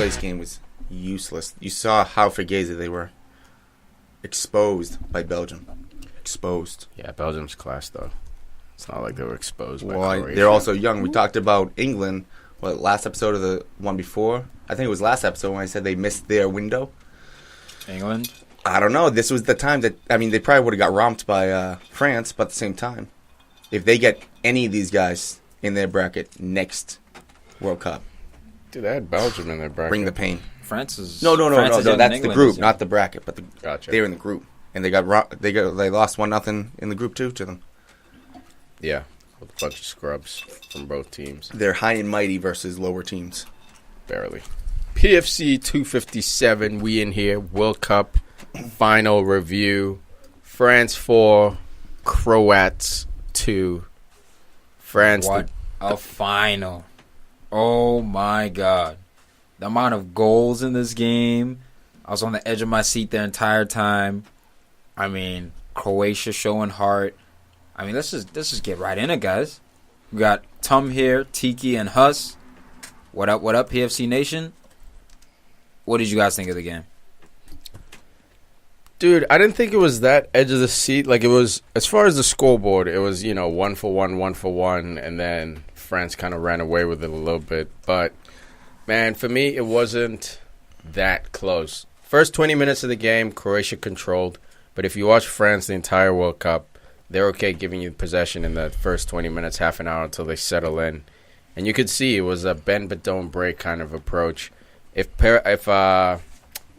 place game was useless. You saw how Fugazi they were exposed by Belgium. Exposed. Yeah, Belgium's class, though. It's not like they were exposed by Croatia. They're also young. We talked about England, last episode of the one before? I think it was last episode when I said they missed their window. England? I don't know. This was the time that, they probably would have got romped by France, but at the same time, if they get any of these guys in their bracket next World Cup. Dude, they had Belgium in their bracket. Bring the pain. France is... No. That's England the group, not the bracket. But Gotcha. They're in the group. And they lost 1-0 in the group, too, to them. Yeah, with a bunch of scrubs from both teams. They're high and mighty versus lower teams. Barely. PFC 257, we in here. World Cup final review. France 4, Croats 2. France. What a final. Oh, my God. The amount of goals in this game. I was on the edge of my seat the entire time. Croatia showing heart. Let's just get right in it, guys. We got Tum here, Tiki, and Huss. What up, PFC Nation? What did you guys think of the game? Dude, I didn't think it was that edge of the seat. Like, it was, as far as the scoreboard, it was, 1-for-1, and then France kind of ran away with it a little bit. But, man, for me, it wasn't that close. First 20 minutes of the game, Croatia controlled. But if you watch France the entire World Cup, they're okay giving you possession in the first 20 minutes, half an hour until they settle in. And you could see it was a bend but don't break kind of approach. If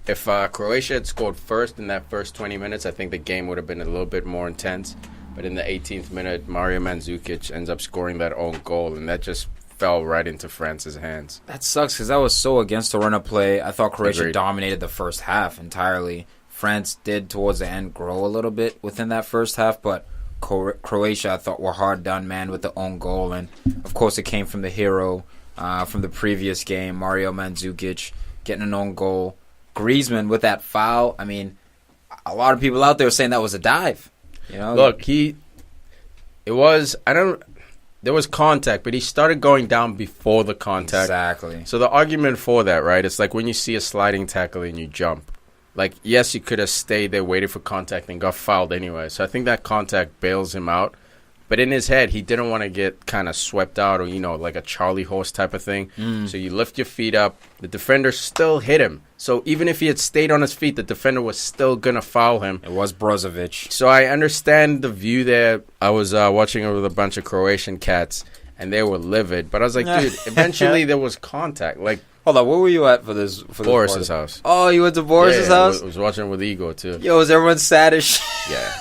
Croatia had scored first in that first 20 minutes, I think the game would have been a little bit more intense. But in the 18th minute, Mario Mandzukic ends up scoring that own goal, and that just fell right into France's hands. That sucks because I was so against the run-up play. I thought Croatia Agreed. dominated the first half entirely. France did, towards the end, grow a little bit within that first half, but Croatia, I thought, were hard done, man, with the own goal. And, of course, it came from the hero from the previous game, Mario Mandzukic, getting an own goal. Griezmann with that foul. A lot of people out there saying that was a dive. Look, there was contact, but he started going down before the contact. Exactly. So the argument for that, right, it's like when you see a sliding tackle and you jump. Like, yes, you could have stayed there, waited for contact, and got fouled anyway. So I think that contact bails him out. But in his head, he didn't want to get kind of swept out or, like a Charlie horse type of thing. So you lift your feet up. The defender still hit him. So even if he had stayed on his feet, the defender was still going to foul him. It was Brozovic. So I understand the view there. I was watching it with a bunch of Croatian cats, and they were livid. But I was like, dude, eventually there was contact. Like, hold on, where were you at for this? Boris's house. Oh, you went to Boris's house? I was watching it with Igor, too. Yo, was everyone sad as shit? Yeah.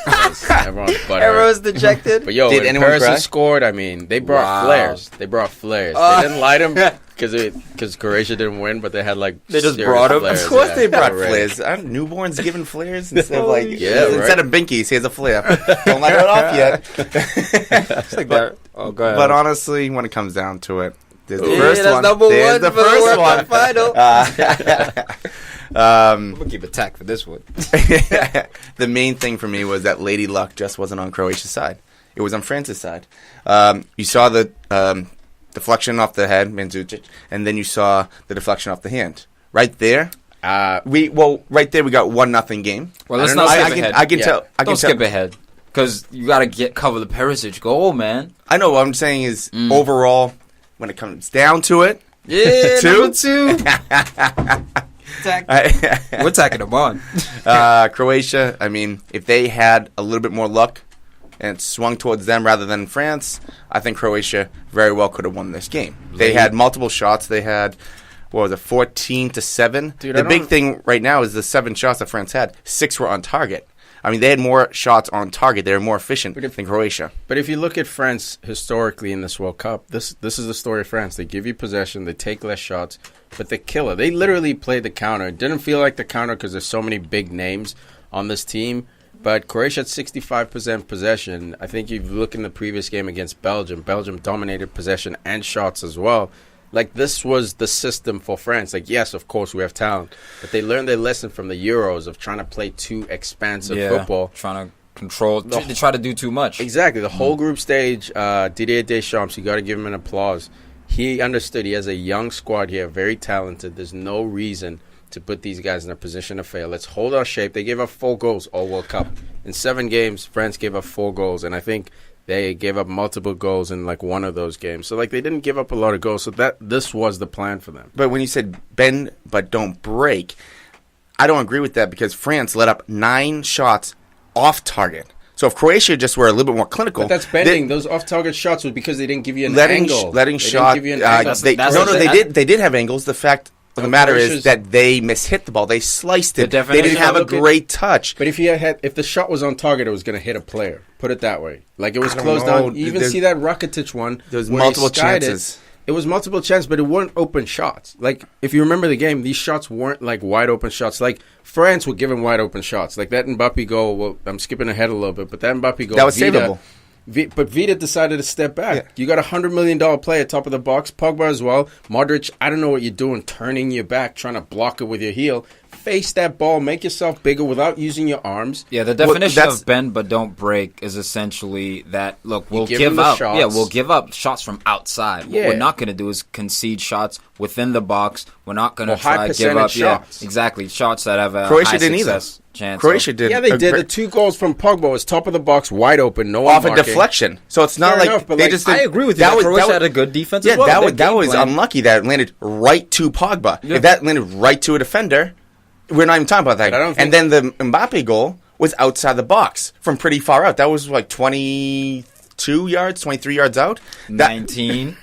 Everyone's butthurt. Everyone's dejected? But, yo, did when anyone cry? Paris scored, they brought flares. They brought flares. They didn't light them because Croatia didn't win, but they had, They just brought them? Of course they brought flares. Aren't newborns giving flares instead of, instead of binkies, here's a flare. Don't light it off yet. It's like that. Oh, go ahead. But honestly, when it comes down to it, there's the Yeah, first that's one. number There's one the for the first World one. Cup final. I'm going to keep attack for this one. The main thing for me was that Lady Luck just wasn't on Croatia's side. It was on France's side. You saw the deflection off the head, Mandzukic, and then you saw the deflection off the hand. Right there. Right there we got 1-0 game. Well, let's not skip ahead. I can tell. Don't skip ahead. Because you got to cover the Perisic goal, man. I know what I'm saying is overall, when it comes down to it, yeah, number two. We're tacking them on. Croatia, if they had a little bit more luck and it swung towards them rather than France, I think Croatia very well could have won this game. They had multiple shots. They had, 14-7? Dude, the big thing right now is the 7 shots that France had. 6 were on target. They had more shots on target. They were more efficient than Croatia. But if you look at France historically in this World Cup, this is the story of France. They give you possession, they take less shots, but they kill it. They literally played the counter. It didn't feel like the counter because there's so many big names on this team. But Croatia had 65% possession. I think if you look in the previous game against Belgium, Belgium dominated possession and shots as well. Like, this was the system for France. Like, yes, of course, we have talent. But they learned their lesson from the Euros of trying to play too expansive football. Trying to control. They try to do too much. Exactly. The whole group stage, Didier Deschamps, you got to give him an applause. he understood he has a young squad here, very talented. There's no reason to put these guys in a position to fail. Let's hold our shape. They gave up 4 goals all World Cup. In 7 games, France gave up 4 goals, and I think they gave up multiple goals in like one of those games. So like they didn't give up a lot of goals. So this was the plan for them. But when you said bend but don't break, I don't agree with that because France let up 9 shots off target. So if Croatia just were a little bit more clinical, but that's bending. Those off-target shots was because they didn't give you an angle. Letting shot. They did have angles. The fact of the matter is that they mishit the ball. They sliced it. They didn't have a great touch. But if the shot was on target, it was going to hit a player. Put it that way. Like it was closed down. You even see that Rakitic one. There was multiple chances. It was multiple chances, but it weren't open shots. Like, if you remember the game, these shots weren't, like, wide-open shots. Like, France were given wide-open shots. Like, that Mbappe goal, well, I'm skipping ahead a little bit, but that Mbappe goal... That was savable. But Vida decided to step back. Yeah. You got a $100 million player top of the box, Pogba as well. Modric, I don't know what you're doing, turning your back, trying to block it with your heel. Face that ball, make yourself bigger without using your arms. Yeah, the definition of bend but don't break is essentially that, look, we'll give up shots from outside. Yeah. What we're not going to do is concede shots within the box. We're not going to try to give up shots. Yeah, exactly, shots that have a Croatia high didn't success chance. Croatia did. Yeah, they did. The 2 goals from Pogba was top of the box, wide open, no off a deflection. So it's not I agree with you. Croatia had a good defense as well. Yeah, that was unlucky that it landed right to Pogba. Yeah. If that landed right to a defender, we're not even talking about that. And then the Mbappe goal was outside the box from pretty far out. That was like 22 yards, 23 yards out. 19,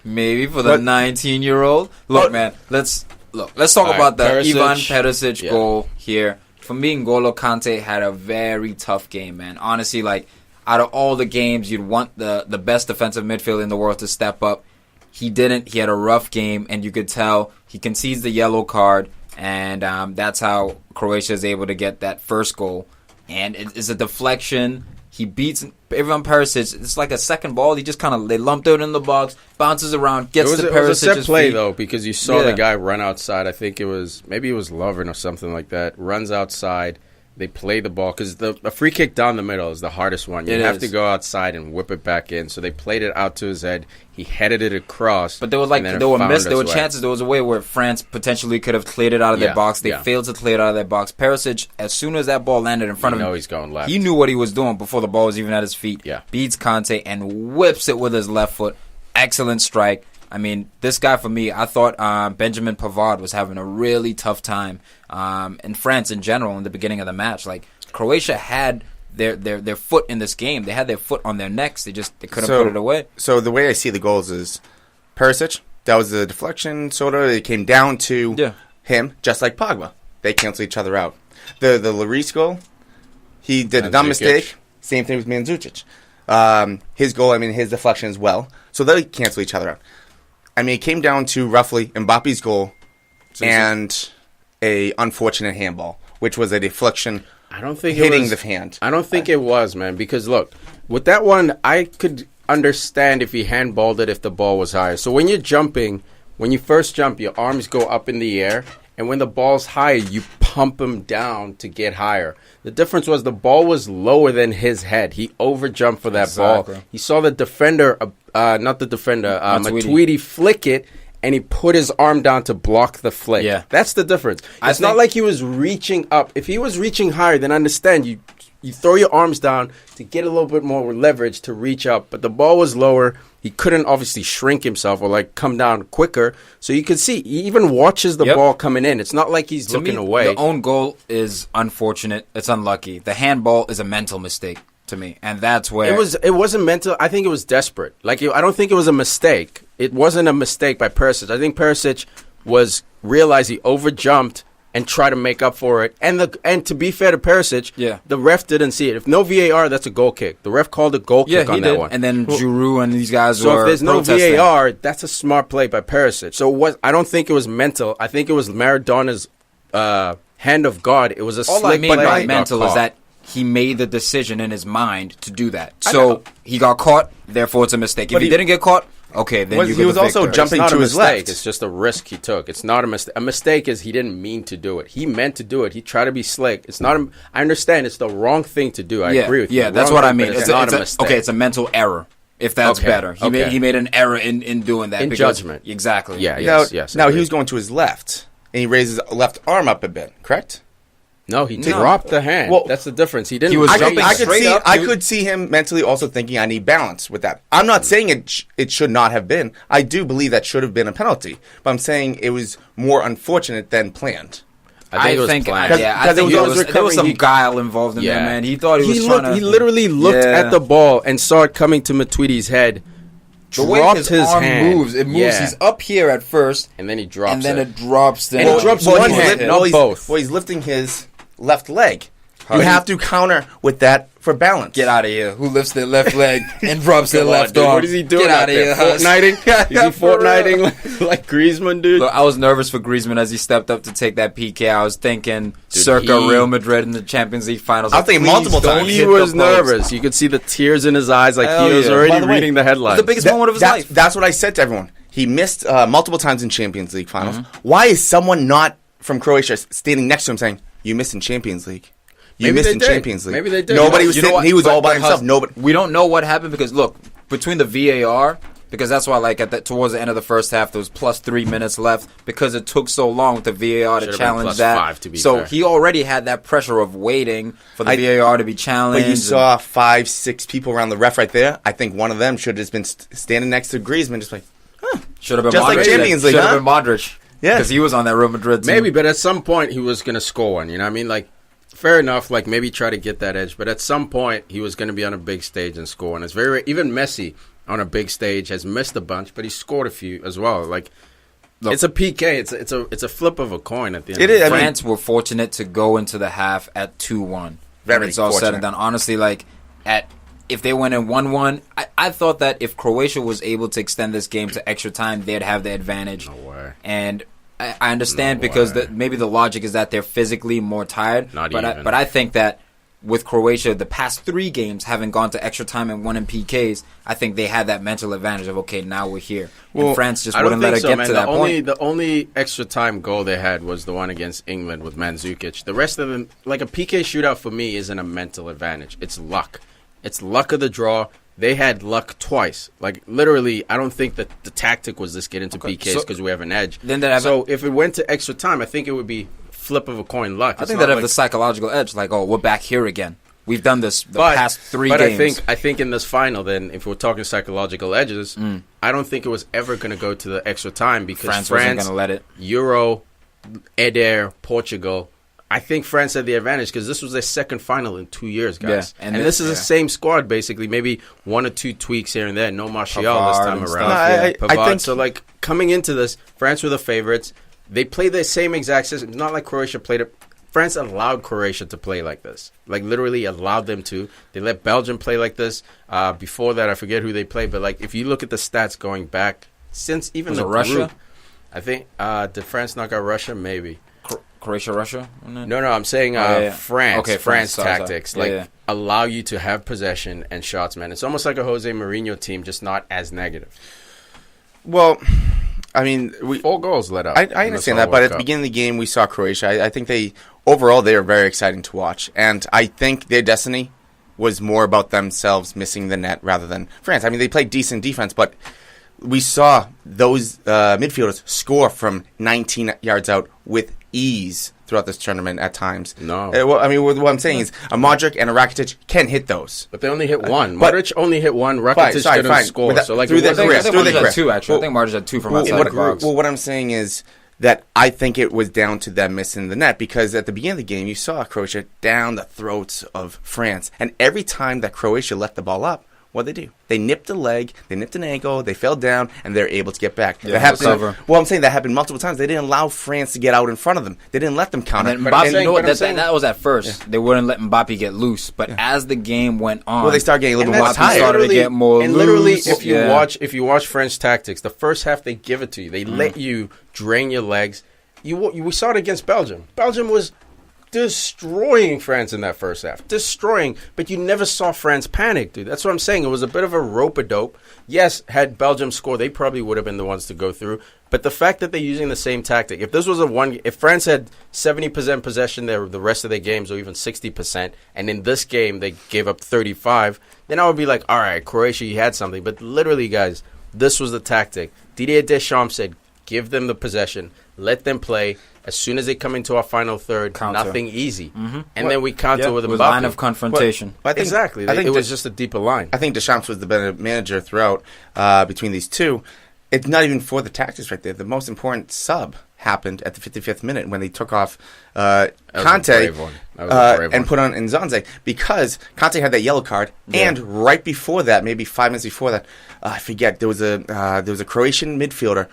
maybe for the 19-year-old. Look, man, let's talk about the Ivan Perisic goal here. For me, N'Golo Kante had a very tough game, man. Honestly, like, out of all the games, you'd want the best defensive midfielder in the world to step up. He didn't. He had a rough game, and you could tell he concedes the yellow card. And that's how Croatia is able to get that first goal. And it's a deflection. He beats Ivan Perisic. It's like a second ball. He just they lumped it in the box, bounces around, gets to Perisic's feet. It was a set play, though, because you saw the guy run outside. I think maybe it was Lovren or something like that. Runs outside. They play the ball because the free kick down the middle is the hardest one. You have to go outside and whip it back in. So they played it out to his head. He headed it across. But there were chances. There was a way where France potentially could have cleared it out of their box. They failed to clear it out of their box. Perisic, as soon as that ball landed in front of him, he's going left. He knew what he was doing before the ball was even at his feet. Yeah. Beats Kante and whips it with his left foot. Excellent strike. I mean, this guy, for me, I thought Benjamin Pavard was having a really tough time in France in general in the beginning of the match. Like, Croatia had their foot in this game. They had their foot on their necks. They couldn't put it away. So the way I see the goals is Perisic, that was the deflection, sort of. It came down to him, just like Pogba. They cancel each other out. The Lloris goal, he did a dumb mistake. Same thing with Mandzukic. His goal, his deflection as well. So they cancel each other out. It came down to roughly Mbappe's goal and a unfortunate handball, which was a deflection. I don't think hitting the hand. I don't think it was, man, because look, with that one, I could understand if he handballed it if the ball was higher. So when you're jumping, when you first jump, your arms go up in the air, and when the ball's higher, you pump him down to get higher. The difference was the ball was lower than his head. He overjumped for that ball. He saw the defender, Matuidi flick it, and he put his arm down to block the flick. Yeah. That's the difference. It's not like he was reaching up. If he was reaching higher, then understand you throw your arms down to get a little bit more leverage to reach up. But the ball was lower. He couldn't obviously shrink himself or come down quicker. So you could see he even watches the ball coming in. It's not like he's looking away. The own goal is unfortunate. It's unlucky. The handball is a mental mistake to me, and that's where it wasn't mental. I think it was desperate. I don't think it was a mistake. It wasn't a mistake by Perisic. I think Perisic realized he overjumped and tried to make up for it. And to be fair to Perisic, the ref didn't see it. If no VAR, that's a goal kick. The ref called a goal kick on that one. And then Giroud and these guys were protesting. So if there's no VAR, that's a smart play by Perisic. So I don't think it was mental. I think it was Maradona's hand of God. It was a slick play. All I mean by mental is that he made the decision in his mind to do that. So he got caught, therefore it's a mistake. If he didn't get caught, okay, then he was also jumping to his left. It's just a risk he took. It's not a mistake. A mistake is he didn't mean to do it. He meant to do it. He tried to be slick. It's not. I understand it's the wrong thing to do. I agree with you. Yeah, that's what I mean. It's not a mistake. Okay, it's a mental error. If that's Okay, better. okay. He made an error in doing that. In because- judgment. Exactly. Yeah, Now, yes. now he agreed. was going to his left, and he raised his left arm up a bit. Correct. No, he No. dropped the hand. Well, that's the difference. He didn't. he was I could, jumping I could straight see. up, I dude. could see him mentally also thinking, "I need balance with that." I'm not saying it should not have been. I do believe that should have been a penalty, but I'm saying it was more unfortunate than planned. I think it was planned. I Because think he there was was recovering, some he- guile involved in there, man. He thought he was trying to. He literally looked Yeah. at the ball and saw it coming to Matuidi's head. The way dropped his his arm hand. moves, it moves. Yeah. He's up here at first, And then he drops and then it. it drops down. And he drops one he's hand, lift- not he's, both. Well, he's lifting his left leg. You do you- have to counter with that for balance. Get out of here! Who lifts their left leg and drops their Come on, left dude. arm? What is he doing Get out out of there? here, Huss. Fortniting? Is he For real. fortniting like Griezmann, dude? Look, I was nervous for Griezmann as he stepped up to take that PK. I was thinking circa he- Real Madrid in the Champions League finals. I was thinking Please multiple don't times. He hit the was post. nervous. You could see the tears in his eyes, like Hell he was yeah. already By the way, reading the It headlines. was the biggest moment of his life. That's what I said to everyone. He missed multiple times in Champions League finals. Mm-hmm. Why is someone not from Croatia standing next to him saying, "You missed in Champions League"? You Maybe missed they in did. Champions League. Maybe they did. Nobody was You know sitting. what? He was But- all by but himself. Huss, Nobody. We don't know what happened because look, between the VAR, because that's why like towards the end of the first half there was plus 3 minutes left because it took so long with the VAR to Should've been challenge plus that. 5, to be so fair. he already had that pressure of waiting for the VAR to be challenged. But you saw 5, 6 people around the ref right there. I think one of them should have just been standing next to Griezmann, just like, should have been just Modric. like Champions League, Should huh? have been Modric. Yeah. because he was on that Real Madrid team. Maybe, but at some point he was going to score one. You know what I mean? Like, fair enough. Like, maybe try to get that edge. But at some point he was going to be on a big stage and score. And it's very even Messi on a big stage has missed a bunch, but he scored a few as well. Like, Look, it's a PK. It's a flip of a coin at the end. It of is. the I day. mean- France were fortunate to go into the half at 2-1. Very When it's all said fortunate. and done. Honestly, like if they went in 1-1, I thought that if Croatia was able to extend this game to extra time, they'd have the advantage. No way. And I understand No because way. maybe the logic is that they're physically more tired. Not but even. but I think that with Croatia, the past 3 games having gone to extra time and won in PKs, I think they had that mental advantage of, okay, now we're here. Well, and France just I wouldn't don't let think it so, get man. to that point. The only extra time goal they had was the one against England with Mandzukic. The rest of them, like a PK shootout for me, isn't a mental advantage. It's luck. It's luck of the draw. They had luck twice. Like, literally, I don't think that the tactic was let's get into PKs so- because we have an edge. Then they'd have so if it went to extra time, I think it would be flip of a coin luck. I It's think not that have like- the psychological edge, like, oh, we're back here again. We've done this the but, past 3 but games. I think in this final, then, if we're talking psychological edges, I don't think it was ever going to go to the extra time because France wasn't going to let it. Euro, Eder, Portugal. I think France had the advantage because this was their second final in 2 years, guys. Yeah, and and this is yeah. the same squad, basically. Maybe 1 or 2 tweaks here and there. No Martial this Pavard time and around. stuff, No, I Pavard. think So, like, coming into this, France were the favorites. They played the same exact system. It's not like Croatia played it. France allowed Croatia to play like this. Like, literally allowed them to. They let Belgium play like this. Before that, I forget who they played. But, like, if you look at the stats going back, since even Was the it Russia? group, I think, did France knock out Russia? Maybe. Croatia, Russia? No, I'm saying yeah. France. Okay, France sorry. tactics. Yeah, like, yeah. allow you to have possession and shots, man. It's almost like a Jose Mourinho team, just not as negative. Well, I mean, 4 goals let up. I in this understand whole that, but World at the Cup. beginning of the game, we saw Croatia. I think they overall they are very exciting to watch, and I think their destiny was more about themselves missing the net rather than France. I mean, they played decent defense, but we saw those midfielders score from 19 yards out with ease throughout this tournament at times. No. Well, I mean, what I'm saying is a Modric and a Rakitic can hit those. But they only hit one. but- Modric only hit one. Fine, Rakitic fine, didn't fine. score. With that- So, like, through it their wasn't- career, I think through Modric their had career. 2, actually. Well, I think Modric had 2 from Well, outside the box. what I'm saying is that I think it was down to them missing the net because at the beginning of the game, you saw Croatia down the throats of France. And every time that Croatia let the ball up, what did they do? They nipped a leg, they nipped an ankle, they fell down, and they're able to get back. Yeah, that happened. recover. Well, I'm saying that happened multiple times. They didn't allow France to get out in front of them. They didn't let them counter. And then But I'm Mbappe, saying- you know what, but I'm saying- that was at first. They wouldn't let Mbappe get loose. But as the game went on, Well, they started getting a little and more Mbappe tired. started to get more and literally, loose. if you Yeah. watch French tactics, the first half they give it to you. They let you drain your legs. We saw it against Belgium. Belgium was destroying France in that first half. Destroying. But you never saw France panic, dude. That's what I'm saying. It was a bit of a rope-a-dope. Yes, had Belgium scored, they probably would have been the ones to go through. But the fact that they're using the same tactic, if this was if France had 70% possession the rest of their games, or even 60%, and in this game they gave up 35, then I would be like, all right, Croatia, you had something. But literally, guys, this was the tactic. Didier Deschamps said, give them the possession, let them play. As soon as they come into our final third, counter. Nothing easy. And then we counter with Mbappe. Line of confrontation. I think, exactly. I think it was just a deeper line. I think Deschamps was the better manager throughout between these two. It's not even for the tactics right there. The most important sub happened at the 55th minute when they took off Conte and put on Nzonze, because Conte had that yellow card, and right before that, maybe 5 minutes before that, I forget, there was a Croatian midfielder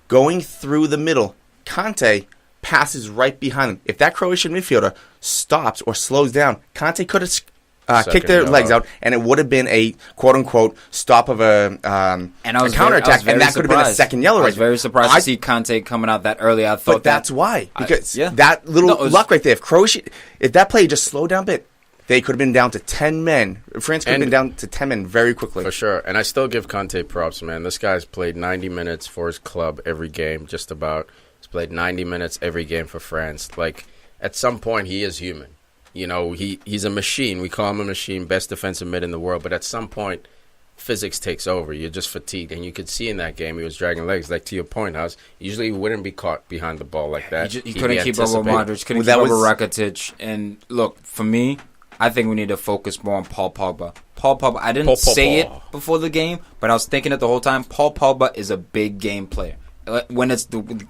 going through the middle. Conte passes right behind him. If that Croatian midfielder stops or slows down, Conte could have kicked their legs out, and it would have been a quote-unquote stop of a counterattack, and that could have been a second yellow. I was very surprised to see Conte coming out that early. I thought that's why. Because that little luck right there, if that play just slowed down a bit, they could have been down to 10 men. France could have been down to 10 men very quickly. For sure. And I still give Conte props, man. This guy's played 90 minutes for his club every game, just about. He's played 90 minutes every game for France. Like, at some point, he is human. You know, he's a machine. We call him a machine, best defensive mid in the world. But at some point, physics takes over. You're just fatigued. And you could see in that game he was dragging legs. Like, to your point, Huss, usually he wouldn't be caught behind the ball like that. He couldn't keep up with Modric, couldn't keep up with Rakitic. And, look, for me, I think we need to focus more on Paul Pogba. Paul Pogba, I didn't say it before the game, but I was thinking it the whole time. Paul Pogba is a big game player. When it's the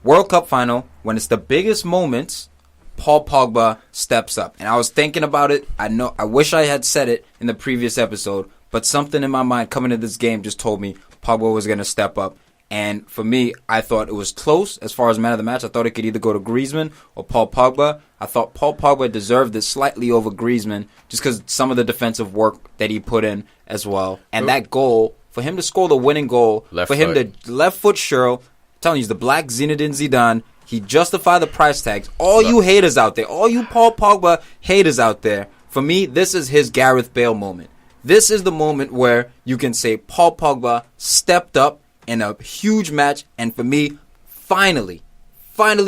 World Cup final, when it's the biggest moments, Paul Pogba steps up. And I was thinking about it. I wish I had said it in the previous episode, but something in my mind coming to this game just told me Pogba was going to step up. And for me, I thought it was close as far as man of the match. I thought it could either go to Griezmann or Paul Pogba. I thought Paul Pogba deserved it slightly over Griezmann just because some of the defensive work that he put in as well. And that goal, for him to score the winning goal, him to left foot Schürrle, I'm telling you, he's the black Zinedine Zidane. He justified the price tags. All you haters out there, all you Paul Pogba haters out there, for me, this is his Gareth Bale moment. This is the moment where you can say Paul Pogba stepped up in a huge match, and for me, finally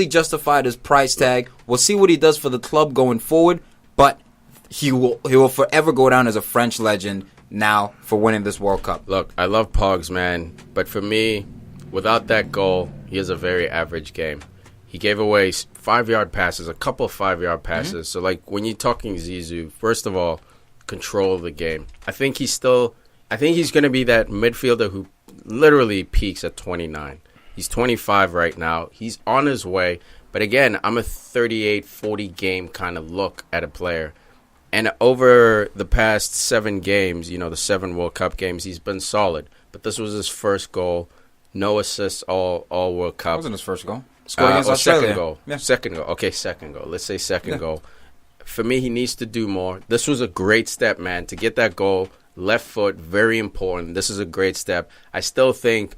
justified his price tag. We'll see what he does for the club going forward, but he will forever go down as a French legend now for winning this World Cup. Look, I love Pogs, man, but for me, without that goal, he has a very average game. He gave away 5-yard passes, a couple of 5-yard passes. Mm-hmm. So, like, when you're talking Zizou, first of all, control of the game. I think he's going to be that midfielder who literally peaks at 29. He's 25 right now. He's on his way. But again, I'm a 38, 40 game kind of look at a player. And over the past 7 games, the 7 World Cup games, he's been solid. But this was his first goal. No assists all World Cup. That wasn't his first goal. Scored against Australia. Second goal. Yeah. Second goal. Okay, second goal. Let's say second goal. For me, he needs to do more. This was a great step, man, to get that goal. Left foot, very important. This is a great step. I still think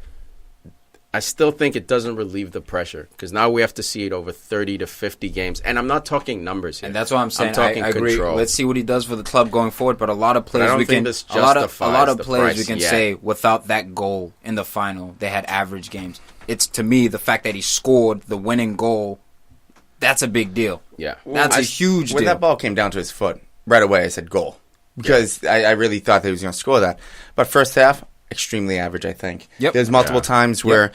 it doesn't relieve the pressure because now we have to see it over 30 to 50 games. And I'm not talking numbers here. And that's what I'm saying. I'm talking I agree. control. Let's see what he does for the club going forward. But a lot of players we can say without that goal in the final, they had average games. It's, to me, the fact that he scored the winning goal, that's a big deal. Yeah. That's a huge deal. When that ball came down to his foot, right away I said goal. Because I really thought that he was going to score that. But first half, extremely average, I think. Yep. There's multiple times where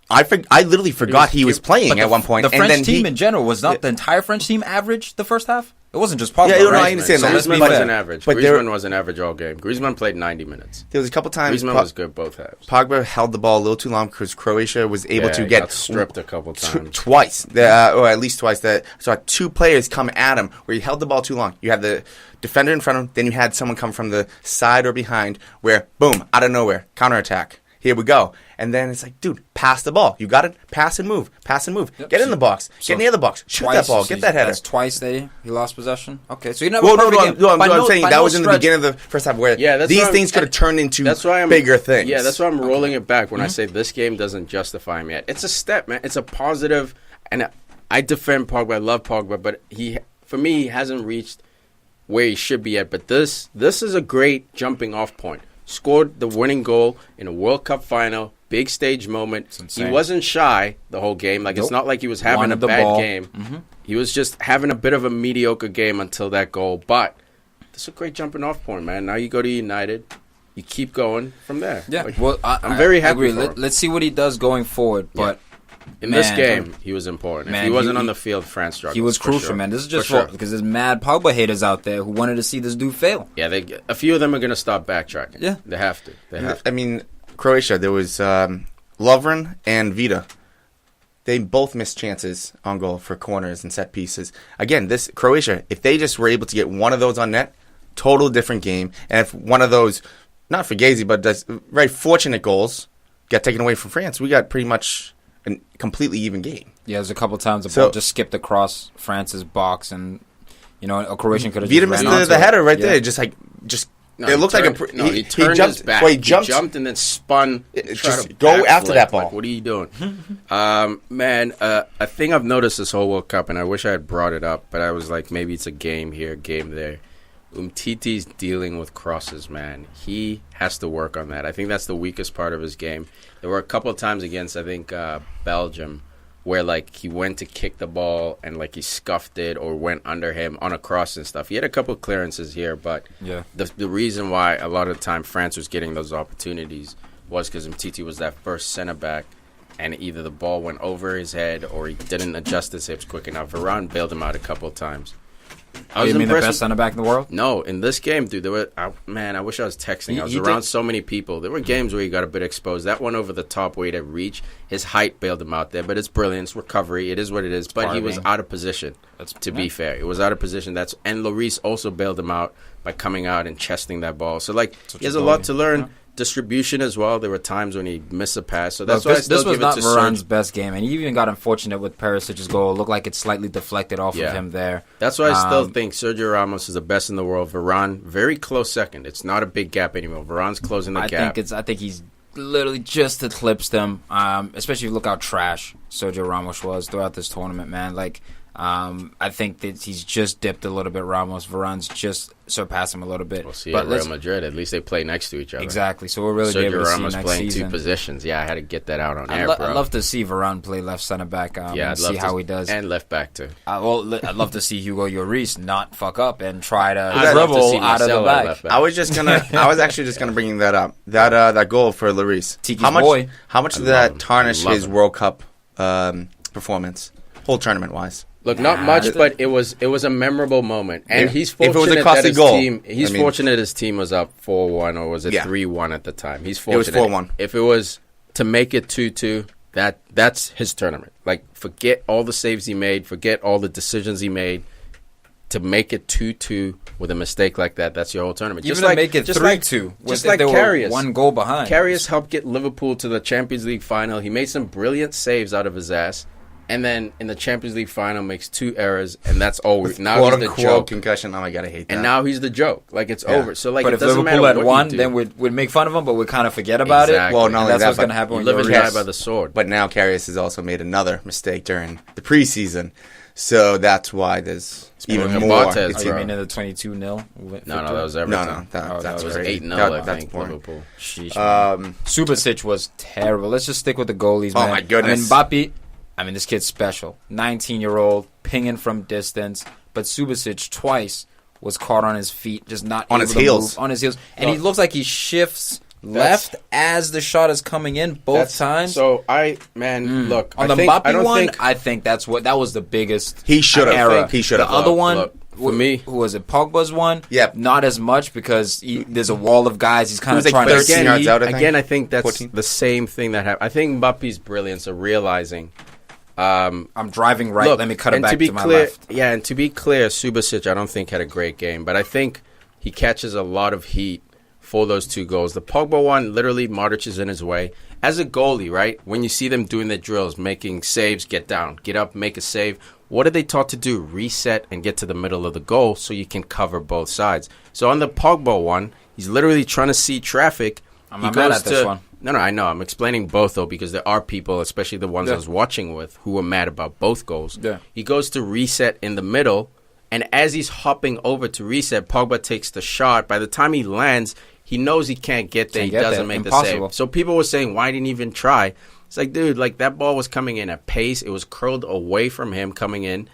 I literally forgot he was playing at one point. The French team in general, was not the entire French team average the first half? It wasn't just Pogba, right? I understand that. Griezmann wasn't average. Griezmann wasn't average all game. Griezmann played 90 minutes. There was a couple times Griezmann was good both halves. Pogba held the ball a little too long because Croatia was able to get got stripped a couple times. Twice, or at least twice. So 2 players come at him where he held the ball too long. You had the defender in front of him, then you had someone come from the side or behind where, boom, out of nowhere, counterattack. Here we go. And then it's like, dude, pass the ball. You got it? Pass and move. Pass and move. Yep. Get in the box. Get near the box. Shoot that ball. Get that header. That's twice he lost possession? Okay, so you never I'm saying that was in the beginning of the first half where these things could have turned into bigger things. Yeah, that's why I'm rolling it back when I say this game doesn't justify him yet. It's a step, man. It's a positive. And I defend Pogba. I love Pogba, but for me, he hasn't reached where he should be at. But this is a great jumping off point. Scored the winning goal in a World Cup final, big stage moment. He wasn't shy the whole game. Like, it's not like he was having a bad game. Mm-hmm. He was just having a bit of a mediocre game until that goal. But this is a great jumping off point, man. Now you go to United. You keep going from there. Yeah, like, well, I'm very happy for him. Let's see what he does going forward. But in this game, he was important. If he wasn't on the field, France struggled. He was crucial, man. This is just because there's mad Pogba haters out there who wanted to see this dude fail. Yeah, a few of them are going to stop backtracking. Yeah. They have to. I mean, Croatia, there was Lovren and Vida. They both missed chances on goal for corners and set pieces. Again, this Croatia, if they just were able to get one of those on net, total different game. And if one of those, not Fugazi, but that's very fortunate goals got taken away from France, we got pretty much a completely even game. Yeah, there's a couple times the ball just skipped across France's box, and a Croatian could have Vida just missed the header right there. No, it looked he turned his back. Well, he jumped and then spun. Just go after that ball. Like, what are you doing? Man, a thing I've noticed this whole World Cup, and I wish I had brought it up, but I was like, maybe it's a game here, game there. Titi's dealing with crosses, man. He has to work on that. I think that's the weakest part of his game. There were a couple of times against, I think, Belgium, where, like, he went to kick the ball and, like, he scuffed it or went under him on a cross and stuff. He had a couple of clearances here, but the reason why a lot of the time France was getting those opportunities was because Titi was that first center-back, and either the ball went over his head or he didn't adjust his hips quick enough. Varane bailed him out a couple of times. You mean the best center-back in the world? No, in this game, dude, I wish I was texting. I was around so many people. There were games where he got a bit exposed. That one over the top where he had reach, his height bailed him out there. But it's brilliant. It's recovery. It is what it is. But he was out of position, to be fair. It was out of position. And Lloris also bailed him out by coming out and chesting that ball. So, like, he has a lot to learn. Yeah. Distribution as well. There were times when he missed a pass. So that's why I still give it to This was not Varane's best game. And he even got unfortunate with Perisic's goal. It looked like it slightly deflected off of him there. That's why I still think Sergio Ramos is the best in the world. Varane, very close second. It's not a big gap anymore. Varane's closing the gap. I think he's literally just eclipsed him, especially if you look how trash Sergio Ramos was throughout this tournament, man. Like, I think that he's just dipped a little bit. Varane's just surpassed him a little bit. We'll see at Real Madrid. At least they play next to each other. Exactly. So we'll really be able to see next playing season. Two positions. Yeah, I had to get that out on air, bro. I'd love to see Varane play left center back. And see how he does. And left back too. I'd love to see Hugo Lloris not fuck up and try to dribble out of the back. I was actually just gonna bring that up. That goal for Lloris. Tiki's boy. How much did that tarnish his World Cup performance, whole tournament wise? Look, not much, but it was a memorable moment, and he's fortunate if it was a costly goal. Fortunate his team was up 4-1 or was it 3-1 at the time. He's fortunate. It was 4-1. If it was to make it 2-2, that's his tournament. Like, forget all the saves he made, forget all the decisions he made. To make it 2-2 with a mistake like that, that's your whole tournament. Even to make it 3-2, just like Karius. One goal behind. Karius helped get Liverpool to the Champions League final. He made some brilliant saves out of his ass. And then in the Champions League final, makes 2 errors, and that's all. Now he's the joke. Concussion. Oh my god, I hate that. And now he's the joke. Like, it's over. So, like, but it if Liverpool had won, then we'd make fun of him, but we'd kind of forget about it. Well, not only that's that, what's going to happen. You live and die by the sword. But now Karius has also made another mistake during the preseason, so that's why there's even more. You mean in the 22-0? No, that was Everton. No, that was 8-0. I think Liverpool. Subasic was terrible. Let's just stick with the goalies, man. Oh my goodness. Mbappe. This kid's special. 19-year-old, pinging from distance. But Subasic twice was caught on his feet, just not on able his to heels. move. On his heels. And he looks like he shifts left as the shot is coming in both times. So, look. On the Mbappe one, I think that was the biggest He should have. The other one, for me, who was it? Pogba's one? Yep. Not as much because there's a wall of guys. He's kind of trying to see. Yards out, I think that's 14. The same thing that happened. I think Mbappe's brilliance of realizing... I'm driving right. Let me cut it back to my left. Yeah, and to be clear, Subasic I don't think had a great game, but I think he catches a lot of heat for those 2 goals. The Pogba one, literally, Modric is in his way. As a goalie, right, when you see them doing their drills, making saves, get down, get up, make a save, what are they taught to do? Reset and get to the middle of the goal so you can cover both sides. So on the Pogba one, he's literally trying to see traffic. I'm not mad at this one. No, I know. I'm explaining both, though, because there are people, especially the ones I was watching with, who were mad about both goals. Yeah. He goes to reset in the middle, and as he's hopping over to reset, Pogba takes the shot. By the time he lands, he knows he can't get there. He doesn't make the save. So people were saying, why didn't he even try? It's like, dude, like that ball was coming in at pace. It was curled away from him coming in.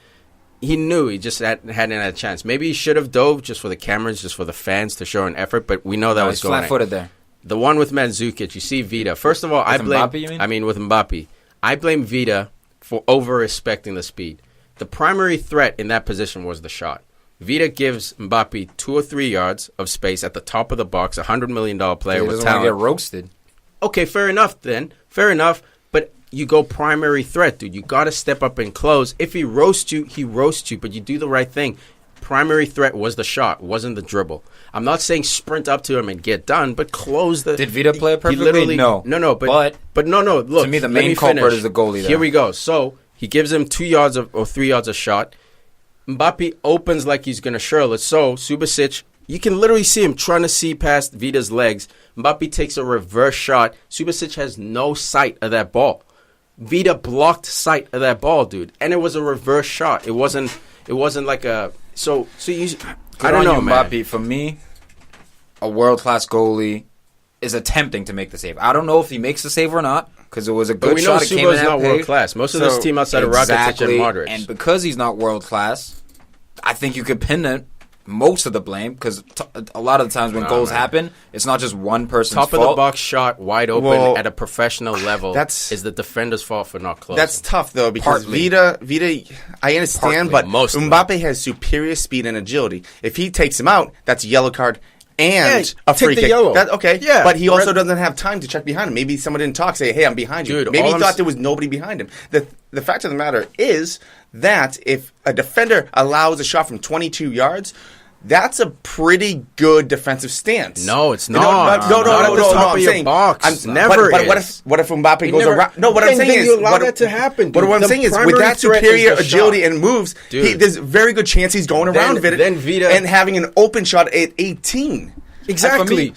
He knew he just hadn't had a chance. Maybe he should have dove just for the cameras, just for the fans to show an effort, but we know that was going flat-footed there. The one with Mandzukic, you see Vida. First of all, I blame Mbappe, you mean? with Mbappe. I blame Vida for over-respecting the speed. The primary threat in that position was the shot. Vida gives Mbappe 2 or 3 yards of space at the top of the box, $100 million player with talent. He doesn't want to get roasted. Okay, fair enough then. Fair enough. But you go primary threat, dude. You got to step up and close. If he roasts you, he roasts you, but you do the right thing. Primary threat was the shot, wasn't the dribble. I'm not saying sprint up to him and get done, but close the... Did Vida play it perfectly? No. No, but no, look. To me, the main culprit is the goalie there. Here we go. So, he gives him 2 yards or 3 yards of shot. Mbappe opens like he's going to shirl it. So, Subasic, you can literally see him trying to see past Vida's legs. Mbappe takes a reverse shot. Subasic has no sight of that ball. Vida blocked sight of that ball, dude. And it was a reverse shot. It wasn't like a... So you... I don't know, man. Mbappe, for me, a world-class goalie is attempting to make the save. I don't know if he makes the save or not, because it was a good shot. But we know Subo's not world-class. Most of this team outside of Rakitic and Modric. And because he's not world-class, I think you could pin it most of the blame, because a lot of the times when goals happen, it's not just one person's fault. Top of the box shot, wide open at a professional level is the defender's fault for not closing. That's tough, though, because Vida, I understand, but Mbappe has superior speed and agility. If he takes him out, that's a yellow card and a free kick. But he also doesn't have time to check behind him. Maybe someone didn't talk, say, hey, I'm behind you. Maybe he thought there was nobody behind him. The fact of the matter is that if a defender allows a shot from 22 yards, that's a pretty good defensive stance. No, it's not. No. I'm saying, box. Never. But what if Mbappe goes around? No, what I'm saying is, you allow that to happen. But what I'm saying is, with that superior agility and moves, there's a very good chance he's going around Vida and having an open shot at 18. Exactly. He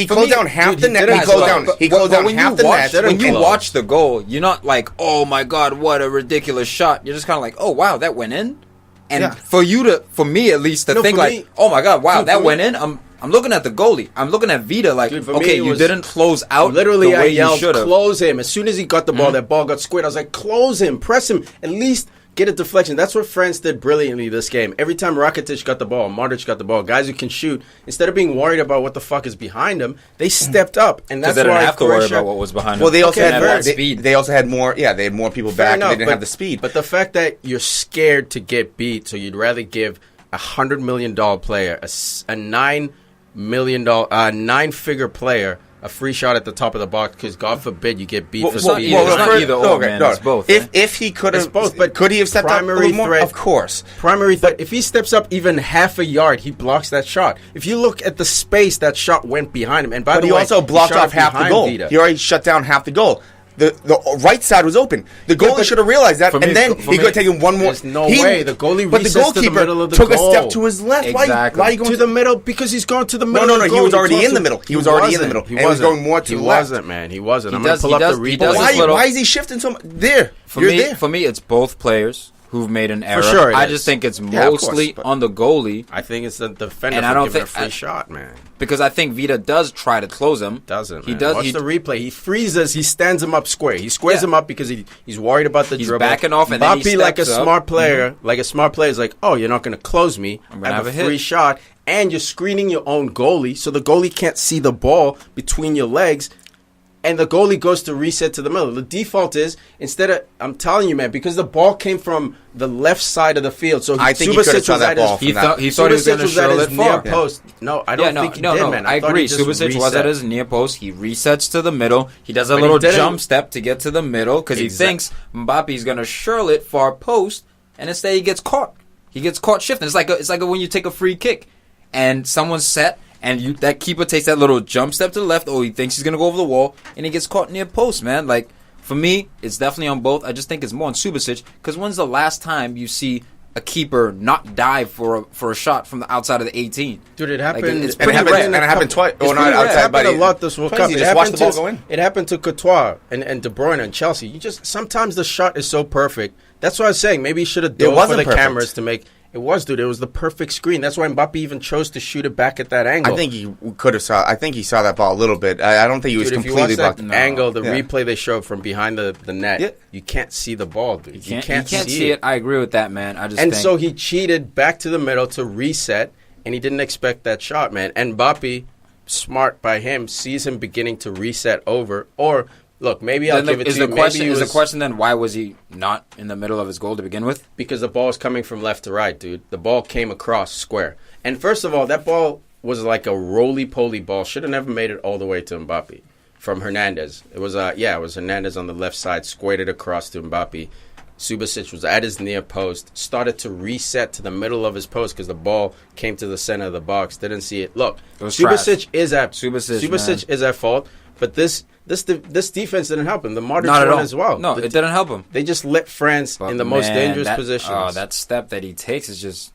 closed down half the net. He closed down half the net. When you watch the goal, you're not like, oh my god, what a ridiculous shot. You're just kind of like, oh wow, that went in. And for me at least, to think like, oh my god, wow, that went in. I'm looking at the goalie. I'm looking at Vida like, okay, you didn't close out literally the way I yelled, you should have. Close him. As soon as he got the ball, that ball got squared. I was like, close him, press him, at least get a deflection. That's what France did brilliantly this game. Every time Rakitic got the ball, Modric got the ball, guys who can shoot, instead of being worried about what the fuck is behind them, they stepped up, and that's why they didn't have to worry about what was behind them. Well, they also had more speed. They also had more. Yeah, they had more people back. And they didn't have the speed. But the fact that you're scared to get beat, so you'd rather give $100 million player, a $9 million, nine-figure player, a free shot at the top of the box because God forbid you get beat for speed. It's not either or, man. It's both. If he could have, but could he have stepped up a little more? Of course. Primary threat. If he steps up even half a yard, he blocks that shot. If you look at the space that shot went behind him, and by the way, he also blocked off half the goal. He already shut down half the goal. The right side was open. The goalie should have realized that, and then he could have taken one more. There's no way. The goalie but the goalkeeper took a step to his left. Exactly. Why are you going to the middle? Because he's going to the middle. No. He was already in the middle. He was already in the middle. He was going more to the left. He wasn't, man. He wasn't. I'm going to pull up the replay. Why is he shifting so much? There. For me, it's both players who've made an error. For sure, I just think it's mostly on the goalie. I think it's the defender for giving a free shot, man. Because I think Vida does try to close him. Doesn't, he man. does. Watch the replay. He freezes. He stands him up square. He squares him up because he's worried about the dribble. He's backing off, and then he steps like a smart player, is like, oh, you're not going to close me. I'm going to have a free shot, and you're screening your own goalie, so the goalie can't see the ball between your legs. And the goalie goes to reset to the middle. The default is, I'm telling you, man, because the ball came from the left side of the field. So I think he could have saw that ball. He thought he was going to shirl it far. Post. No, I don't think he did, man. I agree. Subasic was at his near post. He resets to the middle. He does a little jump step to get to the middle because he thinks Mbappe's going to shirl it far post, and instead he gets caught. He gets caught shifting. It's like when you take a free kick and someone's set. And that keeper takes that little jump step to the left. Oh, he thinks he's going to go over the wall. And he gets caught near post, man. Like, for me, it's definitely on both. I just think it's more on Subasic. Because when's the last time you see a keeper not dive for a shot from the outside of the 18. Dude, it happened. It's And it happened twice. It happened a lot this World Cup. You just watch the ball go in. It happened to Courtois and De Bruyne and Chelsea. Sometimes the shot is so perfect. That's what I was saying. Maybe he should have dove for the cameras to make. It was, dude. It was the perfect screen. That's why Mbappe even chose to shoot it back at that angle. I think he could have saw. I think he saw that ball a little bit. I don't think he was completely blocked. Angle, the replay they showed from behind the net, you can't see the ball, dude. You can't see it. I agree with that, man. So he cheated back to the middle to reset, and he didn't expect that shot, man. And Mbappe, smart by him, sees him beginning to reset over, or. Look, maybe I'll give it to you. Is the question then, why was he not in the middle of his goal to begin with? Because the ball is coming from left to right, dude. The ball came across square. And first of all, that ball was like a roly-poly ball. Should have never made it all the way to Mbappe from Hernandez. It was Hernandez on the left side, squared it across to Mbappe. Subasic was at his near post, started to reset to the middle of his post because the ball came to the center of the box. Didn't see it. Look, Subasic is at fault, but this defense didn't help him. The Modric one as well. No, it didn't help him. They just let France in the most dangerous positions. Oh, that step that he takes is just.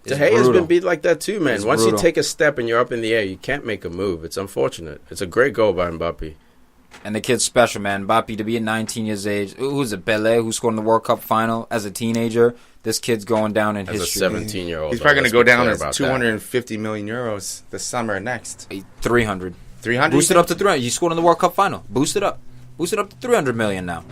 De Gea has been beat like that too, man. Once brutal. you take a step and you're up in the air, you can't make a move. It's unfortunate. It's a great goal by Mbappe. And the kid's special, man. Mbappe, to be at 19 years age. Who's it? Pelé, who scored in the World Cup final as a teenager. This kid's going down in history. As a 17-year-old. He's probably going to go down as 250 million euros this summer next. 300. 300? Boosted up to 300. He scored in the World Cup final. Boosted up to 300 million now.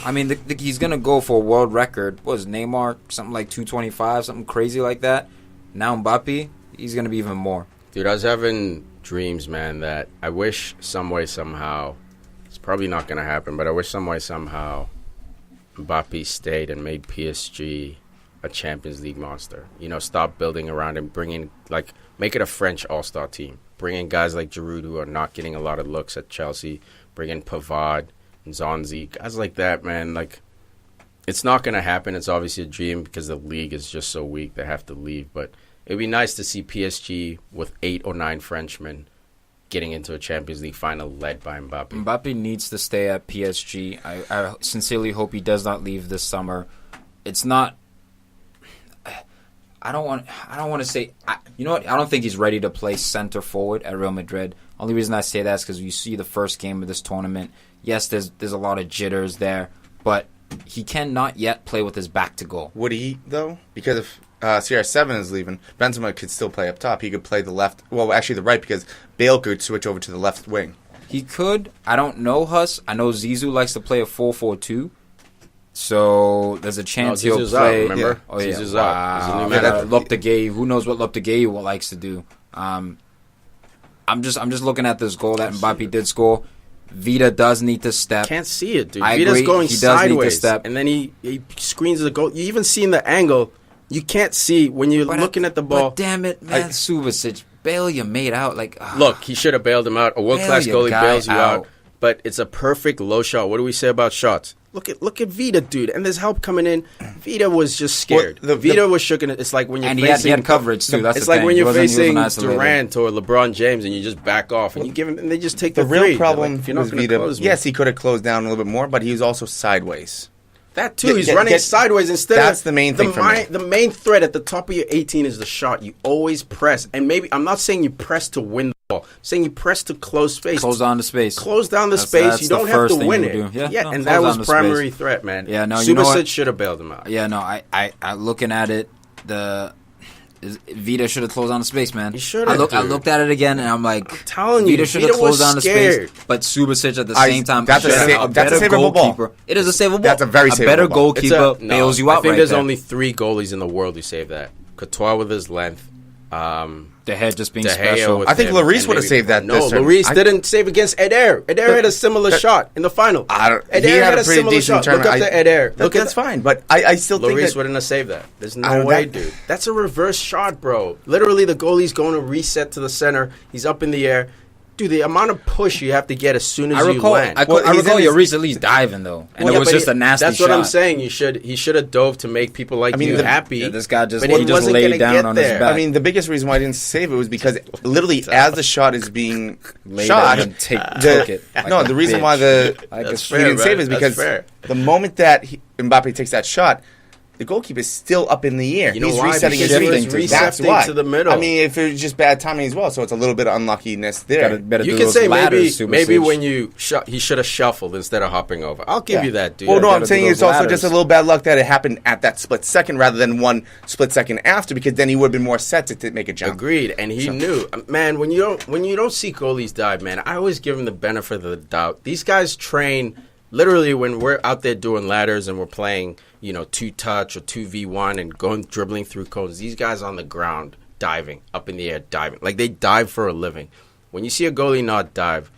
I mean, he's going to go for a world record. What was Neymar? Something like 225, something crazy like that. Now Mbappe, he's going to be even more. Dude, I was having dreams, man, that I wish some way, somehow, it's probably not going to happen, but I wish some way, somehow, Mbappe stayed and made PSG a Champions League monster. You know, stop building around him, make it a French all-star team. Bring in guys like Giroud, who are not getting a lot of looks at Chelsea. Bring in Pavard and Zonzi. Guys like that, man. Like, it's not going to happen. It's obviously a dream because the league is just so weak they have to leave. But it would be nice to see PSG with 8 or 9 Frenchmen getting into a Champions League final led by Mbappe. Mbappe needs to stay at PSG. I sincerely hope he does not leave this summer. It's not... I don't want to say... you know what? I don't think he's ready to play center forward at Real Madrid. Only reason I say that is because you see the first game of this tournament. Yes, there's a lot of jitters there, but he cannot yet play with his back to goal. Would he, though? Because if CR7 is leaving, Benzema could still play up top. He could play the left... Well, actually the right, because Bale could switch over to the left wing. He could. I don't know, Huss. I know Zizou likes to play a 4-4-2. So there's a chance he'll play. Out, remember? Oh yeah, Zizou's wow. Lopetegui. Who knows what Lopetegui likes to do? I'm just looking at this goal that Mbappe did score. Vida does need to step. Can't see it, dude. I Vida's agree. going He does sideways, need to step. and then he screens the goal. You even see in the angle. You can't see when you're looking at the ball. But damn it, man, Subasic, bail you made out like. Look, he should have bailed him out. A world-class goalie bails you out. But it's a perfect low shot. What do we say about shots? Look at Vida, dude, and there's help coming in. Vida was just scared. Vida was shook. It's like when you're facing... he had coverage, too. That's it's the like thing. when you're facing Durant or LeBron James and you just back off and you give him, and they just take the real three. problem like, with Vida. Yes, he could have closed down a little bit more, but he was also sideways. That too. He's running sideways instead. That's the main thing for me. The main threat at the top of your 18 is the shot. You always press, and maybe I'm not saying you press to win the ball. I'm saying you press to close space. Close down the space. Close down the space. That's you don't have to win it. And that was primary space. threat, man. Yeah, no, Subasic should have bailed him out. Yeah, no, I looking at it, Vida should have closed down the space, man. He should have. I looked at it again, and I'm like, I'm telling you, Vida should have closed down the space. But Subasic at the same time, that's a savable ball. It is a savable ball. That's a very savable ball. A better ball. goalkeeper bails you out. I think there's only 3 goalies in the world who save that. Courtois with his length. The head just being special. I think Lloris would have saved that. No, Lloris didn't save against Eder. Eder had a similar shot in the final. Eder had a pretty decent shot. Look up to Eder. That's fine, but I still think Lloris wouldn't have saved that. There's no way, dude. That's a reverse shot, bro. Literally, the goalie's going to reset to the center. He's up in the air. Dude, the amount of push you have to get as soon as you land. I recall Lloris at least diving, though. And it was just a nasty shot. That's what I'm saying. He should have dove to make people like you happy. Yeah, this guy just wasn't laid down on his back. I mean, the biggest reason why I didn't save it was because literally as the shot is being shot, the reason why he didn't save it is because the moment that Mbappe takes that shot, the goalkeeper is still up in the air. You know He's why? resetting his Because feet. he's That's resetting why. to the middle. I mean, if it was just bad timing as well, so it's a little bit of unluckiness there. You can say maybe when he should have shuffled instead of hopping over. I'll give you that, dude. Well, no, I'm saying it's also just a little bad luck that it happened at that split second rather than one split second after, because then he would have been more set to make a jump. Agreed, and he knew. Man, when you don't see goalies dive, man, I always give him the benefit of the doubt. These guys train literally when we're out there doing ladders and we're playing, 2-touch or 2v1 and dribbling through cones. These guys on the ground diving, up in the air diving. Like, they dive for a living. When you see a goalie not dive,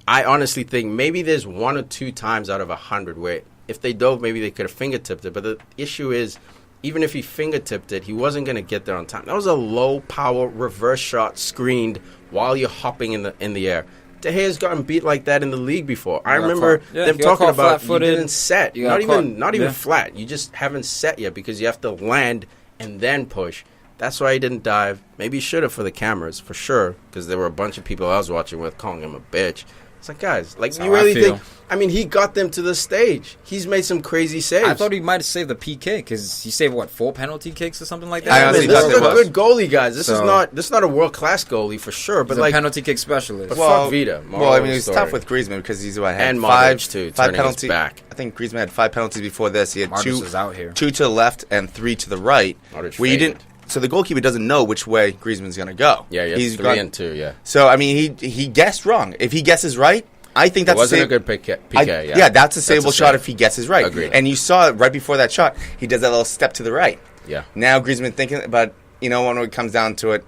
I honestly think maybe there's 1 or 2 times out of 100 where if they dove, maybe they could have fingertipped it. But the issue is, even if he fingertipped it, he wasn't going to get there on time. That was a low-power reverse shot screened while you're hopping in the air. De Gea's gotten beat like that in the league before. I remember them talking about you didn't set. Not even flat. You just haven't set yet because you have to land and then push. That's why he didn't dive. Maybe he should have for the cameras, for sure, because there were a bunch of people I was watching with calling him a bitch. It's like, guys, like, you really think... I mean, he got them to the stage. He's made some crazy saves. I thought he might have saved the PK because he saved, 4 penalty kicks or something like that? I honestly this thought is a it was. good goalie, guys. This is not a world-class goalie, for sure. But He's a penalty kick specialist. But fuck Vida. Well, I mean, it's tough with Griezmann because he's had and 5 Modric, too, five turning penalties. his back. I think Griezmann had 5 penalties before this. He had Modric was out here. 2 to the left and 3 to the right. Modric where you faded. didn't. So the goalkeeper doesn't know which way Griezmann's going to go. Yeah, he's 3 and 2, yeah. So, I mean, he guessed wrong. If he guesses right, I think that's a good PK. Yeah, that's a savable shot save. if he guesses right. Agreed. And you saw it right before that shot. He does that little step to the right. Yeah. Now Griezmann thinking, but when it comes down to it,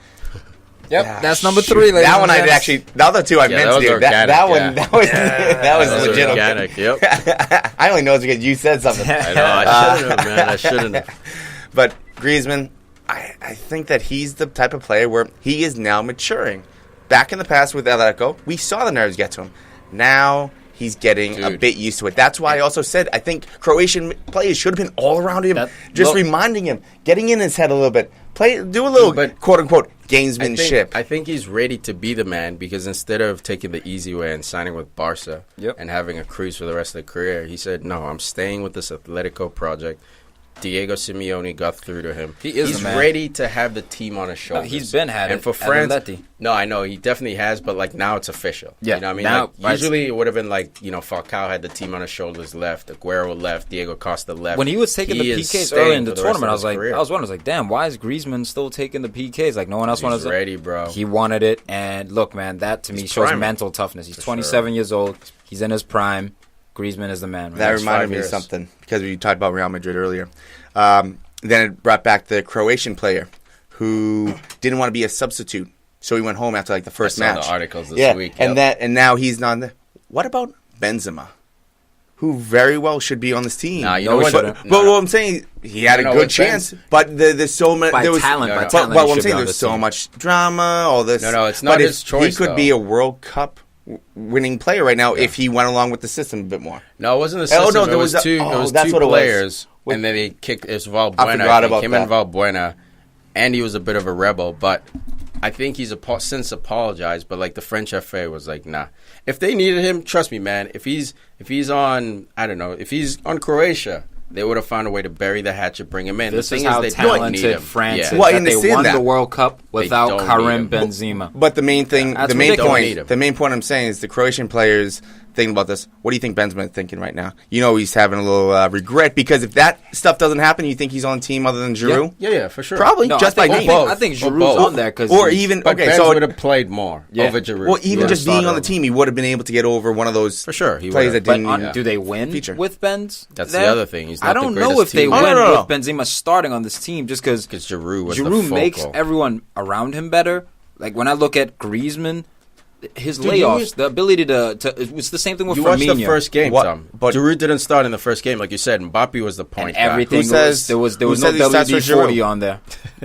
Yep, that's number 3. That one I actually. The other 2 I meant to do. That one. That was legit. Organic. Yep. I only know it's because you said something. I know. I shouldn't have, man. I shouldn't have. But Griezmann, I think that he's the type of player where he is now maturing. Back in the past with Atletico, we saw the nerves get to him. Now he's getting a bit used to it. That's why I also said I think Croatian players should have been all around him, reminding him, getting in his head a little bit. Do a little, quote-unquote, gamesmanship. I think he's ready to be the man because instead of taking the easy way and signing with Barca and having a cruise for the rest of the career, he said, no, I'm staying with this Atletico project. Diego Simeone got through to him. He's ready to have the team on his shoulders. He's been had and it for France. Atleti. No, I know he definitely has, but now it's official. Yeah, you know what I mean. now, usually it would have been Falcao had the team on his shoulders left, Aguero left, Diego Costa left. When he was taking the PKs early in the tournament, I was wondering, damn, why is Griezmann still taking the PKs? Like no one else wanted. He's ready, bro. He wanted it, and look, man, that to me shows mental toughness. He's 27 years old. He's in his prime. Griezmann is the man. Right? That reminded me of something because we talked about Real Madrid earlier. Then it brought back the Croatian player who didn't want to be a substitute, so he went home after the first match. I saw the articles this week. And now he's not there. What about Benzema, who very well should be on this team? Nah, you know what? But what I'm saying, he had a good chance, but there's so much. By talent, but what I'm saying, there's so much drama. All this. No, it's not his choice. He could be a World Cup winning player right now if he went along with the system a bit more. No, it wasn't the system. It was two players. And then he kicked Valbuena. I forgot about him that. And Valbuena, and he was a bit of a rebel. But I think he's since apologized. But the French FA was like, nah. If they needed him, trust me, man. If he's on, I don't know, if he's on Croatia, they would have found a way to bury the hatchet, bring him in. This the thing is how they talented don't need him. France is. Well, that they won that. the World Cup without Karim Benzema. But the main thing, That's the main ridiculous. point I'm saying is the Croatian players thinking about this. What do you think Benzema is thinking right now? He's having a little regret because if that stuff doesn't happen, you think he's on the team other than Giroud? Yeah, for sure. Probably just by name. I think Giroud's on there because Benz would have played more over Giroud. Well, even just being on the team, he would have been able to get over one of those for sure. Players that didn't. Do they win with Benz? That's the other thing. He's not I don't know if they win with Benzema starting on this team just because Giroud makes everyone around him better. Like when I look at Griezmann. His layoffs, the ability to it's the same thing with Firmino. You watched the first game, Tom. But Giroud didn't start in the first game, like you said. Mbappe was the point guy. Everything there was no WD-40 on there.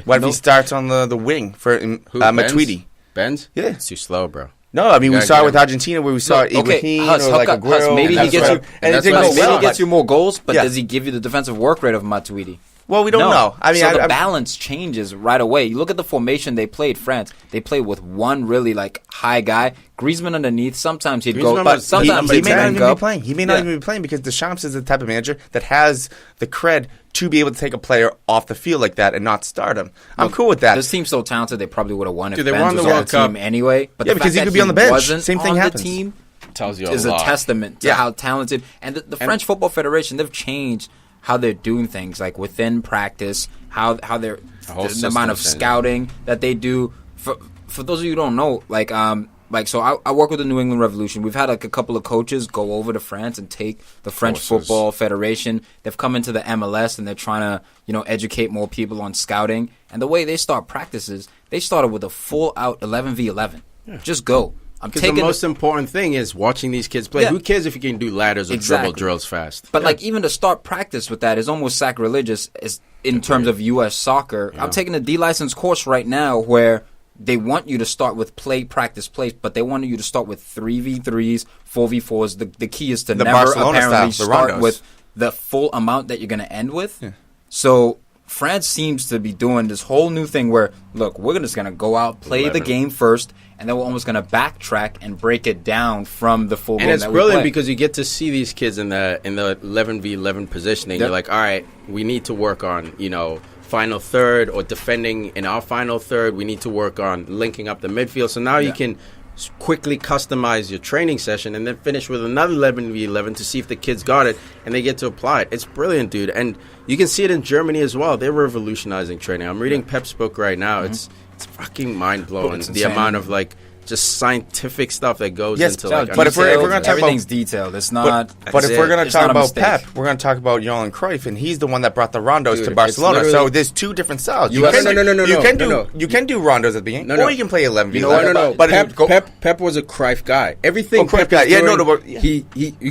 What if he starts on the wing for Matuidi? Benz? Yeah, it's too slow, bro. No, I mean we saw it with Argentina where we saw Huss, Aguero. Maybe he gets you more goals, but does he give you the defensive work rate of Matuidi? Well, we don't know. I mean, the balance changes right away. You look at the formation they played, France. They played with one really high guy, Griezmann underneath. Sometimes he'd go, but sometimes he may not even be playing. He may not even be playing because Deschamps is the type of manager that has the cred to be able to take a player off the field like that and not start him. I'm cool with that. This team's so talented, they probably would have won if Dude, they Benz won the was on World the team Cup. anyway. But Yeah, the because fact he could that be on the bench. Wasn't Same thing on happens. The team Tells you is a lot. a testament to how talented. And the French Football Federation, they've changed how they're doing things, like within practice, how they're the amount of scouting that they do. For those of you who don't know, so I work with the New England Revolution. We've had like a couple of coaches go over to France and take the French Football Federation. They've come into the MLS and they're trying to, educate more people on scouting. And the way they start practices, they started with a full out 11v11. Yeah. Just go. Because the most important thing is watching these kids play. Yeah. Who cares if you can do ladders or dribble drills fast? But even to start practice with that is almost sacrilegious in terms of U.S. soccer. Yeah. I'm taking a D-license course right now where they want you to start with practice plays, but they want you to start with 3v3s, 4v4s. The key is to never Barcelona apparently style, start with the full amount that you're going to end with. Yeah. So France seems to be doing this whole new thing where, look, we're just going to go out, play the game first, and then we're almost going to backtrack and break it down from the full game. And it's brilliant because you get to see these kids in the 11v11 positioning. Yep. You're like, all right, we need to work on, final third or defending in our final third. We need to work on linking up the midfield. So now you can quickly customize your training session and then finish with another 11v11 to see if the kids got it and they get to apply it. It's brilliant, dude. And you can see it in Germany as well. They're revolutionizing training. I'm reading Pep's book right now. Mm-hmm. It's fucking mind-blowing, the amount of just scientific stuff that goes into but if we're going to talk everything's detailed. It's not. But if we're going to talk about Pep, we're going to talk about Johan Cruyff, and he's the one that brought the rondos to Barcelona. So there's two different styles. You can do rondos at the beginning, or you can play 11v11. No. But Pep was a Cruyff guy. Everything Pep guy. He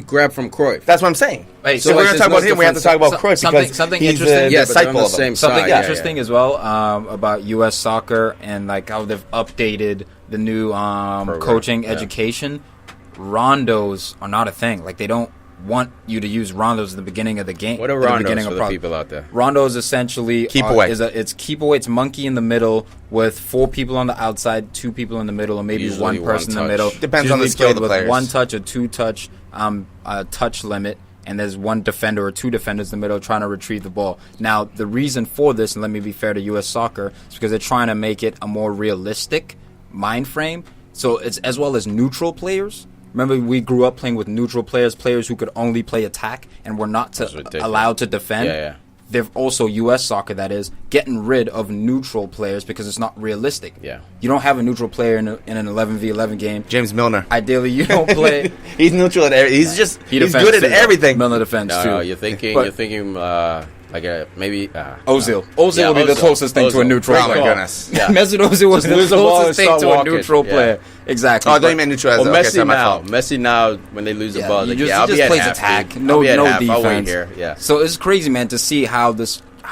grabbed from Cruyff. That's what I'm saying. Wait, so we're going to talk about him. We have to talk about Cruyff because something he's interesting. the disciple of him. Something interesting as well about U.S. soccer and how they've updated the new coaching education. Rondos are not a thing. They don't want you to use rondos at the beginning of the game. What are rondos for the people out there? Rondos essentially keep away. It's keep away. It's monkey in the middle with 4 people on the outside, 2 people in the middle, and maybe usually one person in the middle. Depends on the skill of the players. 1 touch or 2 touch touch limit. And there's 1 defender or 2 defenders in the middle trying to retrieve the ball. Now, the reason for this, and let me be fair to U.S. soccer, is because they're trying to make it a more realistic mind frame. So it's as well as neutral players. Remember, we grew up playing with neutral players who could only play attack and were not allowed to defend. Yeah. They've also, U.S. soccer, that is, getting rid of neutral players because it's not realistic. Yeah. You don't have a neutral player in an 11v11 game. James Milner. Ideally, you don't play. He's neutral at everything. He's good at everything. Milner defends, too. No, you're thinking maybe Ozil. Ozil would be the closest thing to a neutral player. Oh my goodness! Yeah. Mesut Ozil was the closest thing to a neutral player. Exactly. Oh, I thought you meant neutral. Messi now when they lose the ball, he just plays attack, no defense. I'll wait here. Yeah. So it's crazy, man, to see how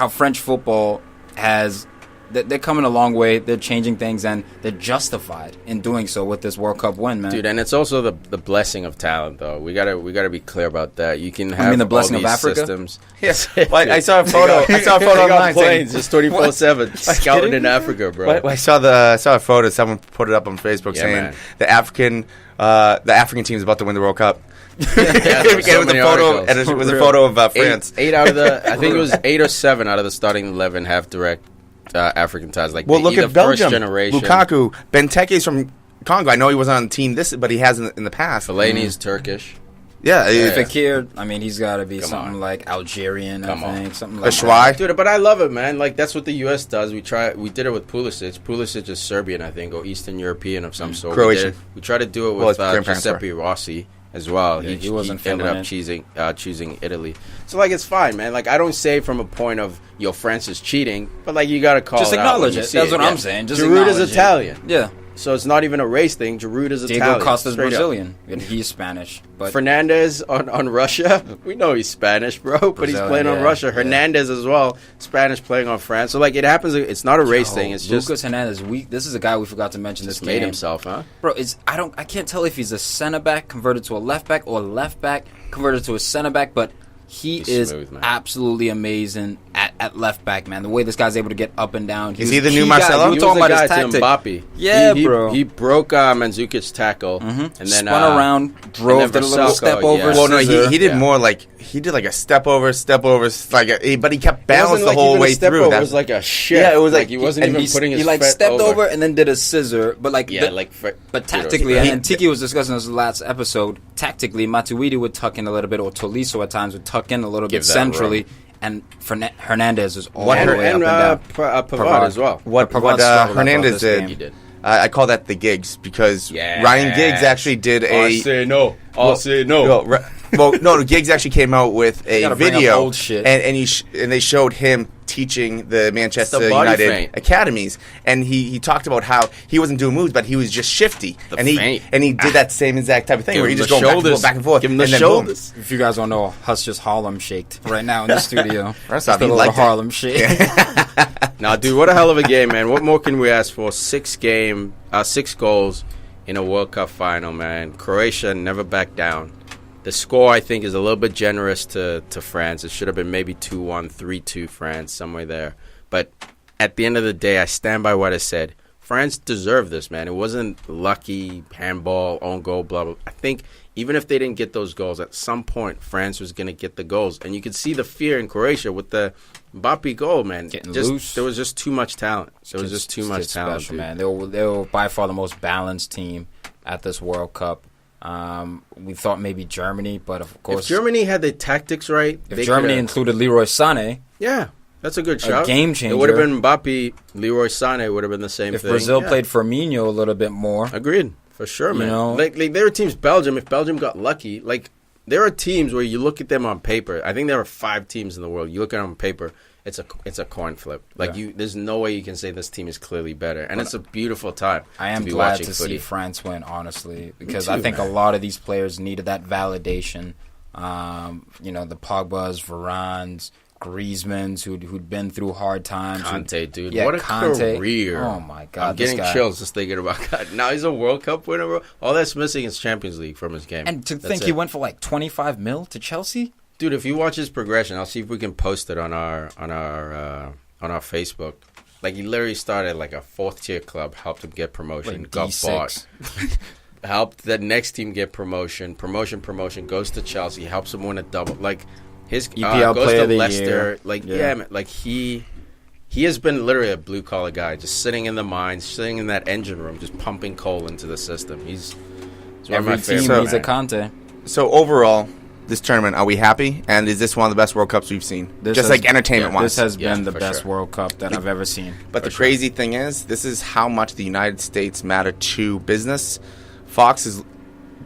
French football has. They're coming a long way. They're changing things, and they're justified in doing so with this World Cup win, man. Dude, and it's also the blessing of talent, though. We gotta be clear about that. You can have the blessing all these of Africa? Systems. Yes. I saw a photo. I saw a photo online. Planes, it's 24/7 scouting in Africa, bro. I saw a photo. Someone put it up on Facebook saying the African team is about to win the World Cup. It was a photo of France. 8 out of I think it was 8 or 7 out of the starting 11 have direct African ties. Look at Belgium. Generation. Lukaku, Benteke's from Congo. I know he wasn't on the team but he has in the past. Fellaini's Turkish. Yeah. Fekir, he's got to be something like Algerian, I think. Something like that. Dude, but I love it, man. That's what the U.S. does. We did it with Pulisic. Pulisic is Serbian, I think, or Eastern European of some sort. Croatian. We try to do it with Giuseppe Rossi as well. Yeah, he ended up choosing Italy. So it's fine, man. I don't say from a point of France is cheating, but you gotta call just it acknowledge out it. That's what I'm saying. Just Giroud is Italian. Yeah. So it's not even a race thing. Giroud is Italian. Diego Costa's Brazilian, and he's Spanish. But Fernandez on Russia, we know he's Spanish, bro, but he's playing on Russia. Hernandez as well, Spanish playing on France. So it happens. It's not a race thing. It's Lucas just Hernandez. This is a guy we forgot to mention. This made himself, huh? Bro, I can't tell if he's a center back converted to a left back or left back converted to a center back, but he's is smooth, man. Absolutely amazing. at left back, man. The way this guy's able to get up and down. Is he the new Marcelo? You were talking about his tactic. Mbappe. Yeah, bro. He broke Mandzukic's tackle and then spun around, drove, did a little step over. Well, no, he did more like he did like a step over, but he kept balanced the whole way through. That was like a shift. Yeah, it was like he wasn't even putting his foot stepped over and then did a scissor, but but tactically, and Tiki was discussing this last episode. Tactically, Matuidi would tuck in a little bit, or Tolisso at times would tuck in a little bit centrally. And Hernandez was all the way up and down. Pavard as well. What Hernandez did, I call that the gigs, because Ryan Giggs actually did a... I say no. I'll say no. No, Giggs actually came out with a video, old shit. and they showed him teaching the Manchester United academies, and he talked about how he wasn't doing moves, but he was just shifty, and he did that same exact type of thing where he just going back and forth. Give him the shoulders. If you guys don't know, Huss just Harlem shaked right now in the studio. First off, he liked Harlem shake. Nah, dude, what a hell of a game, man. What more can we ask for? 6 goals in a World Cup final, man. Croatia never backed down. The score, I think, is a little bit generous to France. It should have been maybe 2-1, 3-2 France, somewhere there. But at the end of the day, I stand by what I said. France deserved this, man. It wasn't lucky, handball, own goal, blah, blah. I think even if they didn't get those goals, at some point, France was going to get the goals. And you could see the fear in Croatia with the Mbappe goal, man. Loose. There was just too much talent. There was just too much talent, special, man. They were by far the most balanced team at this World Cup. We thought maybe Germany, but of course... If Germany had the tactics right... If Germany included Leroy Sané... Yeah, that's a good shot. A game changer. It would have been Mbappe, Leroy Sané would have been the same thing. If Brazil played Firmino a little bit more... Agreed. For sure, man. You know? Like there are teams, Belgium, if Belgium got lucky, like, there are teams where you look at them on paper. I think there are 5 teams in the world. You look at them on paper, it's a coin flip. Like, there's no way you can say this team is clearly better. And it's a beautiful time. I am glad to see France win, honestly, because I think a lot of these players needed that validation. The Pogbas, Varans, Griezmann's, who'd been through hard times. Conte, dude. Yeah, what a career. Oh, my God. I'm getting chills just thinking about that. Now he's a World Cup winner, bro. All that's missing is Champions League from his game. And to think he went for like 25 mil to Chelsea? Dude, if you watch his progression, I'll see if we can post it on our Facebook. Like, he literally started like a 4th-tier club, helped him get promotion, like got bought, helped the next team get promotion, goes to Chelsea, helps him win a double. Like, his EPL goes player to of the Leicester. year. Like, man, like he has been literally a blue collar guy, just sitting in the mines, sitting in that engine room, just pumping coal into the system. He's one of my favorite. Every team needs a Conte. So overall, this tournament, are we happy? And is this one of the best World Cups we've seen? Entertainment-wise. This has been the best World Cup that I've ever seen. But the crazy thing is, this is how much the United States matter to business. Fox is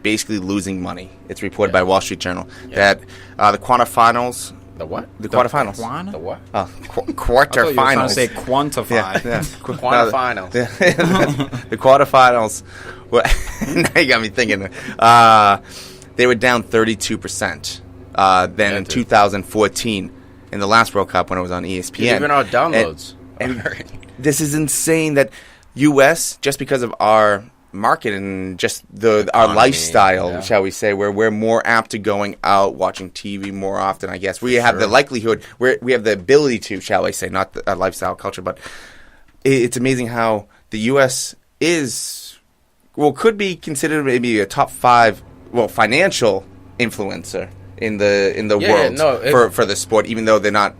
basically losing money. It's reported by Wall Street Journal that the quarterfinals... The what? The quarterfinals. The what? Quarterfinals. I was trying to say quantify. Quarterfinals. The quarterfinals. Now you got me thinking. They were down 32%. Then in 2014, in the last World Cup when it was on ESPN. Even our downloads. And this is insane that U.S., just because of our market and just our lifestyle, shall we say, where we're more apt to going out, watching TV more often, I guess. We have the likelihood, we have the ability to, shall I say, not the lifestyle culture, but it's amazing how the U.S. could be considered maybe a top 5 financial influencer in the world for the sport, even though they're not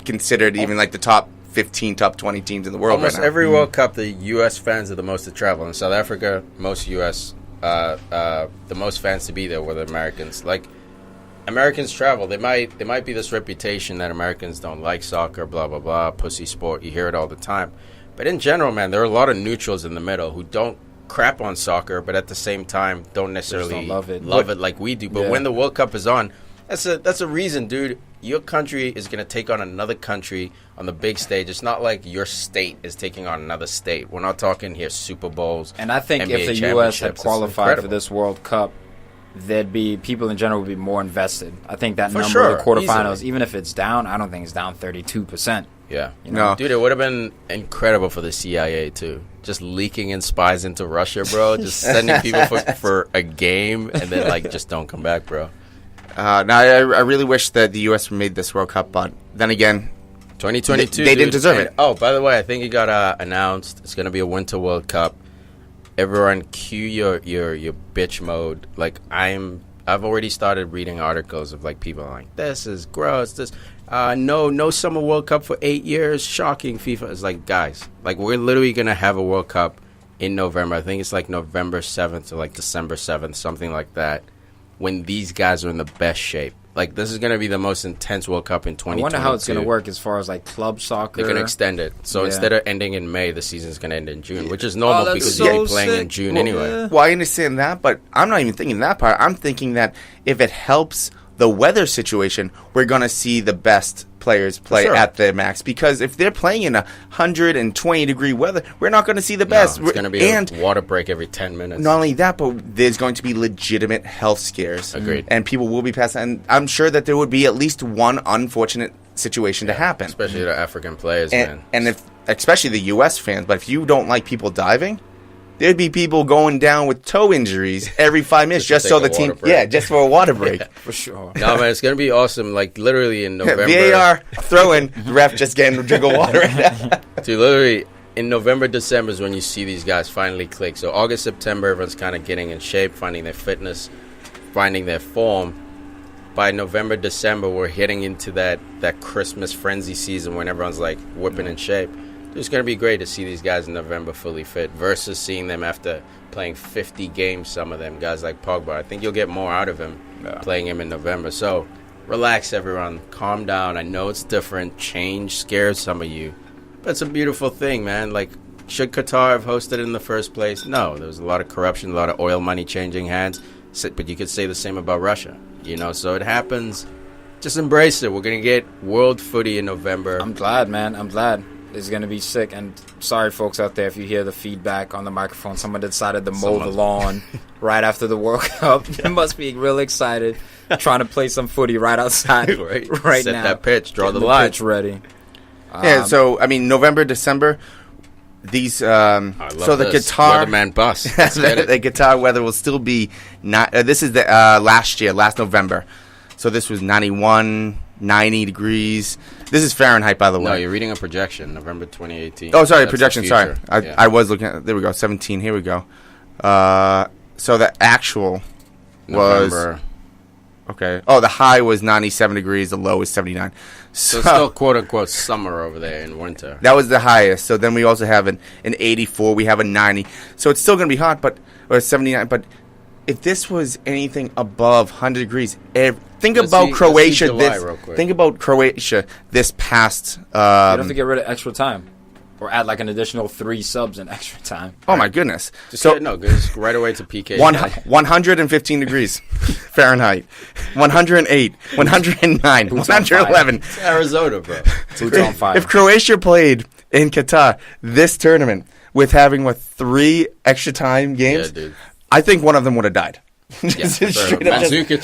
considered even like the top 15, top 20 teams in the world Almost right now. Every World Cup, the U.S. fans are the most to travel. In South Africa, most U.S. The most fans to be there were the Americans. Like, Americans travel. They might be this reputation that Americans don't like soccer, blah, blah, blah, pussy sport. You hear it all the time. But in general, man, there are a lot of neutrals in the middle who don't crap on soccer, but at the same time don't necessarily love it like we do. But when the World Cup is on, that's a reason, dude. Your country is going to take on another country on the big stage. It's not like your state is taking on another state. We're not talking here Super Bowls. And I think if the U.S. had qualified for this World Cup, there'd be people in general would be more invested. I think that number of the quarterfinals, easily. Even if it's down, I don't think it's down 32%. Yeah. No. Dude, it would have been incredible for the CIA, too. Just leaking in spies into Russia, bro. Just sending people for a game and then, just don't come back, bro. Now, I really wish that the U.S. made this World Cup, but then again, 2022. They didn't deserve And, it. oh, by the way, I think it got announced. It's going to be a Winter World Cup. Everyone, cue your bitch mode. Like I've already started reading articles of like people like, this is gross. This no Summer World Cup for 8 years. Shocking. FIFA. It's like, guys, like we're literally gonna have a World Cup in November. I think it's like November 7th or like December 7th, something like that. When these guys are in the best shape. Like, this is going to be the most intense World Cup in 2022. I wonder how it's going to work as far as, like, club soccer. They're going to extend it. So instead of ending in May, the season's going to end in June, which is Oh, normal because you're playing in June anyway. Well, I understand that, but I'm not even thinking that part. I'm thinking that if it helps the weather situation, we're going to see the best players play at their max. Because if they're playing in 120-degree weather, we're not going to see the best. No, it's going to be a water break every 10 minutes. Not only that, but there's going to be legitimate health scares. Agreed. And people will be passing. And I'm sure that there would be at least one unfortunate situation to happen. Especially the African players, and, man. And if, especially the U.S. fans, but if you don't like people diving, there'd be people going down with toe injuries every 5 minutes just so the team, just for a water break. For sure. No, man, it's going to be awesome. Like, literally in November. VAR, throw in, ref just getting a drink of water. Dude, literally, in November, December is when you see these guys finally click. So August, September, everyone's kind of getting in shape, finding their fitness, finding their form. By November, December, we're hitting into that Christmas frenzy season when everyone's, like, whipping in shape. It's going to be great to see these guys in November fully fit versus seeing them after playing 50 games, some of them, guys like Pogba. I think you'll get more out of him playing him in November. So relax, everyone. Calm down. I know it's different. Change scares some of you. But it's a beautiful thing, man. Like, should Qatar have hosted it in the first place? No. There was a lot of corruption, a lot of oil money changing hands. But you could say the same about Russia. You know, so it happens. Just embrace it. We're going to get world footy in November. I'm glad, man. I'm glad. It's going to be sick. And sorry, folks out there, if you hear the feedback on the microphone. Someone decided to mow the lawn right after the World Cup. They must be really excited, trying to play some footy right outside right Set now. that pitch. Draw the line. Pitch ready. Yeah, so, I mean, November, December, these, so the Qatar... Weatherman bus. the Qatar weather will still be... this is the last November. So this was 91, 90 degrees. This is Fahrenheit, by the way. No, you're reading a projection, November 2018. Oh, sorry, That's projection, sorry. I was looking at... There we go, 17, here we go. So the actual November. was... Okay. Oh, the high was 97 degrees. The low was 79. So it's still quote-unquote summer over there in winter. That was the highest. So then we also have an 84. We have a 90. So it's still going to be hot, or 79. But if this was anything above 100 degrees, think about Croatia. Think about Croatia this past. You have to get rid of extra time. Or add like an additional 3 subs in extra time. Oh, my goodness. Just right away to PK. 115 degrees Fahrenheit. 108. 109. 111. It's Arizona, bro. Boots on fire. If Croatia played in Qatar this tournament with having, 3 extra time games, I think one of them would have died.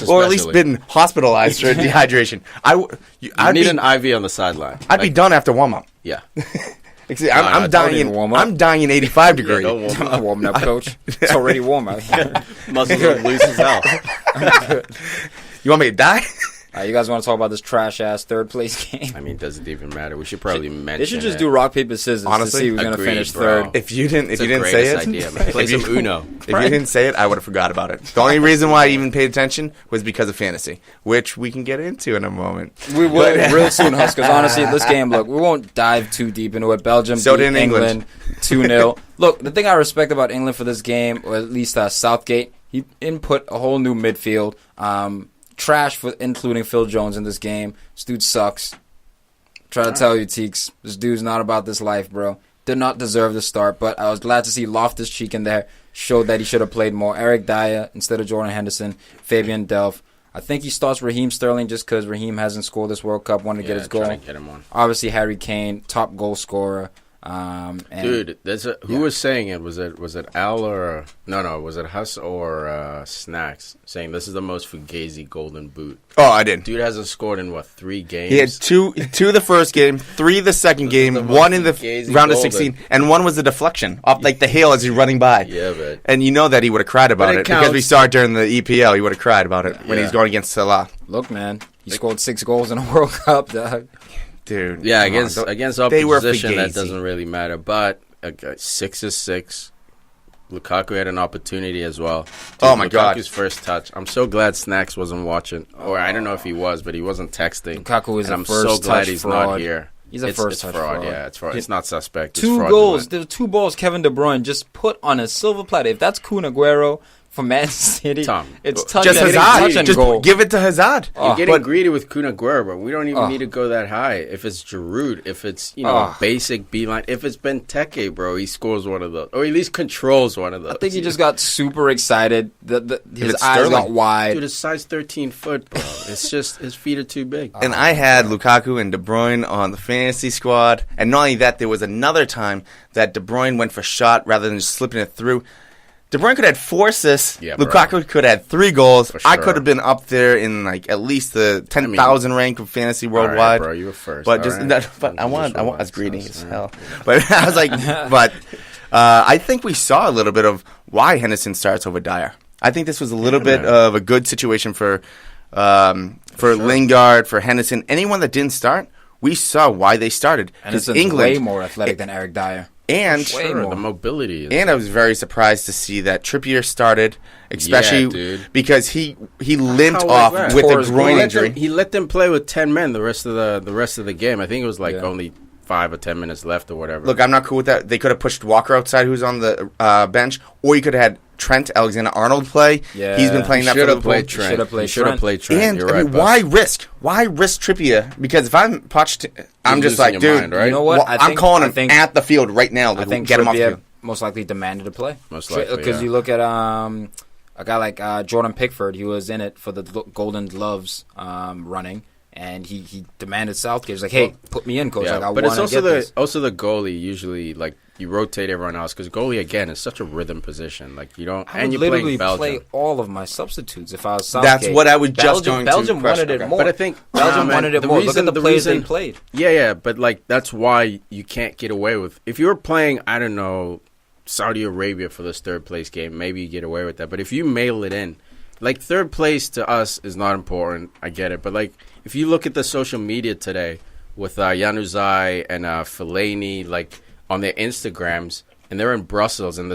Or at least been hospitalized for dehydration. I'd need an IV on the sideline. I'd be done after warm-up. Yeah. I'm dying in 85 degrees. I'm not warming up, coach. It's already warm out here. Muscles are loose as hell. You want me to die? You guys want to talk about this trash-ass third-place game? I mean, does it even matter? We should probably mention They should just do rock, paper, scissors to see who's going to finish third. If you didn't say it, idea, man. Play some Uno. If you didn't say it, I would have forgot about it. The only reason why I even paid attention was because of fantasy, which we can get into in a moment. We will real soon, Huss, because honestly, this game, look, we won't dive too deep into it. Belgium beat England 2-0. Look, the thing I respect about England for this game, or at least Southgate, he input a whole new midfield. Trash for including Phil Jones in this game. This dude sucks. Try to tell you, Teeks. This dude's not about this life, bro. Did not deserve the start, but I was glad to see Loftus-Cheek in there. Showed that he should have played more. Eric Dyer instead of Jordan Henderson. Fabian Delph. I think he starts Raheem Sterling just because Raheem hasn't scored this World Cup. Wanted to get his goal. To get him on. Obviously, Harry Kane, top goal scorer. Dude, who was saying it? Was it Al or no? Was it Huss or Snacks saying this is the most Fugazi golden boot? Oh, I did. Dude hasn't scored in 3 games. He had two the first game, 3 the second game, 1 in the round of 16, and 1 was a deflection off like the hill as he's running by. Yeah, but and you know that he would have cried about it because we saw it during the EPL. He would have cried about it when he was going against Salah. Look, man, he scored 6 goals in a World Cup, dog. dude. Yeah, come on, against they were opposition, that fugazi. doesn't really matter. But 6 is 6. Lukaku had an opportunity as well. Oh, my God. Lukaku's first touch. I'm so glad Snacks wasn't watching. Or I don't know if he was, but he wasn't texting. Lukaku is and a I'm first so glad touch he's fraud. not here. He's a It's first touch fraud. Yeah, it's fraud. It's not suspect. It's 2 fraudulent. goals. There were 2 balls Kevin De Bruyne just put on a silver platter. If that's Kun Aguero for Man City, Tom, it's touch Just and, Hazard. touch and Just goal. give it to Hazard. You're getting greedy with Kun Aguero, bro. We don't even need to go that high. If it's Giroud, if it's basic beeline, if it's Benteke, bro, he scores one of those, or at least controls one of those. I think he just got super excited. His it's eyes Sterling. got wide. Dude, his size 13 foot, bro. It's just his feet are too big. And I had Lukaku and De Bruyne on the fantasy squad. And not only that, there was another time that De Bruyne went for shot rather than just slipping it through. De Bruyne could have had 4 assists. Yeah, bro. Lukaku could have had 3 goals. For I sure. could have been up there in like at least the 10,000 rank of fantasy All right, worldwide. bro, you were first. But all just right? that, but I Just was relax, greedy that's as all hell. But I was like, but I think we saw a little bit of why Henderson starts over Dyer. I think this was a little bit of a good situation for Lingard, for Henderson, anyone that didn't start. We saw why they started. And England way more athletic than Eric Dyer. and way Sure, more. the mobility is and I was very surprised to see that Trippier started, especially Yeah, dude. because he limped How off was that? with Tore a his groin groin. injury. He let them play with 10 men the rest of the game. I think it was like Yeah. only 5 or 10 minutes left or whatever. Look, I'm not cool with that. They could have pushed Walker outside, who's on the bench, or you could have had Trent Alexander-Arnold play. Yeah. He's been playing that for should have Liverpool. played Trent. Should have played He should have Trent. played Trent. And You're I right, mean, Bus. why risk Trippier? Because if I'm Poch, I'm You're just like, losing your dude, mind, right? You know what? well, I'm calling him at the field right now. I think get him off the Trippier field. most likely demanded a play. Most likely, Because yeah. you look at a guy like Jordan Pickford, he was in it for the Golden Gloves running, and he demanded Southgate. He's like, hey, put me in, coach. Yeah, Like, I but want it's to also get this. also the goalie. Usually, like you rotate everyone else because goalie again is such a rhythm position. Like you don't, I and would you're literally playing play Belgium. all of my substitutes if I was Southgate. That's what I was just going to Belgium question. wanted it Okay. more. But I think Belgium man, wanted it the more. Look reason- at the players they played. Yeah, but like that's why you can't get away with. If you were playing, I don't know, Saudi Arabia for this third place game, maybe you get away with that. But if you mail it in, like third place to us is not important. I get it, but like if you look at the social media today with Januzaj and Fellaini, like on their Instagrams, and they're in Brussels in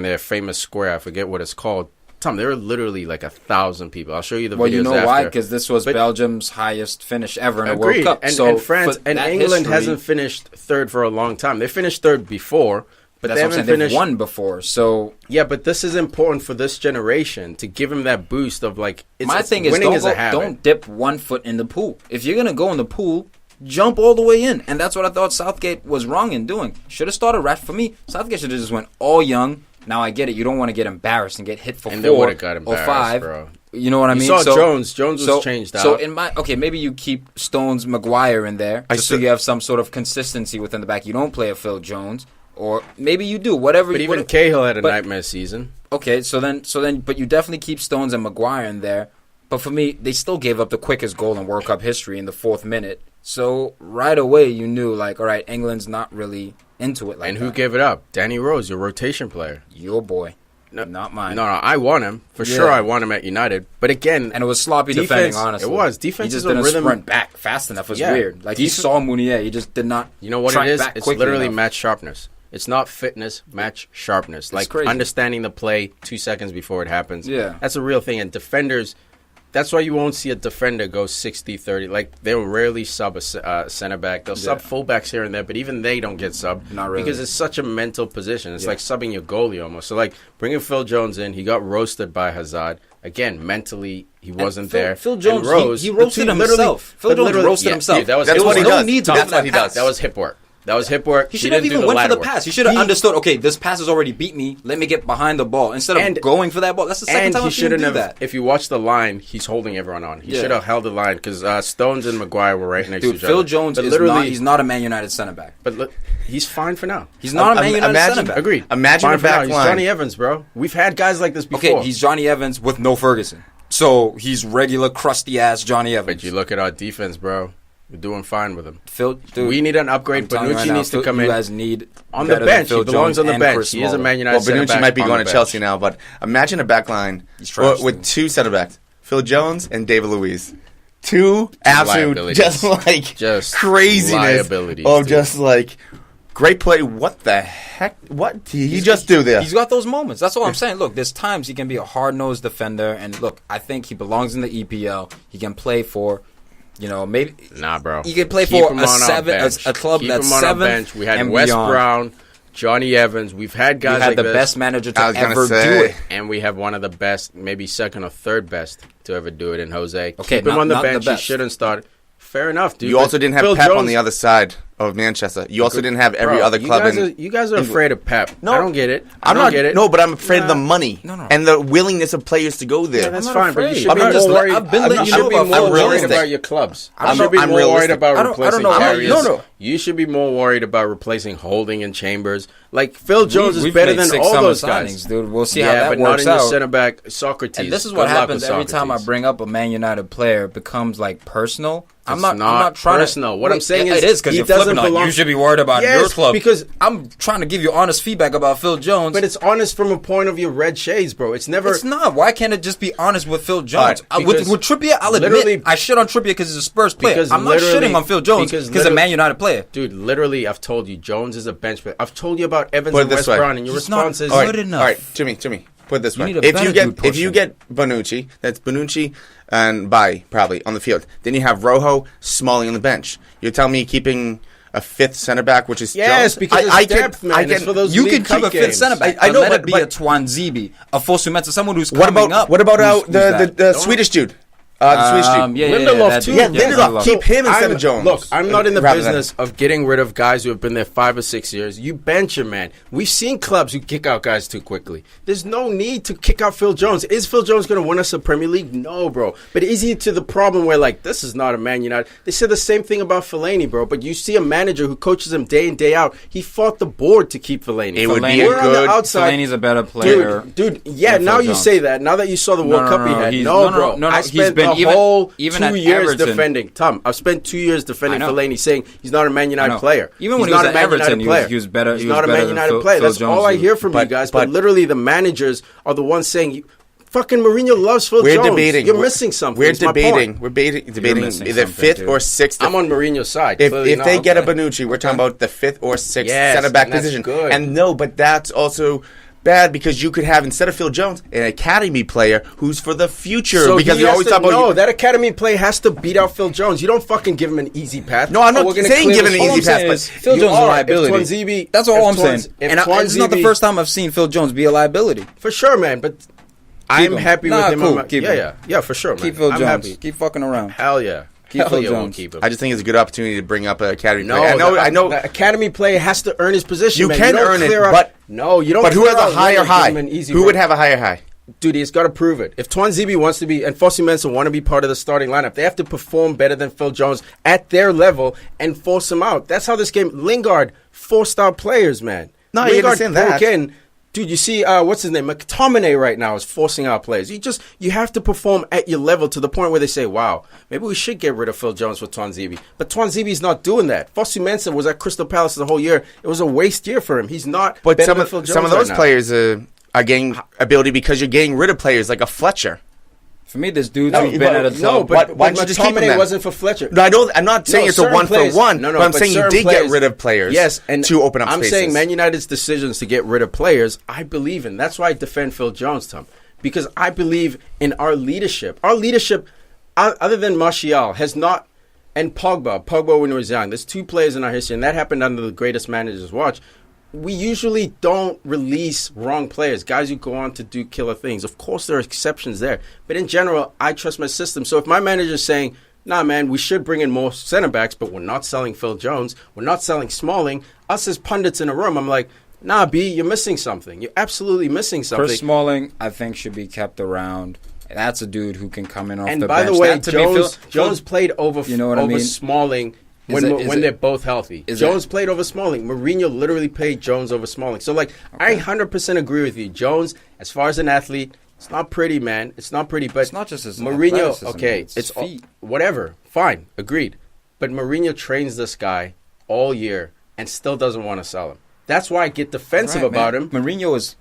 their famous square. I forget what it's called. Tom, there were literally like 1,000 people. I'll show you the videos. Well, you know after. why? Because this was But- Belgium's highest finish ever in a Agreed. World Cup. And, so and France for and that England history, hasn't finished third for a long time. They finished third before, but That's they what I'm haven't saying. finished. They've won before. So Yeah, but this is important for this generation to give him that boost of like. my thing is, winning don't, is a habit. don't dip one foot in the pool. If you're gonna go in the pool, jump all the way in. And that's what I thought Southgate was wrong in doing. Should have started right for me. Southgate should have just went all young. Now I get it. You don't want to get embarrassed and get hit for And they 4 would've got or embarrassed, 5. bro. You know what I You mean? saw Jones. Jones was changed So out. in my maybe you keep Stones, Maguire in there just so still- you have some sort of consistency within the back. You don't play a Phil Jones, or maybe you do. Whatever. But you even whatever- Cahill had a but- nightmare season. Okay, so then, but you definitely keep Stones and Maguire in there. But for me, they still gave up the quickest goal in World Cup history in the 4th minute. So right away, you knew, like, all right, England's not really into it like And that. who gave it up? Danny Rose, your rotation player. Your boy. No, Not mine. No, I want him for Yeah. sure. I want him at United. But again, And it was sloppy Defense- defending, honestly. it was. Defense He just is a didn't rhythm- sprint back fast enough. It was Yeah. weird. Like, he Def- saw Mounier. He just did not you know what track it is? back It's quickly literally enough. match sharpness. It's not fitness, match sharpness. Like crazy. understanding the play 2 seconds before it happens. Yeah. That's a real thing. And defenders, that's why you won't see a defender go 60-30. Like, they'll rarely sub a center back. They'll sub fullbacks here and there, but even they don't get subbed. Not really. Because it's such a mental position. It's Yeah. like subbing your goalie almost. So, like, bringing Phil Jones in, he got roasted by Hazard. Again, mentally, he wasn't there. Phil And Jones, Rose, he the roasted two himself. Phil Jones roasted yeah, himself. dude, that was That's hip what he work. does. need to That's do what he that does. That was hip work. That was hip work. He should have didn't even do went for the ladder work. pass. He should have understood, okay, this pass has already beat me. Let me get behind the ball. Instead of And- going for that ball. That's the second And time he I've seen him shouldn't do have. that. If you watch the line, he's holding everyone on. He Yeah. should have held the line because Stones and Maguire were right next to Dude, each Phil other. Jones But is literally, not, he's not a Man United center back. But look, he's fine for now. He's not a Man United imagine- center back. Agreed. Imagine Fine a for now. back He's line. Johnny Evans, bro. We've had guys like this before. Okay, he's Johnny Evans with no Ferguson. So he's regular crusty ass Johnny Evans. But you look at our defense, bro. We're doing fine with him. Phil, dude, We need an upgrade. I'm telling you Bonucci right now, needs to Phil- come you in guys need on the better than bench. Phil He belongs Jones on the and bench. Chris He is a Smalling. Man United Well, center Bonucci back might be on going the to bench. Chelsea now, but imagine a back line He's trash, with dude. 2 center backs. Phil Jones and David Luiz. two absolute, liabilities. just craziness liabilities, of dude. just like great play. What the heck? What did he just do there? He's got those moments. That's all I'm saying. Look, there's times he can be a hard-nosed defender, and look, I think he belongs in the EPL. He can play for, maybe. Nah, bro. He can play Keep for him a on our seven, bench. a club Keep that's him on our seventh bench. We had and Wes beyond. Brown, Johnny Evans. We've had guys We had like the this. best manager to I was gonna ever say. do it. And we have one of the best, maybe second or third best to ever do it in Jose. Okay, Keep him on the not the bench. He best. shouldn't start. Fair enough, dude. You also didn't have Phil Pep on Jones- the other side of Manchester. You also didn't have every Bro, other club. You guys are afraid of Pep. No, I don't get it. I I'm don't not. get it. No, but I'm afraid of the money No. and the willingness of players to go there. Yeah, that's I'm not fine, but you afraid. should I'm be not more just- worried. I've been letting You you should know be about more Phil worried realistic. about your clubs. I'm You should be I'm more worried realistic. about I don't replacing know. Karius. No. You should be more worried about replacing Holding and Chambers. Like Phil Jones is We've better made than 6 all summer those guys. signings, dude. We'll see how Yeah, that but not works in your out. center back, Socrates. And this is Good what luck happens with every time I Socrates. bring up a Man United player. It becomes like personal. I'm It's not trying personal. to. What I'm saying is it is because he you're doesn't flipping on. belong- You should be worried about Yes, your club because- I'm trying to give you honest feedback about Phil Jones. But it's honest from a point of your red shades, bro. It's never. It's not. Why can't it just be honest with Phil Jones? Alright, With because Trippier, I'll literally- admit I shit on Trippier because he's a Spurs player. Because I'm not literally- shitting on Phil Jones because because he's a Man literally- United player. Dude, literally, I've told you, Jones is a bench player. I've told you about Evans Put it and this West way. Brown, and your He's not response is good All right, enough. all right, Jimmy. Put it this You way: need a if better you get dude if you pushing. get Bonucci, that's Bonucci and Bai probably on the field. Then you have Rojo, Smalling on the bench. You're telling me keeping a fifth center back, which is yes, Jones? because it's depth, man. It's for those You league can keep cup a fifth games. centre back. I know, let but- it be but- a Twanzebe, a Fosu someone who's What coming about up. what about Who's the that? Swedish dude? The Swedish dude. Lindelof that too. dude. Yeah, Lindelof. Keep him instead of Jones. Look, I'm not in the Rather than- business of getting rid of guys who have been there 5 or 6 years. You bench him, man. We've seen clubs who kick out guys too quickly. There's no need to kick out Phil Jones. Is Phil Jones going to win us a Premier League? No, bro. But is he to the problem where, like, this is not a Man United? They said the same thing about Fellaini, bro. But you see a manager who coaches him day in, day out. He fought the board to keep Fellaini. It would be a We're on the good- outside. Fellaini's a better player. Dude, yeah, than now Phil you Jones. say that. Now that you saw the World Cup he had. he's- No, bro. no, I he's spent been the even- whole even 2 at years Everton. defending. Tom, I've spent 2 years defending I know. Fellaini, saying he's not a Man I United know. player. Even when he's he was not a at Man Everton, United he was- player. he was better- He's he was not a better Man than United Phil- player. Phil That's Jones all I was. hear from you guys. But literally, the managers are the ones saying, "Fucking Mourinho loves Phil We're Jones." debating. You're missing something. We're is my debating. point. We're debating missing either something, fifth dude. or sixth. I'm on Mourinho's side. If Clearly if they not. get a Bonucci, we're talking about the fifth or sixth Yes, center back and that's position. good. And no, but that's also bad because you could have, instead of Phil Jones, an academy player who's for the future. So because he you has always to, talk about no, that academy play has to beat out Phil Jones. You don't fucking give him an easy path. No, I'm not we're gonna saying clear give this him an whole- easy pass, but Phil you Jones is a are. liability. If Twanzebe, That's all if I'm saying. if And it's not the Twanzebe- first time I've seen Phil Jones be a liability. For sure, man. But I'm him. happy Nah, with him. cool. I'm- Keep yeah, him. yeah, for sure, man. Keep Phil I'm Jones. happy. Keep fucking around. Hell yeah. Keep Phil Mourinho will Jones. keep him. I just think it's a good opportunity to bring up an academy No, player. I know. The academy player has to earn his position. You man. can don't earn it, clear out- but- no, you don't. But who clear has a out higher Lillard, give high? him an easy Who run. would have a higher high? Dude, he's got to prove it. If Twanzebe wants to be, and Fosu Mensah want to be part of the starting lineup, they have to perform better than Phil Jones at their level and force him out. That's how this game. Lingard forced out players, man. No, you Lingard understand that. broke in. Dude, you see, what's his name? McTominay right now is forcing out players. You have to perform at your level to the point where they say, wow, maybe we should get rid of Phil Jones for Twanzebe. But Twanzebe's not doing that. Fosu Mensah was at Crystal Palace the whole year. It was a waste year for him. He's not But better some than of Phil Jones some of those right now. players are getting ability because you're getting rid of players like a Fletcher. For me, this dude's No, who's been at a No, top. but why don't you just keep him McTominay then? wasn't for Fletcher. No, I don't. I'm not saying it's a certain one players- for one. No, no, but I'm saying you certain did players- get rid of players. Yes, and to open up I'm spaces. saying Man United's decisions to get rid of players, I believe in. That's why I defend Phil Jones, Tom, because I believe in our leadership. Our leadership, other than Martial, has not, and Pogba when he was young. There's two players in our history, and that happened under the greatest managers watch. We usually don't release wrong players, guys who go on to do killer things. Of course, there are exceptions there. But in general, I trust my system. So if my manager's saying, nah, man, we should bring in more center backs, but we're not selling Phil Jones, we're not selling Smalling, us as pundits in a room, I'm like, nah, B, you're missing something. You're absolutely missing something. Chris Smalling, I think, should be kept around. That's a dude who can come in off and the by bench. the way, That, to me, Jones played over, You know what I over mean? Smalling Is when it- they're both healthy. is Jones it- played over Smalling. Mourinho literally played Jones over Smalling. So, like, I 100% agree with you. Jones, as far as an athlete, it's not pretty, man. It's not pretty. But It's not just his Mourinho, athleticism, okay, it's his feet. whatever. Fine, agreed. But Mourinho trains this guy all year and still doesn't want to sell him. That's why I get defensive Right, about man. him. Mourinho is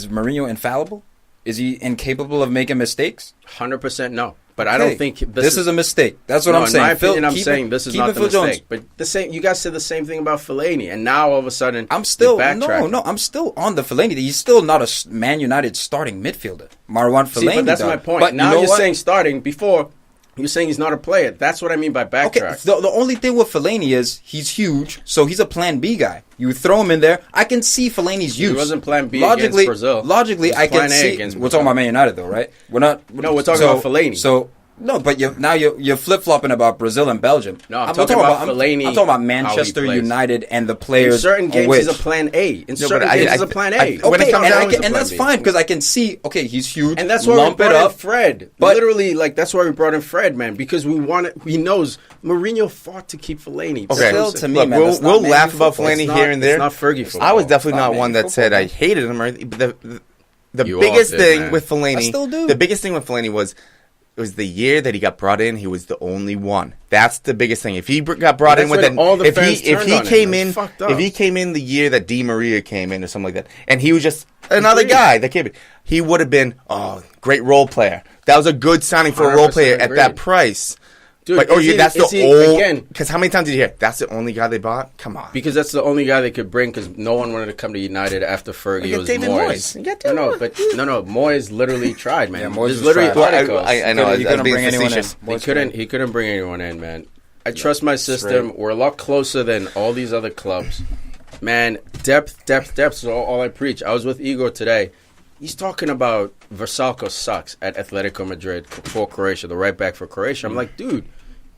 Mourinho infallible? Is he incapable of making mistakes? 100% no. But I don't think this is a mistake. That's what I'm saying. In my opinion, I'm keep saying it- this is keep not it the Phil Jones. mistake. But the same, you guys said the same thing about Fellaini, and now all of a sudden I'm still you're backtracking. no. I'm still on the Fellaini. He's still not a Man United starting midfielder. Marwan Fellaini. See, but that's dog. my point. But Now you know you're what? saying starting. Before you're saying he's not a player. That's what I mean by backtrack. Okay, the only thing with Fellaini is he's huge, so he's a Plan B guy. You throw him in there, I can see Fellaini's use. He wasn't Plan B logically, against Brazil. Logically, He was I can Plan A see. against We're Brazil. talking about Man United, though, right? We're not. No, we're talking about Fellaini. So no, but you're flip flopping about Brazil and Belgium. No, I'm talking about Fellaini, I'm talking about how he Manchester plays. United and the In players. certain games, on he's a which- Plan A. In certain but games, I- he's a Plan A. when it comes down to and that's Plan B. fine because I can see. Okay, he's huge, And that's why we lump it brought in up. Fred. But- Literally, like that's why we brought in Fred, man, because we wanted. He knows Mourinho fought to keep Fellaini. Okay, Still, to me, look, man, that's not we'll Man laugh U about football. Fellaini It's not- here and there. It's not Fergie football. I was definitely Not not one Man that U said I football. hated him. Or the You all biggest did, thing man. with Fellaini, I still do. the biggest thing with Fellaini was it was the year that he got brought in. He was the only one. That's the biggest thing. If he got brought in That's with when that, all the if fans he turned on him. came It was in, fucked up. if he came in the year that Di Maria came in or something like that, and he was just another Agreed. guy that came in, he would have been great role player. That was a good signing for a role 100% player at that agreed. price. Dude, Like, is he- that's is the he- old. again, Because how many times did you hear? That's the only guy they bought. Come on. because that's the only guy they could bring. Because no one wanted to come to United after Fergie. You It get was David Moyes. Moyes. You get David no, Moyes. but no. Moyes literally tried, man. Yeah, Moyes There's was literally tried. articles. I know. He couldn't being bring anyone in. facetious. He couldn't bring anyone in, man. I trust my system. Straight. We're a lot closer than all these other clubs. Man, depth is all I preach. I was with Igor today. He's talking about Versalco sucks at Atletico Madrid for Croatia, the right back for Croatia. I'm like, dude,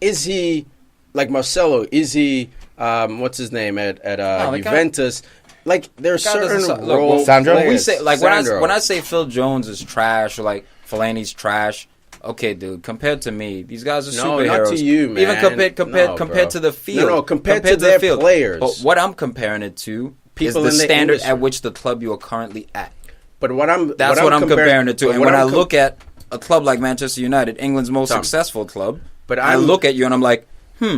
is he like Marcelo? Is he what's his name at the guy- Juventus? Like there's guy doesn't certain look, role Sandro? players. We say like Sandro. when I say Phil Jones is trash or like Fellaini's trash. Okay, dude. Compared to me, these guys are No, superheroes. not to you, man. Even compared No, compared bro. to the field. No, compared to the their field. players. But what I'm comparing it to People is in the the standard industry. at which the club you are currently at. But That's what I'm comparing it to. but And what when I I'm look at a club like Manchester United, England's most Tom, successful club, but I I'm- look at you and I'm like,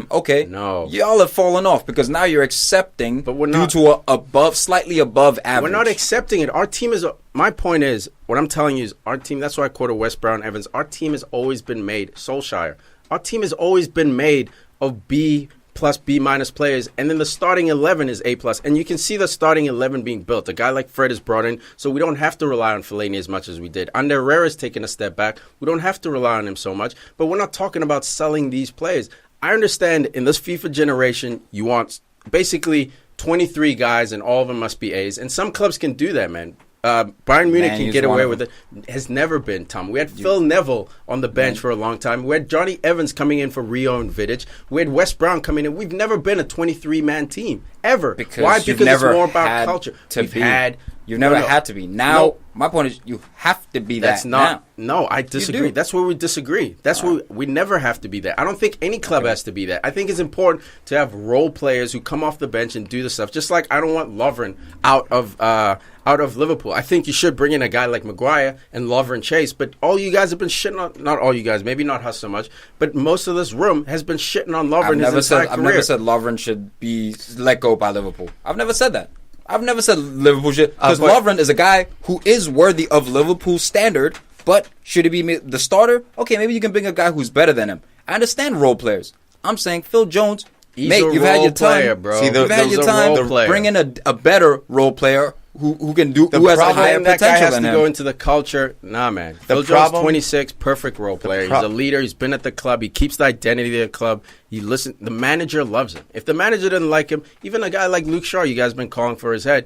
okay, No. y'all have fallen off because now you're accepting But we're due not- to slightly above average. We're not accepting it. Our team is. My point is, what I'm telling you is, our team. That's why I quoted West Brown Evans. Our team has always been made. Solskjaer. Our team has always been made of B plus B minus players, and then the starting 11 is A plus. And you can see the starting 11 being built. A guy like Fred is brought in, so we don't have to rely on Fellaini as much as we did. Ander Herrera's taken a step back. We don't have to rely on him so much. But we're not talking about selling these players. I understand in this FIFA generation, you want basically 23 guys, and all of them must be A's. And some clubs can do that, man. Bayern Munich can he's get one away of with it. Has never been, Tom. We had Phil Neville on the bench for a long time. We had Johnny Evans coming in for Rio and Vidic. We had Wes Brown coming in. We've never been a 23-man team, ever. Because Why? you've Because never it's more about had culture. to We've be. had. You've never No. had to be. Now, No. my point is, you have to be That's that not. now. No, I disagree. do. That's where we disagree. That's where we never have to be that. I don't think any club has to be that. I think it's important to have role players who come off the bench and do the stuff. Just like I don't want Lovren out of Liverpool. I think you should bring in a guy like Maguire and Lovren Chase. But all you guys have been shitting on. Not all you guys. Maybe not Huss so much. But most of this room has been shitting on Lovren his entire I've career. never said Lovren should be let go by Liverpool. I've never said that. I've never said Liverpool should, because but- Lovren is a guy who is worthy of Liverpool's standard. But should he be the starter? Okay, maybe you can bring a guy who's better than him. I understand role players. I'm saying Phil Jones. He's mate, a you've had role your time, player, bro. See, You've had those your are time role to player. bring in a better role player who can do who has a problem- higher And that guy potential has than to him. go into the culture. Nah, man. Phil problem- Jones, 26, perfect role player. He's a leader. He's been at the club. He keeps the identity of the club. The manager loves him. If the manager didn't like him, even a guy like Luke Shaw, you guys been calling for his head.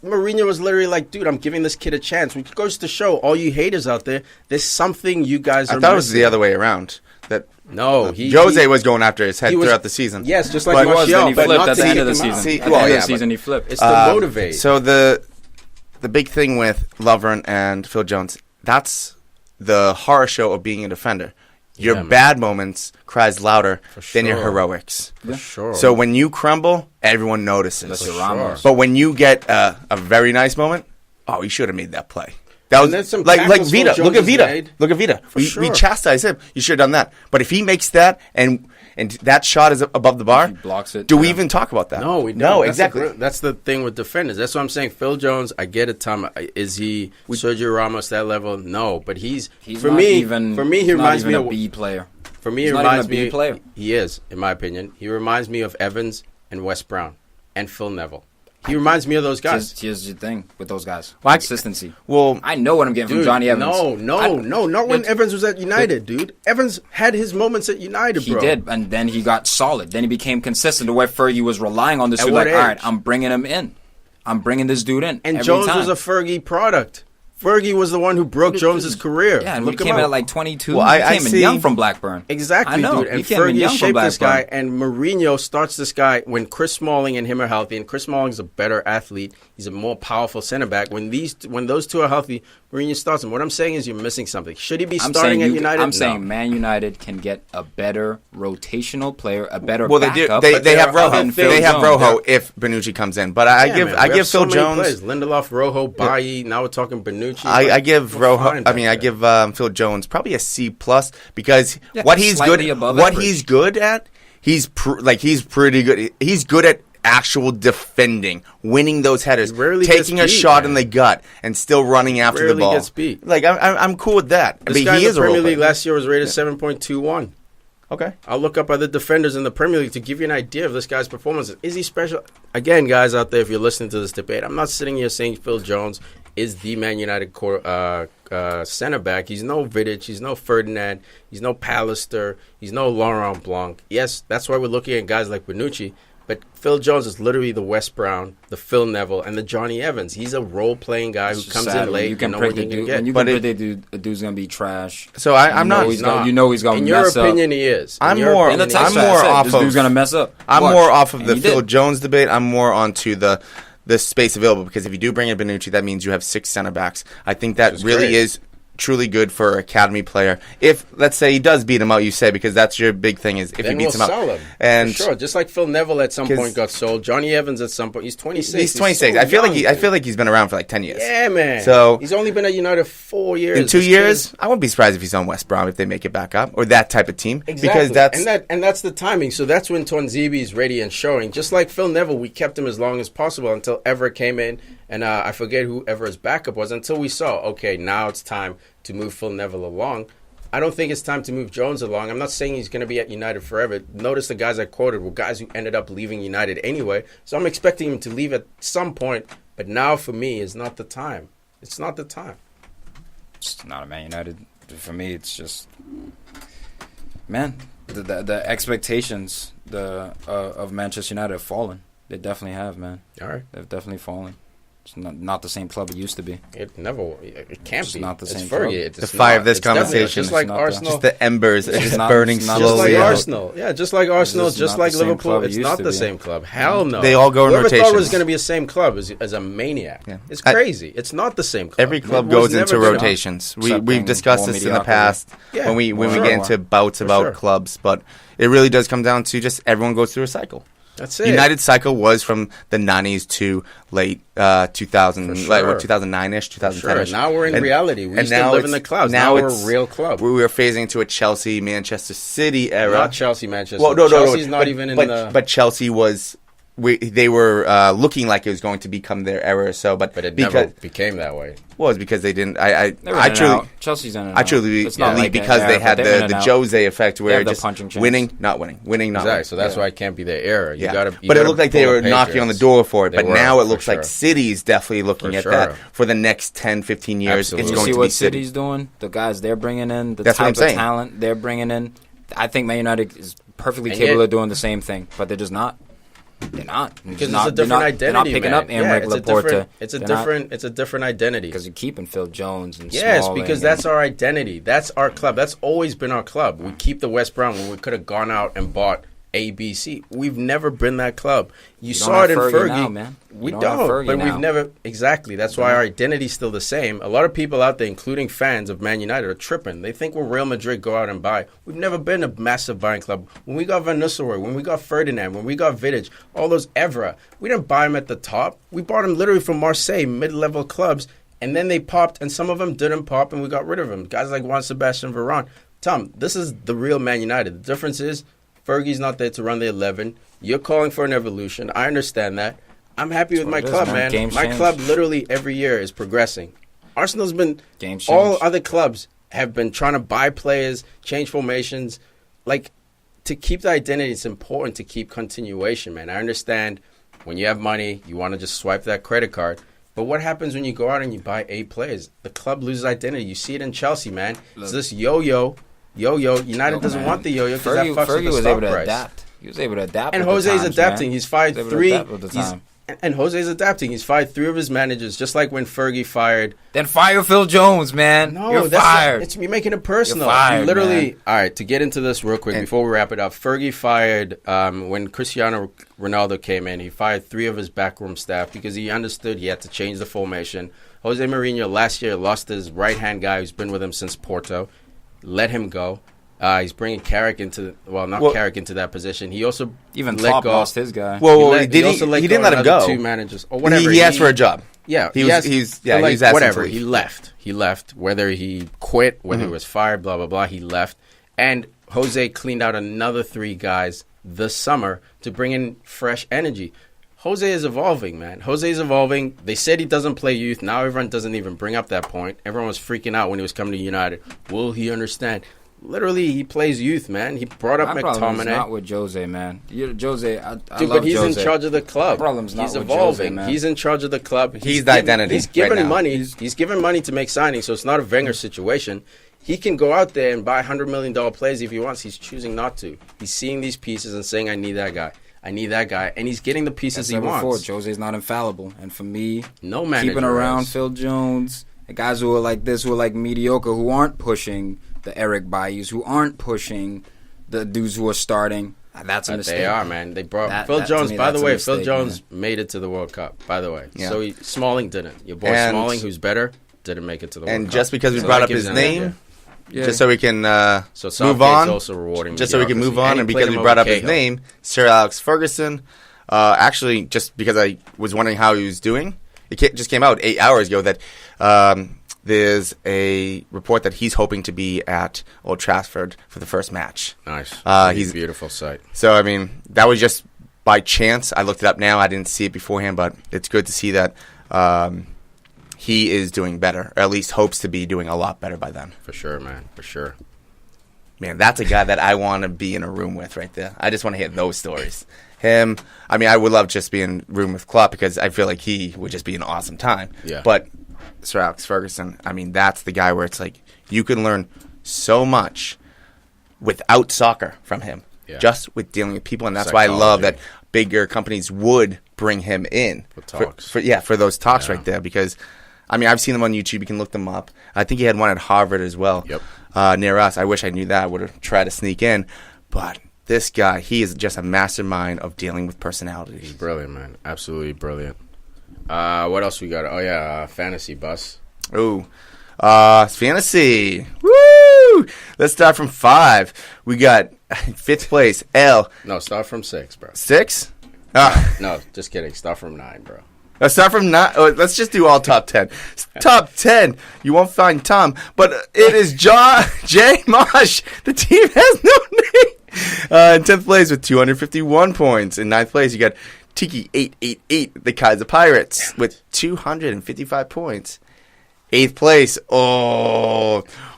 Mourinho was literally like, dude, I'm giving this kid a chance. Which goes to show all you haters out there, there's something you guys are I thought it was missing. the other way around. That No, Jose was going after his head he was- throughout the season. Yes, just like But- He was, then Martial, he but flipped not at to the end kick of the him out. season. See, At the well, end yeah, of the season, he flipped. It's to motivate. So the big thing with Lovren and Phil Jones, that's the horror show of being a defender. Your Yeah, man. bad moments cries louder For than your sure. heroics. For sure. So when you crumble, everyone notices. That's For your Ramos. But when you get a very nice moment, oh, he should have made that play. That was there's some like tackles Phil Vita. Jones Look at has Vita. made. Look at Vita. We sure. chastise him. You should have done that. But if he makes that and and that shot is above the bar, He blocks it. do we even talk about that? No, we don't. No, That's exactly. That's the thing with defenders. That's what I'm saying. Phil Jones, I get it, Tom. Is he Sergio Ramos that level? No, but he's he not reminds me a of B player. For me, He's he not reminds even a B me. player. He is, in my opinion. He reminds me of Evans and Wes Brown and Phil Neville. He reminds me of those guys. Here's the thing with those guys. Well, Consistency. Well, I know what I'm getting from Johnny Evans. No, not when Evans was at United, dude. Evans had his moments at United, He bro. did, and then he got solid. Then he became consistent to where Fergie was relying on this dude. what Like, all age? right, I'm bringing him in. I'm bringing this dude in. And every Jones time. was a Fergie product. Fergie was the one who broke Jones's career. Yeah, and Look he him came in up. at like 22. Well, he I came in see- young from Blackburn. Exactly, I know. dude. And He came in Fergie young from shaped this guy, Blackburn. and Mourinho starts this guy when Chris Smalling and him are healthy, and Chris Smalling's a better athlete. He's a more powerful center back. When those two are healthy, Mourinho starts him. What I'm saying is you're missing something. Should he be starting at United? I'm No. saying Man United can get a better rotational player, a better well, they backup. do. They have there are Rojo. other They things. have Jones. Rojo if Bonucci comes in. But I Yeah, give man, I we give have so Phil many Jones. players. Lindelof, Rojo, Bailly. Now we're talking Bonucci. I give we're Rojo. fine I mean, I back there. give Phil Jones probably a C plus because Yeah, what he's slightly good, above what average. he's good at, he's pretty good. He's good at actual defending, winning those headers, He rarely taking gets a beat, shot man. in the gut, and still running after the Rarely ball. gets beat. Like I'm cool with that. This but guy he in is the a role Premier League player. last year was rated 7.21. Okay. I'll look up other defenders in the Premier League to give you an idea of this guy's performances. Is he special? Again, guys out there, if you're listening to this debate, I'm not sitting here saying Phil Jones is the Man United center back. He's no Vidic. He's no Ferdinand. He's no Pallister. He's no Laurent Blanc. Yes, that's why we're looking at guys like Bonucci. But Phil Jones is literally the Wes Brown, the Phil Neville, and the Johnny Evans. He's a role-playing guy who It's comes sad in when late. You can know what predict you're the gonna dude. get. You But can predict a dude's gonna be trash. So I'm not. He's gonna, you know he's gonna In mess your up. opinion, he is. In I'm your more- opinion, In the he I'm text is. I more said, off this of- dude's gonna mess up. I'm Watch. more off of And the he Phil did. Jones debate. I'm more onto the space available because if you do bring in Bonucci, that means you have 6 center backs. I think that Which is really great. is truly good for an academy player. If let's say he does beat him out, you say because that's your big thing is if Then he beats we'll him out. sell him. And For sure, just like Phil Neville at some 'Cause- point got sold. Johnny Evans at some point. He's 26. he's 26. so I feel young, like I dude. feel like he's been around for like 10 years. Yeah, man. So- he's only been at United 4 years. In 2 This years, kid- I wouldn't be surprised if he's on West Brom if they make it back up or that type of team Exactly. because that's and that's the timing. So that's when Tonzibi is ready and showing. Just like Phil Neville, we kept him as long as possible until Everett came in, and I forget who Everett's backup was. Until we saw, okay, now it's time to move Phil Neville along. I don't think it's time to move Jones along. I'm not saying he's going to be at United forever. Notice the guys I quoted were guys who ended up leaving United anyway. So I'm expecting him to leave at some point. But now for me is not the time. It's not the time. It's not a Man United. For me, it's just, man, the expectations of Manchester United have fallen. They definitely have, man. All right. They've definitely fallen. It's not the same club it used to be. It can't It's be. not the It's same Fergie. club. It's The fire of this it's definitely conversation Just like is not Arsenal. just the embers are It's just not- burning it's not- Just slowly like out. Arsenal. Yeah, just like Arsenal, It's just not like the same Liverpool. club it It's used not to the be. same club. Hell no. They all go in Whoever thought it was rotations. going to be the same club is a maniac. Yeah. It's I- crazy. It's not the same club. Every club It was goes into never gonna- rotations. Accepting We've discussed more this in the mediocrity. past Yeah, when we for get sure. into bouts For about sure. clubs, but it really does come down to just everyone goes through a cycle. That's it. United cycle was from the 90s to late 2000, For like sure. 2009ish, 2010ish. Sure. Now we're in reality. We used to now live in it's- the clouds. Now we're a it's- real club. We were phasing into a Chelsea, Manchester City era. Not Chelsea, Manchester. Well, no, Chelsea's not but, even in but, the. But Chelsea was. They were looking like it was going to become their era or so, but it because never became that way. well, it's because they didn't. They're in I and truly. out. Chelsea's in and I out. truly It's not believe like because an they era, had but they're in the and out. Jose effect where have the just punching chance. winning, not winning, winning, not Exactly. winning. So that's why it can't be their era. You Yeah. gotta, But it looked like they were knocking on the door for it. They But were, now it for looks like sure. City's definitely looking For at sure. that for the next 10, 15 years. Absolutely. It's You going see to be what City. City's doing? The guys they're bringing in, the That's what type I'm of saying. talent they're bringing in. I think Man United is perfectly And capable yet- of doing the same thing, but they're just not. They're not. Because it's a different identity. They're not picking man. up Emmerich it's a Laporte. different. It's a different identity. Because you're keeping Phil Jones and Yes, Smalling because and- that's our identity. That's our club. That's always been our club. We keep the West Brom when we could have gone out and bought A, B, C. We've never been that club. You don't saw have it in Fergie Fergie. now, man. We You don't have don't, Fergie but now. we've never exactly. That's why our identity's still the same. A lot of people out there, including fans of Man United, are tripping. They think we're Real Madrid, go out and buy. We've never been a massive buying club. When we got Van Nistelrooy, when we got Ferdinand, when we got Vidic, all those Evra, we didn't buy them at the top. We bought them literally from Marseille, mid-level clubs, and then they popped, and some of them didn't pop, and we got rid of them. Guys like Juan Sebastian Veron. Tom, this is the real Man United. The difference is Fergie's not there to run the 11. You're calling for an evolution. I understand that. I'm happy with my club, man. My club literally every year is progressing. Arsenal's been all other clubs have been trying to buy players, change formations. Like, to keep the identity, it's important to keep continuation, man. I understand when you have money, you want to just swipe that credit card. But what happens when you go out and you buy 8 players? The club loses identity. You see it in Chelsea, man. It's this yo-yo. United doesn't want the yo-yo because that fucks with the stock price. Adapt. He was able to adapt. And Jose's adapting. He's fired 3. And Jose's adapting. He's fired 3 of his managers, just like when Fergie fired. Then fire Phil Jones, man. No, you're fired. You're making it personal. You're fired, literally. Man. All right, to get into this real quick before we wrap it up, Fergie fired when Cristiano Ronaldo came in. He fired 3 of his backroom staff because he understood he had to change the formation. Jose Mourinho last year lost his right-hand guy who's been with him since Porto. Let him go. He's bringing Carrick into Carrick into that position. He also even let Klopp go. Lost his guy. He didn't let him go. 2 managers or whatever. He asked for a job. Yeah, he was asking whatever. to leave. He left. Whether he quit, whether he was fired, blah blah blah. He left, and Jose cleaned out another 3 guys this summer to bring in fresh energy. Jose is evolving, man. Jose is evolving. They said he doesn't play youth. Now everyone doesn't even bring up that point. Everyone was freaking out when he was coming to United. Will he understand? Literally, he plays youth, man. He brought up McTominay. Problem's not with Jose, man. Jose, I love but he's Jose. in charge of the club. Problem's not he's with evolving. Jose, man. He's in charge of the club. He's the identity. He's giving right now. money. He's giving money to make signings, so it's not a Wenger situation. He can go out there and buy $100 million players if he wants. He's choosing not to. He's seeing these pieces and saying, I need that guy. I need that guy. And he's getting the pieces he wants. Jose's not infallible. And for me, no manager keeping around is. Phil Jones, the guys who are like this, who are like mediocre, who aren't pushing the Eric Bayous, who aren't pushing the dudes who are starting. That's a mistake. They are, man. They brought Phil Jones. By the way, Phil Jones made it to the World Cup. By the way, so Smalling didn't. Your boy Smalling, who's better, didn't make it to the World Cup. And just because we brought up his name, just so we can move on. Also rewarding just so we can move on, and because we brought up his name, Sir Alex Ferguson. Actually, just because I was wondering how he was doing, it just came out 8 hours ago that. There's a report that he's hoping to be at Old Trafford for the first match. Nice. He's a beautiful sight. So, I mean, that was just by chance. I looked it up now. I didn't see it beforehand, but it's good to see that he is doing better, or at least hopes to be doing a lot better by then. For sure, man. For sure. Man, that's a guy that I want to be in a room with right there. I just want to hear those stories. Him, I mean, I would love just be in a room with Klopp because I feel like he would just be an awesome time. Yeah. But Sir Alex Ferguson, I mean, that's the guy where it's like you can learn so much without soccer from him, just with dealing with people. And that's why I love that bigger companies would bring him in for talks. For those talks right there. Because, I mean, I've seen them on YouTube. You can look them up. I think he had one at Harvard as well near us. I wish I knew that. I would have tried to sneak in. But this guy, he is just a mastermind of dealing with personalities. He's brilliant, man. Absolutely brilliant. What else we got? Oh, yeah, fantasy bus. Ooh, fantasy. Woo! Let's start from 5. We got 5th place, L. No, start from 6, bro. 6? No, just kidding. Start from 9, bro. Let's start from 9. Oh, let's just do all top 10. Top 10. You won't find Tom, but it is J. Mosh. The team has no name. In 10th place with 251 points. In 9th place, you got Tiki 888, the Kaiser Pirates, with 255 points. 8th place,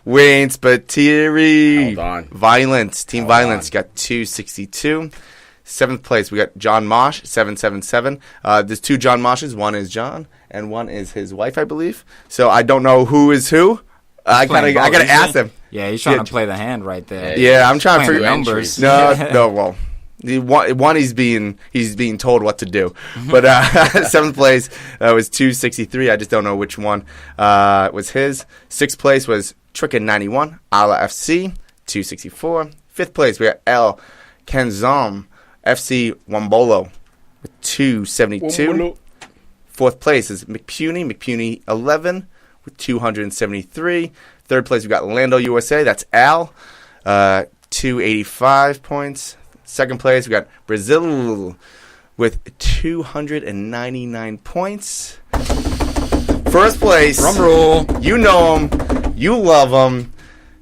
Wayne Spatiri. Hold on. Violence, Team Violence, got 262. 7th place, we got John Mosh, 777. There's 2 John Moshes. One is John, and one is his wife, I believe. So I don't know who is who. I gotta ask him. Yeah, he's trying to play the hand right there. Yeah, I'm trying to figure numbers. No, well. One, he's being told what to do. But 7th place was 263. I just don't know which one was his. 6th place was Trickin 91, Ala FC, 264. 5th place, we got El Kenzam, FC Wambolo, with 272. 4th place is McPuny 11, with 273. 3rd place, we got Lando USA, that's Al, 285 points. 2nd place, we got Brazil with 299 points. 1st place, drum roll. You know him, you love him.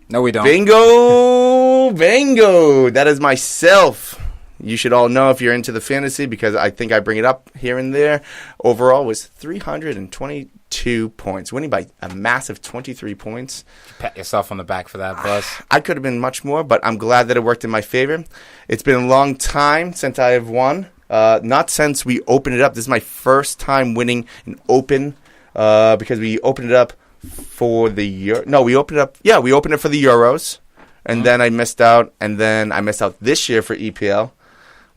No, we don't. Bingo Bango. That is myself. You should all know if you're into the fantasy because I think I bring it up here and there. Overall was 322 points, winning by a massive 23 points. Pat yourself on the back for that, Buzz. I could have been much more, but I'm glad that it worked in my favor. It's been a long time since I have won. Not since we opened it up. This is my first time winning an open because we opened it up for the we opened it up. Yeah, we opened it for the Euros, and then I missed out, and then I missed out this year for EPL,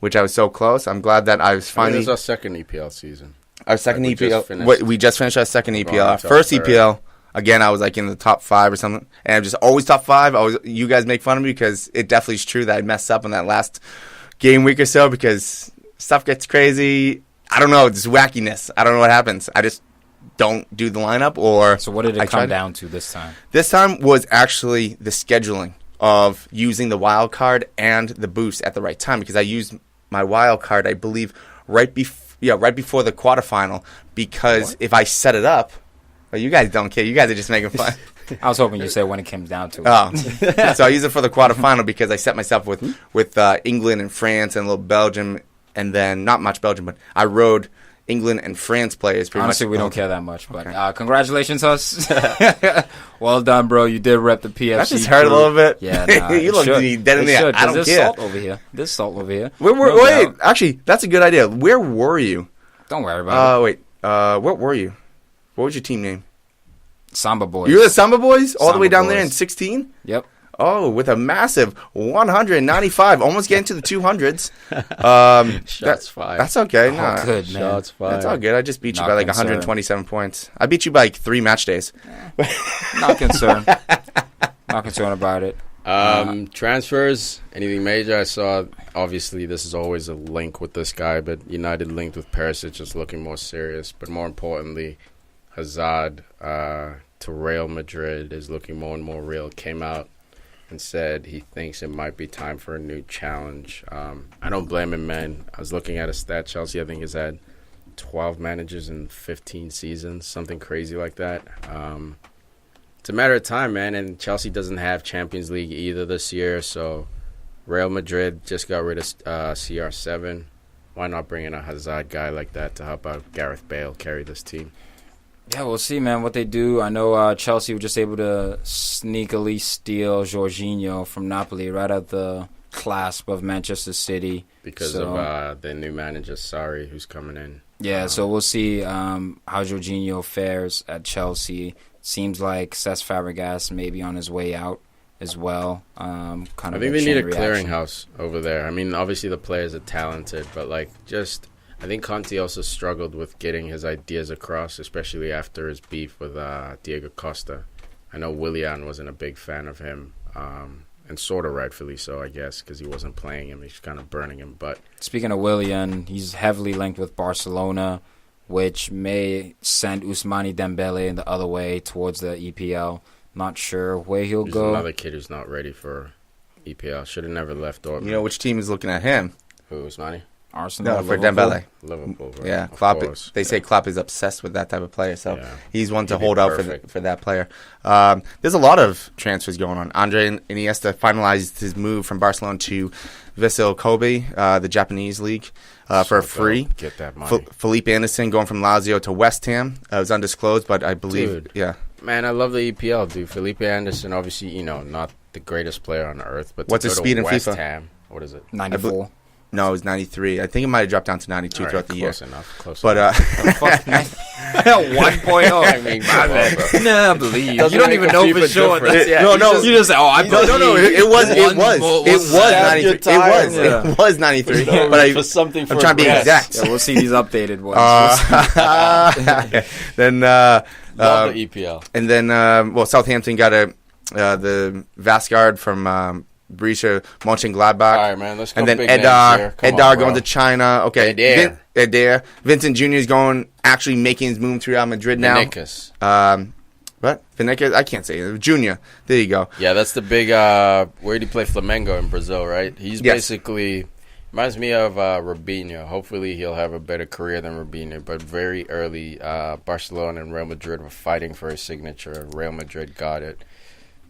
which I was so close. I'm glad that I was finally. This is our second EPL season. Our second we EPL. We just finished our second EPL. First EPL. Again, I was like in the top 5 or something, and I'm just always top 5. You guys make fun of me because it definitely is true that I messed up on that last game week or so because stuff gets crazy. I don't know, just wackiness. I don't know what happens. I just don't do the lineup or. So what did it come down to this time? This time was actually the scheduling of using the wild card and the boost at the right time because I used my wild card, I believe, right before the quarterfinal because if I set it up. Well, you guys don't care. You guys are just making fun. I was hoping you said when it came down to it. Oh. So I use it for the quarterfinal because I set myself with England and France and a little Belgium, and then not much Belgium, but I rode England and France players. Honestly, we don't care that much. But congratulations, Huss. Well done, bro. You did rep the PFC. That just hurt a little bit. Yeah, you look dead in the eye. I don't care. There's salt over here. Wait, actually, that's a good idea. Where were you? Don't worry about it. Wait. What were you? What was your team name? Samba Boys. You were the Samba Boys? All the way down Boys. there in 16? Yep. Oh, with a massive 195. Almost getting to the 200s. Shots fired. That's okay. Oh, good, man. Shots fired. That's all good. I just beat you by like 127 points. I beat you by like 3 match days. Not concerned. Not concerned about it. Transfers, anything major? I saw, obviously, this is always a link with this guy, but United linked with Perisic is looking more serious. But more importantly, Hazard to Real Madrid is looking more and more real. Came out and said he thinks it might be time for a new challenge. I don't blame him, man. I was looking at a stat. Chelsea, I think, has had 12 managers in 15 seasons, something crazy like that. It's a matter of time, man, and Chelsea doesn't have Champions League either this year, so Real Madrid just got rid of CR7. Why not bring in a Hazard guy like that to help out Gareth Bale carry this team? Yeah, we'll see, man, what they do. I know Chelsea were just able to sneakily steal Jorginho from Napoli right at the clasp of Manchester City. Because of the new manager, Sarri, who's coming in. Yeah, so we'll see how Jorginho fares at Chelsea. Seems like Cesc Fabregas may be on his way out as well. I think they need a clearinghouse over there. I mean, obviously the players are talented, but I think Conte also struggled with getting his ideas across, especially after his beef with Diego Costa. I know Willian wasn't a big fan of him, and sort of rightfully so, I guess, because he wasn't playing him. He's kind of burning him. But speaking of Willian, he's heavily linked with Barcelona, which may send Ousmane Dembele the other way towards the EPL. Not sure where he'll go. Another kid who's not ready for EPL. Should have never left Dortmund. You know which team is looking at him? Who, Ousmane? Arsenal. No, for Dembele. Liverpool, right? Yeah, Klopp. They say Klopp is obsessed with that type of player, so he's one to hold out for that player. There's a lot of transfers going on. Andre Iniesta finalized his move from Barcelona to Vissel Kobe, the Japanese league, for free. Get that money. Felipe Anderson going from Lazio to West Ham. It was undisclosed, but I believe, Man, I love the EPL, dude. Felipe Anderson, obviously, not the greatest player on earth, but what's his speed in West FIFA? Ham, what is it? 94. No, it was 93. I think it might have dropped down to 92 throughout the year. Close enough. 1.0. I mean, my bad, bro. Nah, I believe. You don't even know for sure. No. You just say, I believe. No. It was 93. It was 93. But I'm trying to be exact. Yeah, we'll see these updated ones. Then love the EPL. And then Southampton got the Vasquard from Borussia Mönchengladbach. All right, man. Let's go. And then big Edar going to China. Okay, Eder. Vincent Jr. is making his move to Real Madrid now. Vinicius. What? Vinicius? I can't say it. Junior. There you go. Yeah, that's the big. Where did he play? Flamengo in Brazil, right? He's basically reminds me of Robinho. Hopefully, he'll have a better career than Robinho. But very early, Barcelona and Real Madrid were fighting for his signature. Real Madrid got it.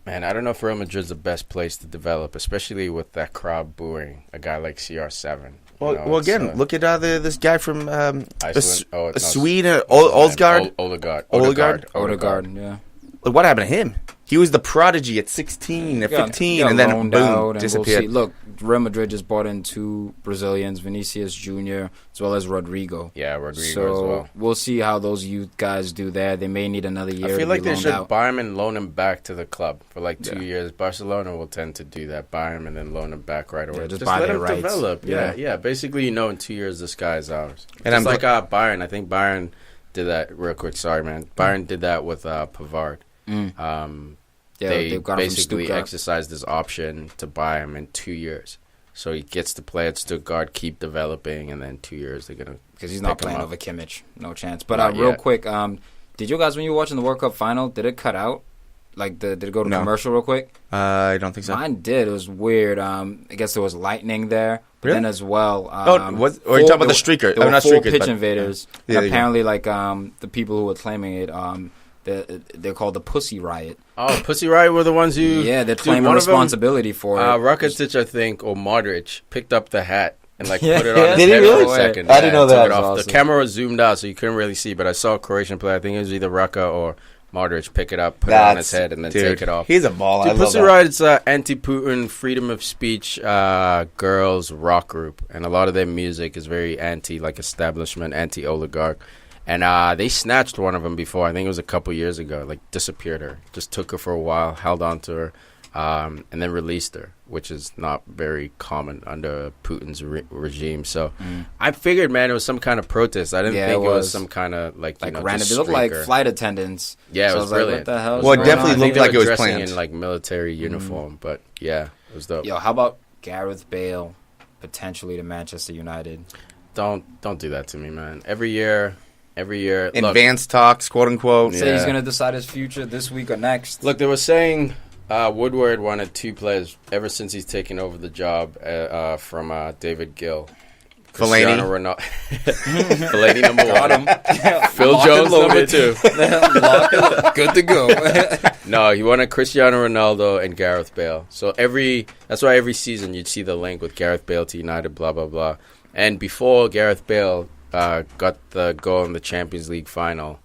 Man, I don't know if Real Madrid's the best place to develop, especially with that crowd booing a guy like CR7. Well, again, look at this guy from Iceland. Sweden, Olsgaard. Odegaard. Yeah. Like, what happened to him? He was the prodigy at 16, at 15, and then boom, disappeared. Look, Real Madrid just bought in 2 Brazilians, Vinicius Jr. as well as Rodrigo. Yeah, Rodrigo so as well. We'll see how those youth guys do there. They may need another year. I feel like they should out. buy him and loan him back to the club for like 2 years. Barcelona will tend to do that. Buy him and then loan him back right away. Yeah, just buy let their him rights. develop. Yeah. Basically, in 2 years, this guy is ours. And Just like Bayern. I think Bayern did that real quick. Sorry, man. Bayern did that with Pavard. They got basically exercised this option to buy him in 2 years. So he gets to play at Stuttgart, keep developing, and then 2 years they're going to because he's not playing over Kimmich. No chance. But real yet. quick, did you guys, when you were watching the World Cup final, did it cut out? Like, did it go to commercial real quick? I don't think so. Mine did. It was weird. I guess there was lightning there. But Really? then as well... Or you talking about the streaker? There were not 4 streakers, pitch but invaders. Yeah, And apparently, like, the people who were claiming it, they're called the Pussy Riot. Oh, Pussy Riot were the ones who... Yeah, they're claiming responsibility for it. Rakitic, I think, or Modric, picked up the hat and put it on his Did he head really? for a second. I didn't know took that. it off. Awesome. The camera was zoomed out, so you couldn't really see, but I saw a Croatian player. I think it was either Raka or Modric pick it up, put it on his head, and then take it off. He's a baller. Dude, Pussy Riot's anti-Putin, freedom of speech, girls rock group, and a lot of their music is very establishment, anti-oligarch. And they snatched one of them before. I think it was a couple years ago. Disappeared her. Just took her for a while, held on to her, and then released her, which is not very common under Putin's regime. So I figured, man, it was some kind of protest. I didn't think it was some kind of random. They looked like flight attendants. Yeah, so it was brilliant. brilliant. What the hell? Well, it definitely I think looked they like were it was dressing planned. in military uniform, but yeah, it was dope. Yo, how about Gareth Bale potentially to Manchester United? Don't do that to me, man. Every year. Advanced talks, quote unquote. Say he's going to decide his future this week or next. Look, they were saying Woodward wanted 2 players ever since he's taken over the job from David Gill. Fellaini. Fellaini number 1. Phil Jones number 2. Good to go. No, he wanted Cristiano Ronaldo and Gareth Bale. So that's why every season you'd see the link with Gareth Bale to United, blah, blah, blah. And before Gareth Bale got the goal in the Champions League final,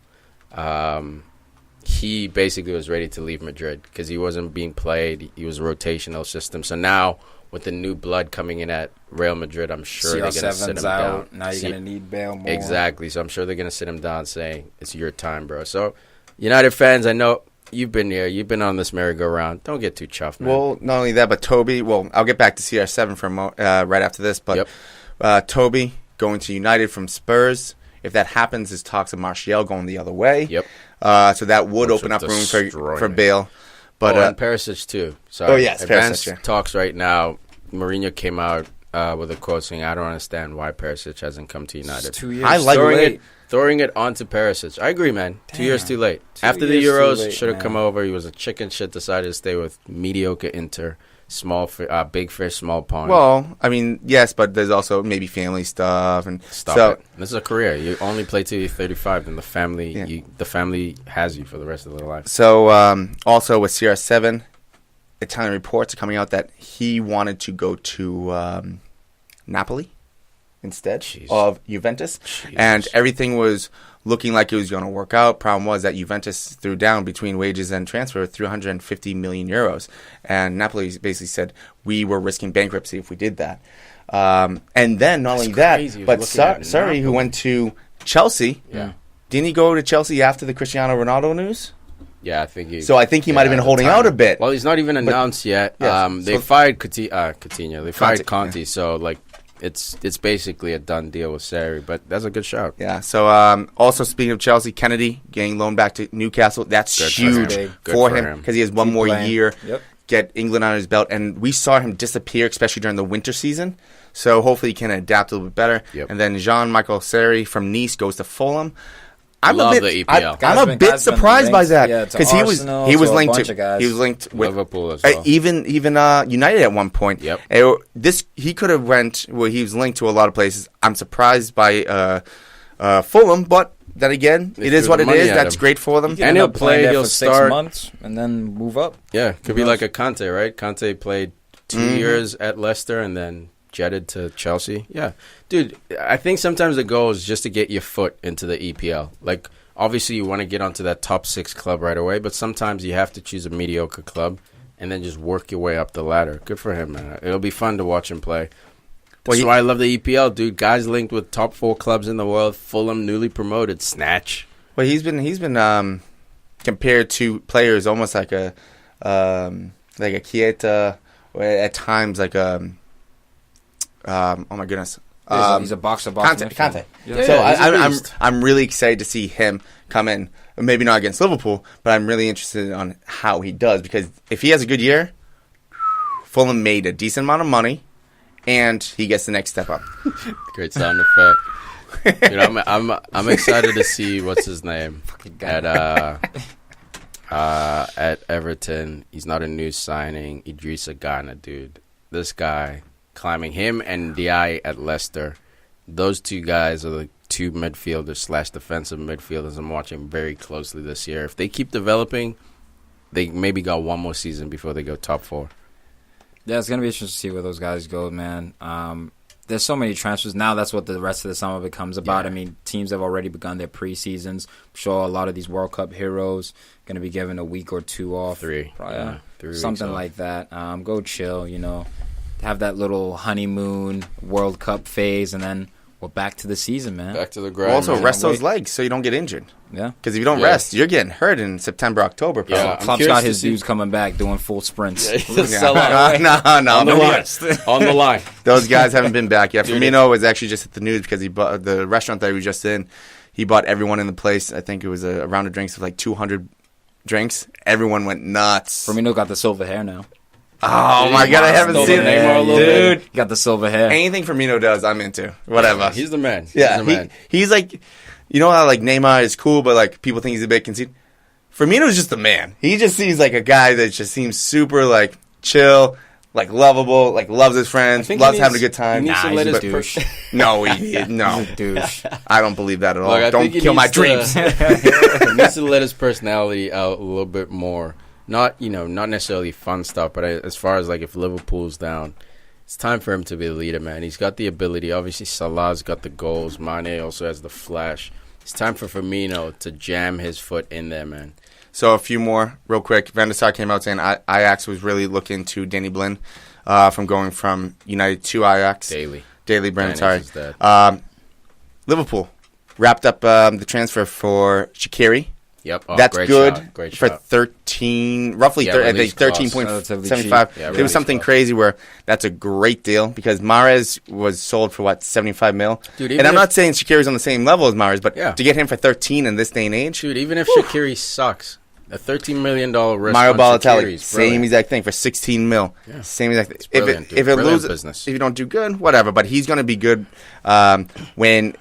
he basically was ready to leave Madrid because he wasn't being played. He was a rotational system. So now, with the new blood coming in at Real Madrid, I'm sure they're going to sit him down. Now you're going to need Bale more. Exactly. So I'm sure they're going to sit him down saying, it's your time, bro. So, United fans, I know you've been here. You've been on this merry-go-round. Don't get too chuffed, man. Well, not only that, but Toby. Well, I'll get back to CR7 for right after this. But Toby going to United from Spurs. If that happens, there's talks of Martial going the other way. Yep. So that would open up room for Bale. But and Perisic too. Sorry. Advanced Perisic, talks right now. Mourinho came out with a quote saying, "I don't understand why Perisic hasn't come to United." It's 2 years. I like throwing it onto Perisic. I agree, man. Damn. 2 years too late. 2 After the years too Euros, late, should have man. come over. He was a chicken shit. Decided to stay with mediocre Inter. Big fish, small pond. Well, I mean, yes, but there's also maybe family stuff and Stop it. This is a career. You only play till you're 35, then the family has you for the rest of their life. So also with CR7, Italian reports are coming out that he wanted to go to Napoli instead of Juventus, and everything was looking like it was going to work out. Problem was that Juventus threw down between wages and transfer 350 million euros, and Napoli basically said we were risking bankruptcy if we did that. And then not only that, but Sarri, who went to Chelsea, didn't he go to Chelsea after the Cristiano Ronaldo news? Yeah, I think he. So I think he might have been holding out a bit. Well, he's not even announced yet. Yes. They fired Coutinho. They fired Conte. Yeah. So it's basically a done deal with Sarri. But that's a good shout. Yeah. So also speaking of Chelsea, Kennedy getting loaned back to Newcastle. That's huge for him because he has one more year. Yep. Get England on his belt, and we saw him disappear, especially during the winter season. So hopefully he can adapt a little bit better. Yep. And then Jean-Michel Seri from Nice goes to Fulham. I'm Love a bit, the EPL. I'm a bit surprised by that because he was linked with Liverpool as well. even United at one point. Yep. He could have went where he was linked to a lot of places. I'm surprised by Fulham, but then again, They it is threw what the it money is. at That's him. great for them. He could And end he'll up playing play, there he'll for start. 6 months and then move up. Yeah, could be knows? like a Conte, right? Conte played 2 years at Leicester and then jetted to Chelsea. Yeah. Dude, I think sometimes the goal is just to get your foot into the EPL. Like, obviously you want to get onto that top 6 club right away, but sometimes you have to choose a mediocre club and then just work your way up the ladder. Good for him, man. It'll be fun to watch him play. That's why I love the EPL, dude. Guys linked with top 4 clubs in the world. Fulham, newly promoted. Snatch. Well, he's been compared to players almost like a Chiesa, or at times like a oh my goodness. He's a box-to-box. Conte. Yeah. So he's a beast. I'm really excited to see him come in. Maybe not against Liverpool, but I'm really interested on how he does, because if he has a good year, Fulham made a decent amount of money, and he gets the next step up. Great sound effect. Dude, I'm excited to see what's his name at Everton. He's not a new signing. Idrissa Gana, dude. This guy climbing, him and Diaye at Leicester. Those 2 guys are the 2 midfielders / defensive midfielders I'm watching very closely this year. If they keep developing, they maybe got one more season before they go top 4. Yeah, it's going to be interesting to see where those guys go, man. There's so many transfers. Now that's what the rest of the summer becomes about. Yeah. I mean, teams have already begun their preseasons. I'm sure a lot of these World Cup heroes going to be given a week or 2 off. 3. Probably, Yeah, 3 weeks something off. like that. Go chill, have that little honeymoon World Cup phase, and then we're back to the season, man. Back to the grind. Also, man. rest those legs so you don't get injured. Yeah. Because if you don't Yeah. rest, you're getting hurt in September, October. Probably. Yeah. I'm Klopp's curious got to his see- dudes coming back doing full sprints. Yeah, he's a sellout. No, On the no line. rest. On the line. Those guys haven't been back yet. Dude, Firmino was actually just at the news because he bought the restaurant that he was just in. He bought everyone in the place. I think it was a round of drinks of like 200 drinks. Everyone went nuts. Firmino got the silver hair now. Oh my god, I haven't Stole seen the it, Neymar a little bit. dude. He got the silver hair. Anything Firmino does, I'm into. Whatever. He's the man. Yeah, He's the man. he's like, you know how like Neymar is cool, but like people think he's a bit conceited. Firmino's just the man. He just seems like a guy that just seems super like chill, like lovable, like loves his friends, loves having a good time. He needs to Nah, let he's his a douche. No, no, Douche. I don't believe that at all. Look, I Don't think he kill my needs to- dreams. He needs to let his personality out a little bit more. Not necessarily fun stuff, but as far as like if Liverpool's down, it's time for him to be the leader, man. He's got the ability. Obviously, Salah's got the goals. Mane also has the flash. It's time for Firmino to jam his foot in there, man. So a few more real quick. Van der Sar came out saying Ajax was really looking to Danny Blind from going from United to Ajax. Daily Blind, Ajax sorry. is dead. Liverpool wrapped up the transfer for Shaqiri. Yep. Oh, That's great good shot. Great for shot. 13, roughly Yeah, I think release clause. 13.75. Yeah, It was release something clause. crazy where that's a great deal because Mahrez was sold for, 75 mil? Dude, and even I'm if- not saying Shaqiri's on the same level as Mahrez, but Yeah. to get him for 13 in this day and age, Dude, even if Shaqiri sucks, a $13 million risk Mario on Balotelli, Shaqiri is same brilliant. exact thing for 16 mil. Yeah. Same exact thing. brilliant, dude. If it Brilliant loses, business. if you don't do good, whatever. But he's going to be good when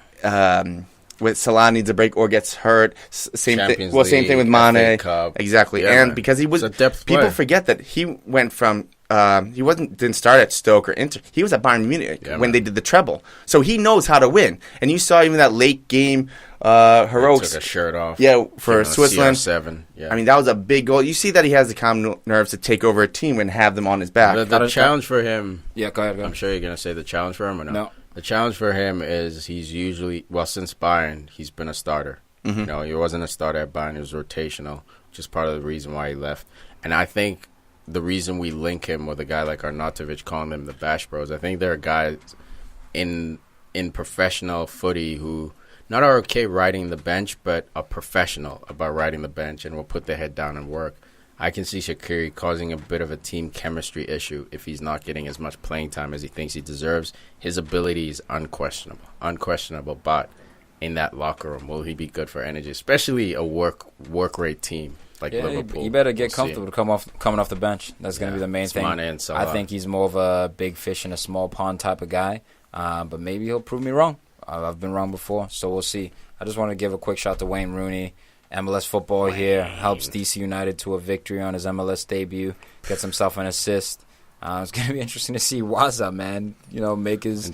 Salah needs a break or gets hurt. Same thing. Champions Well, same thing with League, Mane. FA Cup. Exactly, Yeah, and man. because he was It's a depth people player. forget that he went from. He didn't start at Stoke or Inter. He was at Bayern Munich Yeah, when man. they did the treble. So he knows how to win. And you saw even that late game heroics. Took a shirt off. Yeah, for Came on a Switzerland. CR7. Yeah. I mean, that was a big goal. You see that he has the calm nerves to take over a team and have them on his back. the challenge for him, Yeah, go ahead. I'm sure you're going to say the challenge for him or no? No. The challenge for him is he's usually, since Bayern, he's been a starter. Mm-hmm. He wasn't a starter at Bayern. He was rotational, which is part of the reason why he left. And I think the reason we link him with a guy like Arnautovic, calling them the Bash Bros, I think there are guys in professional footy who not are okay riding the bench, but are professional about riding the bench and will put their head down and work. I can see Shaqiri causing a bit of a team chemistry issue if he's not getting as much playing time as he thinks he deserves. His ability is unquestionable, but in that locker room, will he be good for energy, especially a work rate team like Liverpool? You better get We'll see. comfortable coming off the bench. That's going to be the main It's thing. Mane and Salah. I think he's more of a big fish in a small pond type of guy, but maybe he'll prove me wrong. I've been wrong before, so we'll see. I just want to give a quick shout to Wayne Rooney. MLS football here helps DC United to a victory on his MLS debut. Gets himself an assist. It's going to be interesting to see Waza, man, make his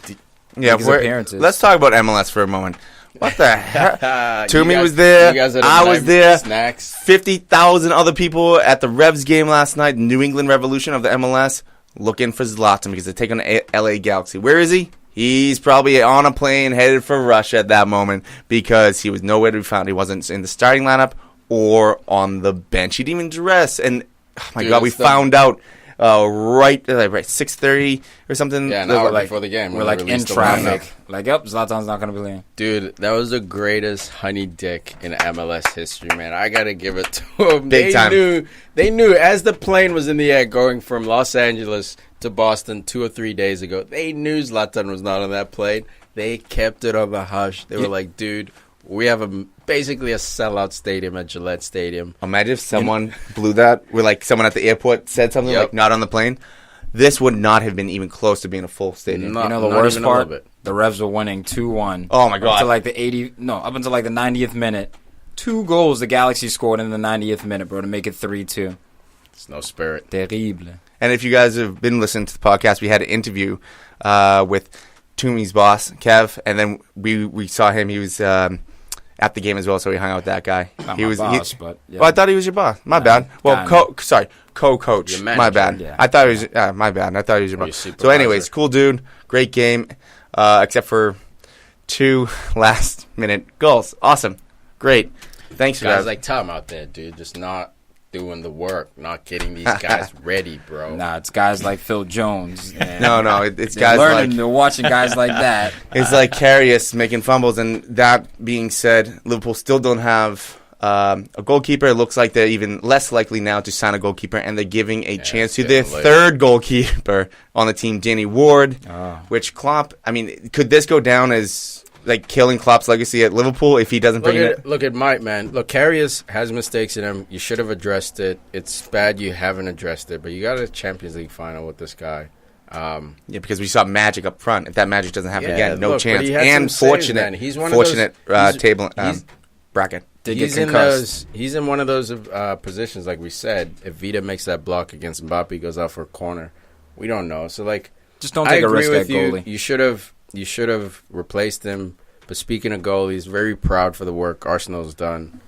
Yeah, make his appearances. let's talk about MLS for a moment. What the heck? Toomey You was guys- there. you guys had a I was night there. Snacks. 50,000 other people at the Revs game last night, New England Revolution of the MLS, looking for Zlatan because they're taking on LA Galaxy. Where is he? He's probably on a plane headed for Russia at that moment because he was nowhere to be found. He wasn't in the starting lineup or on the bench. He didn't even dress. And, oh my Dude, God, we it's the- found out right 6:30 or something. Yeah, an hour before the game. We're when like they in released the traffic. lineup. Like, yep, Zlatan's not going to be playing. Dude, that was the greatest honey dick in MLS history, man. I gotta give it to him. Big time. They knew as the plane was in the air going from Los Angeles to Boston 2 or 3 days ago. They knew Zlatan was not on that plane. They kept it on the hush. They were like, dude, we have basically a sellout stadium at Gillette Stadium. Imagine if someone blew that, where like someone at the airport said something Yep. like not on the plane. This would not have been even close to being a full stadium. No. You know the Not worst even a little part? bit. The Revs were winning 2-1. Oh, my God. Up until like the 90th minute. 2 goals the Galaxy scored in the 90th minute, bro, to make it 3-2. It's no spirit. Terrible. And if you guys have been listening to the podcast, we had an interview with Toomey's boss, Kev, and then we saw him. He was at the game as well, so we hung out with that guy. Not He my was. boss, but yeah. Well, I thought he was your boss. My bad. Well, Garnett. co-coach. Your My manager, bad. yeah. I thought he was. My bad. I thought he was your Or boss. your So, anyways, supervisor. cool dude, great game, except for 2 last-minute goals. Awesome, great. Thanks for Guys that. like Tom out there, dude, just not doing the work, not getting these guys ready, bro. Nah, it's guys like Phil Jones. no, it's They're guys learning. like. They're watching guys like that. It's like Karius making fumbles, and that being said, Liverpool still don't have a goalkeeper. It looks like they're even less likely now to sign a goalkeeper, and they're giving a chance to it's their getting late. third goalkeeper on the team, Danny Ward, Oh. which Klopp, I mean, could this go down as like killing Klopp's legacy at Liverpool if he doesn't bring it? Look at Mike, man. Look, Karius has mistakes in him. You should have addressed it. It's bad you haven't addressed it, but you got a Champions League final with this guy. Yeah, because we saw Magic up front. If that Magic doesn't happen Yeah, again, no look, but chance. he had And some saves, fortunate, man. He's one of those- fortunate he's- table he's- bracket. Did get He's in concussed. He's in one of those positions, like we said. If Vida makes that block against Mbappe, goes out for a corner. We don't know. So, like, Just don't I take a agree risk with at you. goalie. You should have replaced him. But speaking of goalies, very proud for the work Arsenal's done.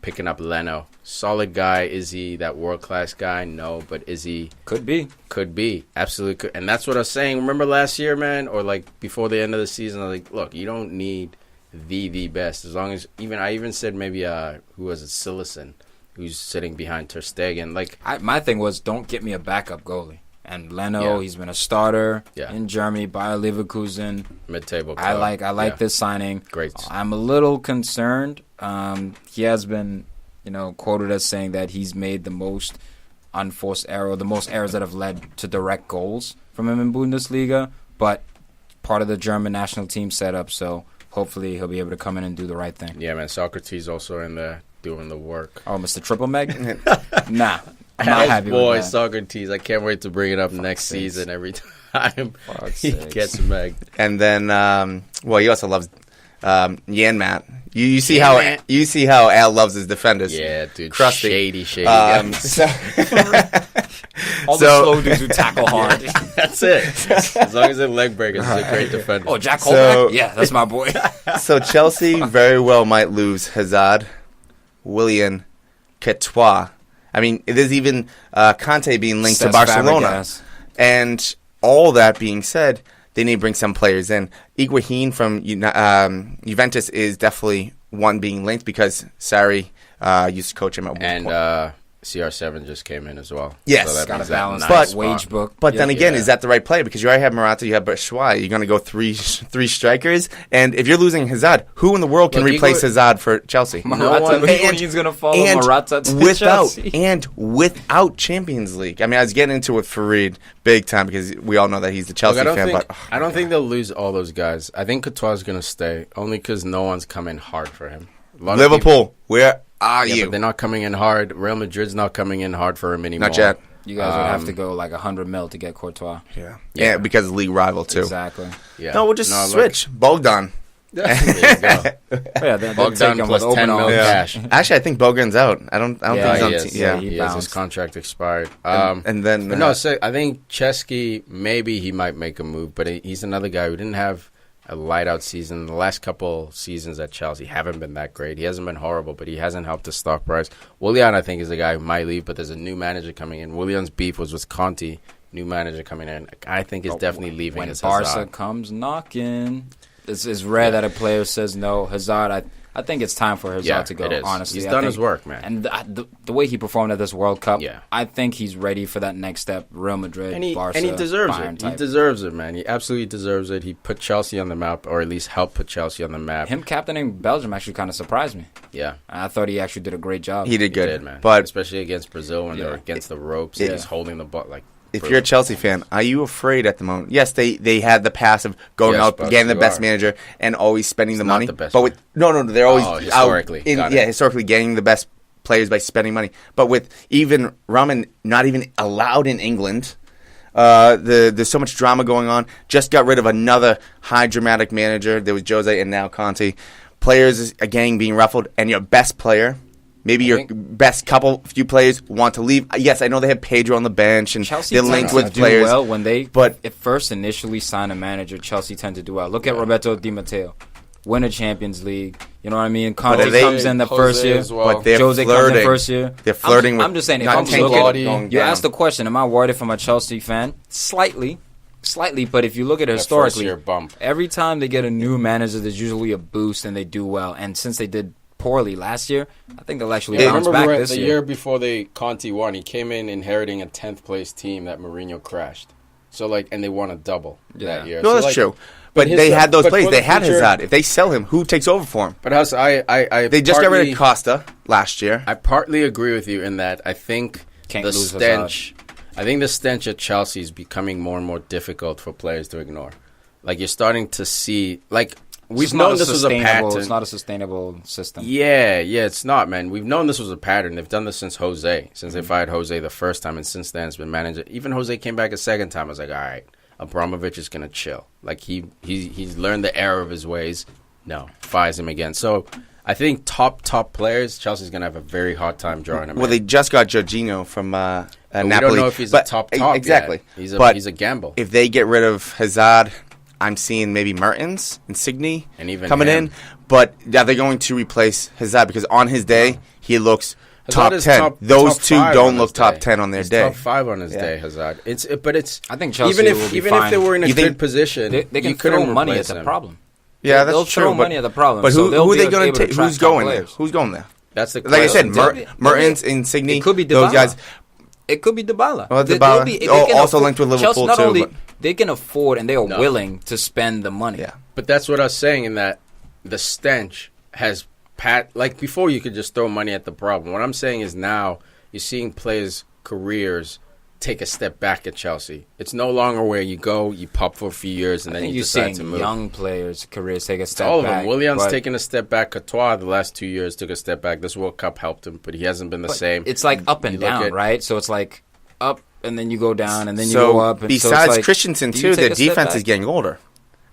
Picking up Leno, solid guy. Is he that world class guy? No, but is he? Could be. Could be, absolutely could. And that's what I was saying. Remember last year, man, or like before the end of the season? I was like, look, you don't need the best. As long as I even said maybe who was it, Sillerson, who's sitting behind Ter Stegen. Like, My thing was, don't get me a backup goalie. And Leno, Yeah. he's been a starter Yeah. in Germany, Bayer Leverkusen. mid-table. I like Yeah. this signing. Great. I'm a little concerned. He has been, quoted as saying that he's made the most unforced error, the most errors that have led to direct goals from him in Bundesliga. But part of the German national team setup, so hopefully he'll be able to come in and do the right thing. Yeah, man. Socrates also in there doing the work. Oh, Mr. Triple Meg? Nah, I'm not happy boy, with that. Socrates. I can't wait to bring it up next sakes. season every time Fuck's he sakes. gets megged. And then, he also loves Yan Matt. You see Yan how Matt. Al loves his defenders. Yeah, dude. Crusty. Shady guys. So, All the so- slow dudes who tackle hard. That's it. As long as they're leg breakers, he's a great defender. Oh, Jack So- Colback? Yeah, that's my boy. so Chelsea very well might lose Hazard, Willian, Courtois. I mean, there's even Conte being linked to Says Barcelona. Fabregas. And all that being said, they need to bring some players in. Higuain from Juventus is definitely one being linked because Sarri used to coach him at one And point. CR7 just came in as well. Yes. that Got to means that balance nice that But- wage spot. book. But then again, yeah. is that the right play? Because you already have Morata, you have Batshuayi. You're going to go three strikers. And if you're losing Hazard, who in the world can Look, replace Hazard for Chelsea? Morata, one- Higuain's going to follow and Morata to without Chelsea. without Champions League. I mean, I was getting into it with Farid big time because we all know that he's the Chelsea Look, fan. But I don't think they'll lose all those guys. I think Courtois is going to stay only because no one's coming hard for him. A lot of Liverpool, where are people- yeah, you? but they're not coming in hard. Real Madrid's not coming in hard for him anymore. Not yet. You guys would have to go like 100 mil to get Courtois. Yeah, because of league rival too. Exactly. Yeah. No, we'll just look, switch. Bogdan. there you go. Oh, yeah, they'll take Bogdan him plus with 10 open mil arms. cash. Actually, I think Bogan's out. I don't Yeah, think he's on he the is. team. Yeah. He He has his bounced. contract expired. And then But no, so I think Chesky, maybe he might make a move, but he's another guy who didn't have a light-out season. The last couple seasons at Chelsea haven't been that great. He hasn't been horrible, but he hasn't helped his stock price. Willian, I think, is the guy who might leave, but there's a new manager coming in. Willian's beef was with Conte, new manager coming in. I think is definitely leaving. When is Barca Hazard. comes knocking, it's rare that a player says no. Hazard, I think it's time for Hazard to go, it is. honestly. He's done his work, man. And the way he performed at this World Cup, Yeah. I think he's ready for that next step. Real Madrid, Barca, and he deserves Bayern it. type. He deserves it, man. He absolutely deserves it. He put Chelsea on the map, or at least helped put Chelsea on the map. Him captaining Belgium actually kind of surprised me. Yeah. I thought he actually did a great job. He did good, He did, man. but especially against Brazil when they were against the ropes, Yeah. he's holding the ball like. if you're a Chelsea fan, are you afraid at the moment? Yes, they had the pass of going Yes, out, but getting the you best are. manager, and always spending the not money. the best but with no, they're always historically. out Got it. historically getting the best players by spending money. But with even Ramen not even allowed in England, there's so much drama going on. Just got rid of another high dramatic manager. There was Jose and now Conte. Players are getting being ruffled, and your best player. Maybe your best few players want to leave. Yes, I know they have Pedro on the bench and Chelsea they're tends linked to with do players. well when they but at first initially sign a manager. Chelsea tend to do well. Look at Roberto Di Matteo, win a Champions League. You know what I mean? Conte they- comes in the Jose first year. as well. But they're Jose comes flirting. in first year. They're flirting I'm with just saying, if not I'm tanking, looking, going you down. asked the question, am I worried if I'm a Chelsea fan? Slightly, but if you look at it historically, first-year bump. every time they get a new manager, there's usually a boost and they do well. And since they did poorly last year, I think they'll actually Yeah, bounce remember back this the year. year before Conte won, he came in inheriting a 10th place team that Mourinho crashed. So and they won a double that year. No, So, that's true. But they had those players. They had Hazard. If they sell him, who takes over for him? But Huss, They just got rid of Costa last year. I partly agree with you in that I think Can't the lose stench. I think the stench at Chelsea is becoming more and more difficult for players to ignore. Like you're starting to see, we've known this was a pattern. It's not a sustainable system. Yeah, it's not, man. We've known this was a pattern. They've done this since Jose, since they fired Jose the first time, and since then it's been manager. Even Jose came back a second time. I was like, all right, Abramovich is gonna chill. Like he's learned the error of his ways. No, fires him again. So I think top players, Chelsea's gonna have a very hard time drawing them. Well, they just got Jorginho from Napoli. we don't know if he's a top exactly. Yet. He's a gamble. If they get rid of Hazard, I'm seeing maybe Mertens, Insigne And even coming him. in. But are they going to replace Hazard? Because on his day, he looks Hazard top is 10. Those top two 5 don't on look his top day. 10 on their He's day. top 5 on his Yeah. day, Hazard. It's I think Chelsea even will if be even fine. if they were in a You think- good position, They can you couldn't throw money at replace the him. problem. Yeah, that's They'll true. throw money at the problem. But so who they'll are be they going able to to take? attract Who's top going there? players. Who's going there? That's the Like I said, They'll be- Mertens, Insigne, It could be those Dybala. guys. It could be Dybala. Well, They- Dybala- they oh, can also afford- linked with Liverpool, Chelsea not too, only but- they can afford and they are No. willing to spend the money. Yeah. But that's what I was saying in that the stench has like before you could just throw money at the problem. What I'm saying is now you're seeing players' careers take a step back at Chelsea. It's no longer where you go, you pop for a few years, and I then think you you're decide seeing to move. young players' careers take a It's step all of back. them. Willian's but- taken a step back. Courtois the last 2 years took a step back. This World Cup helped him, but he hasn't been the but same. It's like up and You look down, at- right? So it's like up and then you go down and then you So go up. And so besides it's like, Christensen do you too, take the a step defense back? is getting older.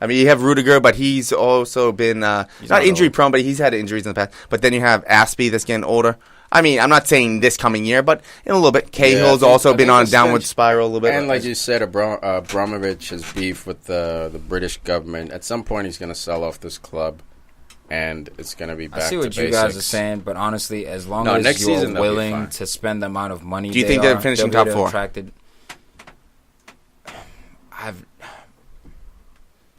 I mean, you have Rudiger, but he's also been not not injury old. prone, but he's had injuries in the past. But then you have Aspie that's getting older. I mean, I'm not saying this coming year, but in a little bit. Cahill's I also think been on a the downward stench- spiral a little bit. And like you said, Abramovich has beef with the British government. At some point, he's going to sell off this club, and it's going to be back I see to what you basics. guys are saying, but honestly, as long No, as next you're season they'll be willing fine. to spend the amount of money, Do you think they're finishing they'll top be able to 4? attract it.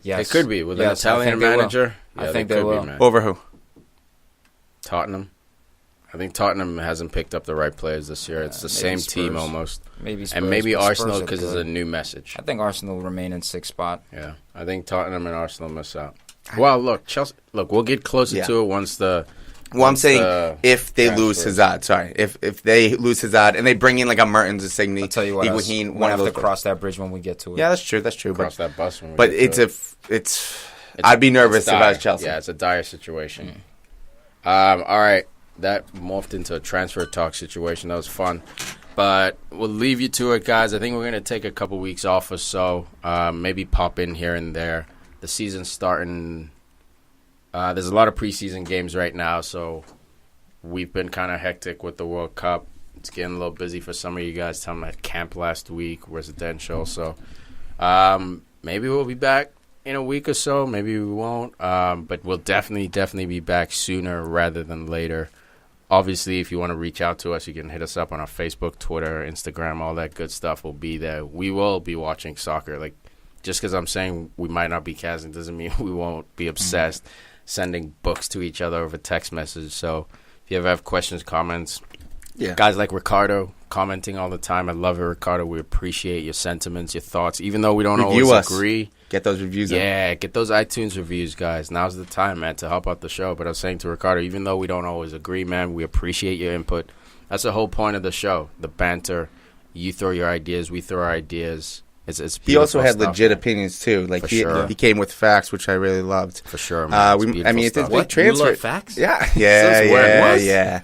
Yes, It could be with Yes, an I Italian think they will. manager. I Yeah, think they they could will. be, man. Over who? Tottenham. I think Tottenham hasn't picked up the right players this year. It's the maybe same team Spurs. almost, Maybe Spurs, and maybe but Spurs Arsenal are because it's good. a new message. I think Arsenal will remain in 6th spot. Yeah, I think Tottenham and Arsenal miss out. Well, look, Chelsea. Look, we'll get closer Yeah. to it once the. Well, I'm once saying the if they lose transfers. Hazard, sorry, if they lose Hazard and they bring in like a Mertens, Insigne, I'll tell you what, Higuain, we'll one of have those. to cross that bridge when we get to it. Yeah, that's true. That's true. cross that bus. When we But get it's to it. it's. I'd be nervous if I was dire. Chelsea. Yeah, it's a dire situation. All right, that morphed into a transfer talk situation. That was fun. But we'll leave you to it, guys. I think we're going to take a couple weeks off or so. Maybe pop in here and there. The season's starting. There's a lot of preseason games right now, so we've been kind of hectic with the World Cup. It's getting a little busy for some of you guys. Tell them at camp last week, residential. So maybe we'll be back in a week or so. Maybe we won't. But we'll definitely be back sooner rather than later. Obviously, if you want to reach out to us, you can hit us up on our Facebook, Twitter, Instagram, all that good stuff will be there. We will be watching soccer. Like, just because I'm saying we might not be casting doesn't mean we won't be obsessed sending books to each other over text message. So if you ever have questions, comments, guys like Ricardo commenting all the time. I love it, Ricardo. We appreciate your sentiments, your thoughts, even though we don't Review always us. agree. Get those reviews. Yeah, get those iTunes reviews, guys. Now's the time, man, to help out the show. But I was saying to Ricardo, even though we don't always agree, man, we appreciate your input. That's the whole point of the show, the banter. You throw your ideas, we throw our ideas. It's he also had stuff, legit man. opinions too. Like For he came with facts, which I really loved. For sure, man. It's stuff. big transfer. You love facts? Yeah.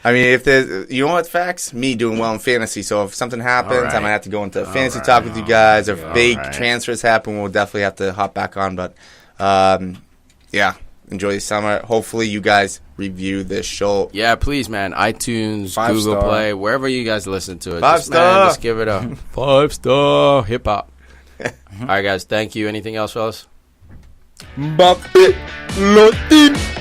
I mean, if there's, you know what, facts? Me doing well in fantasy. So if something happens, right. I might have to go into fantasy talk with you guys. If All big right. transfers happen, we'll definitely have to hop back on. But enjoy the summer. Hopefully, you guys review this show. Yeah, please, man. iTunes, 5 Google star. Play, wherever you guys listen to it. 5 star. Just give it a 5-star hip hop. All right, guys. Thank you. Anything else, fellas? Mbappe, Lotin.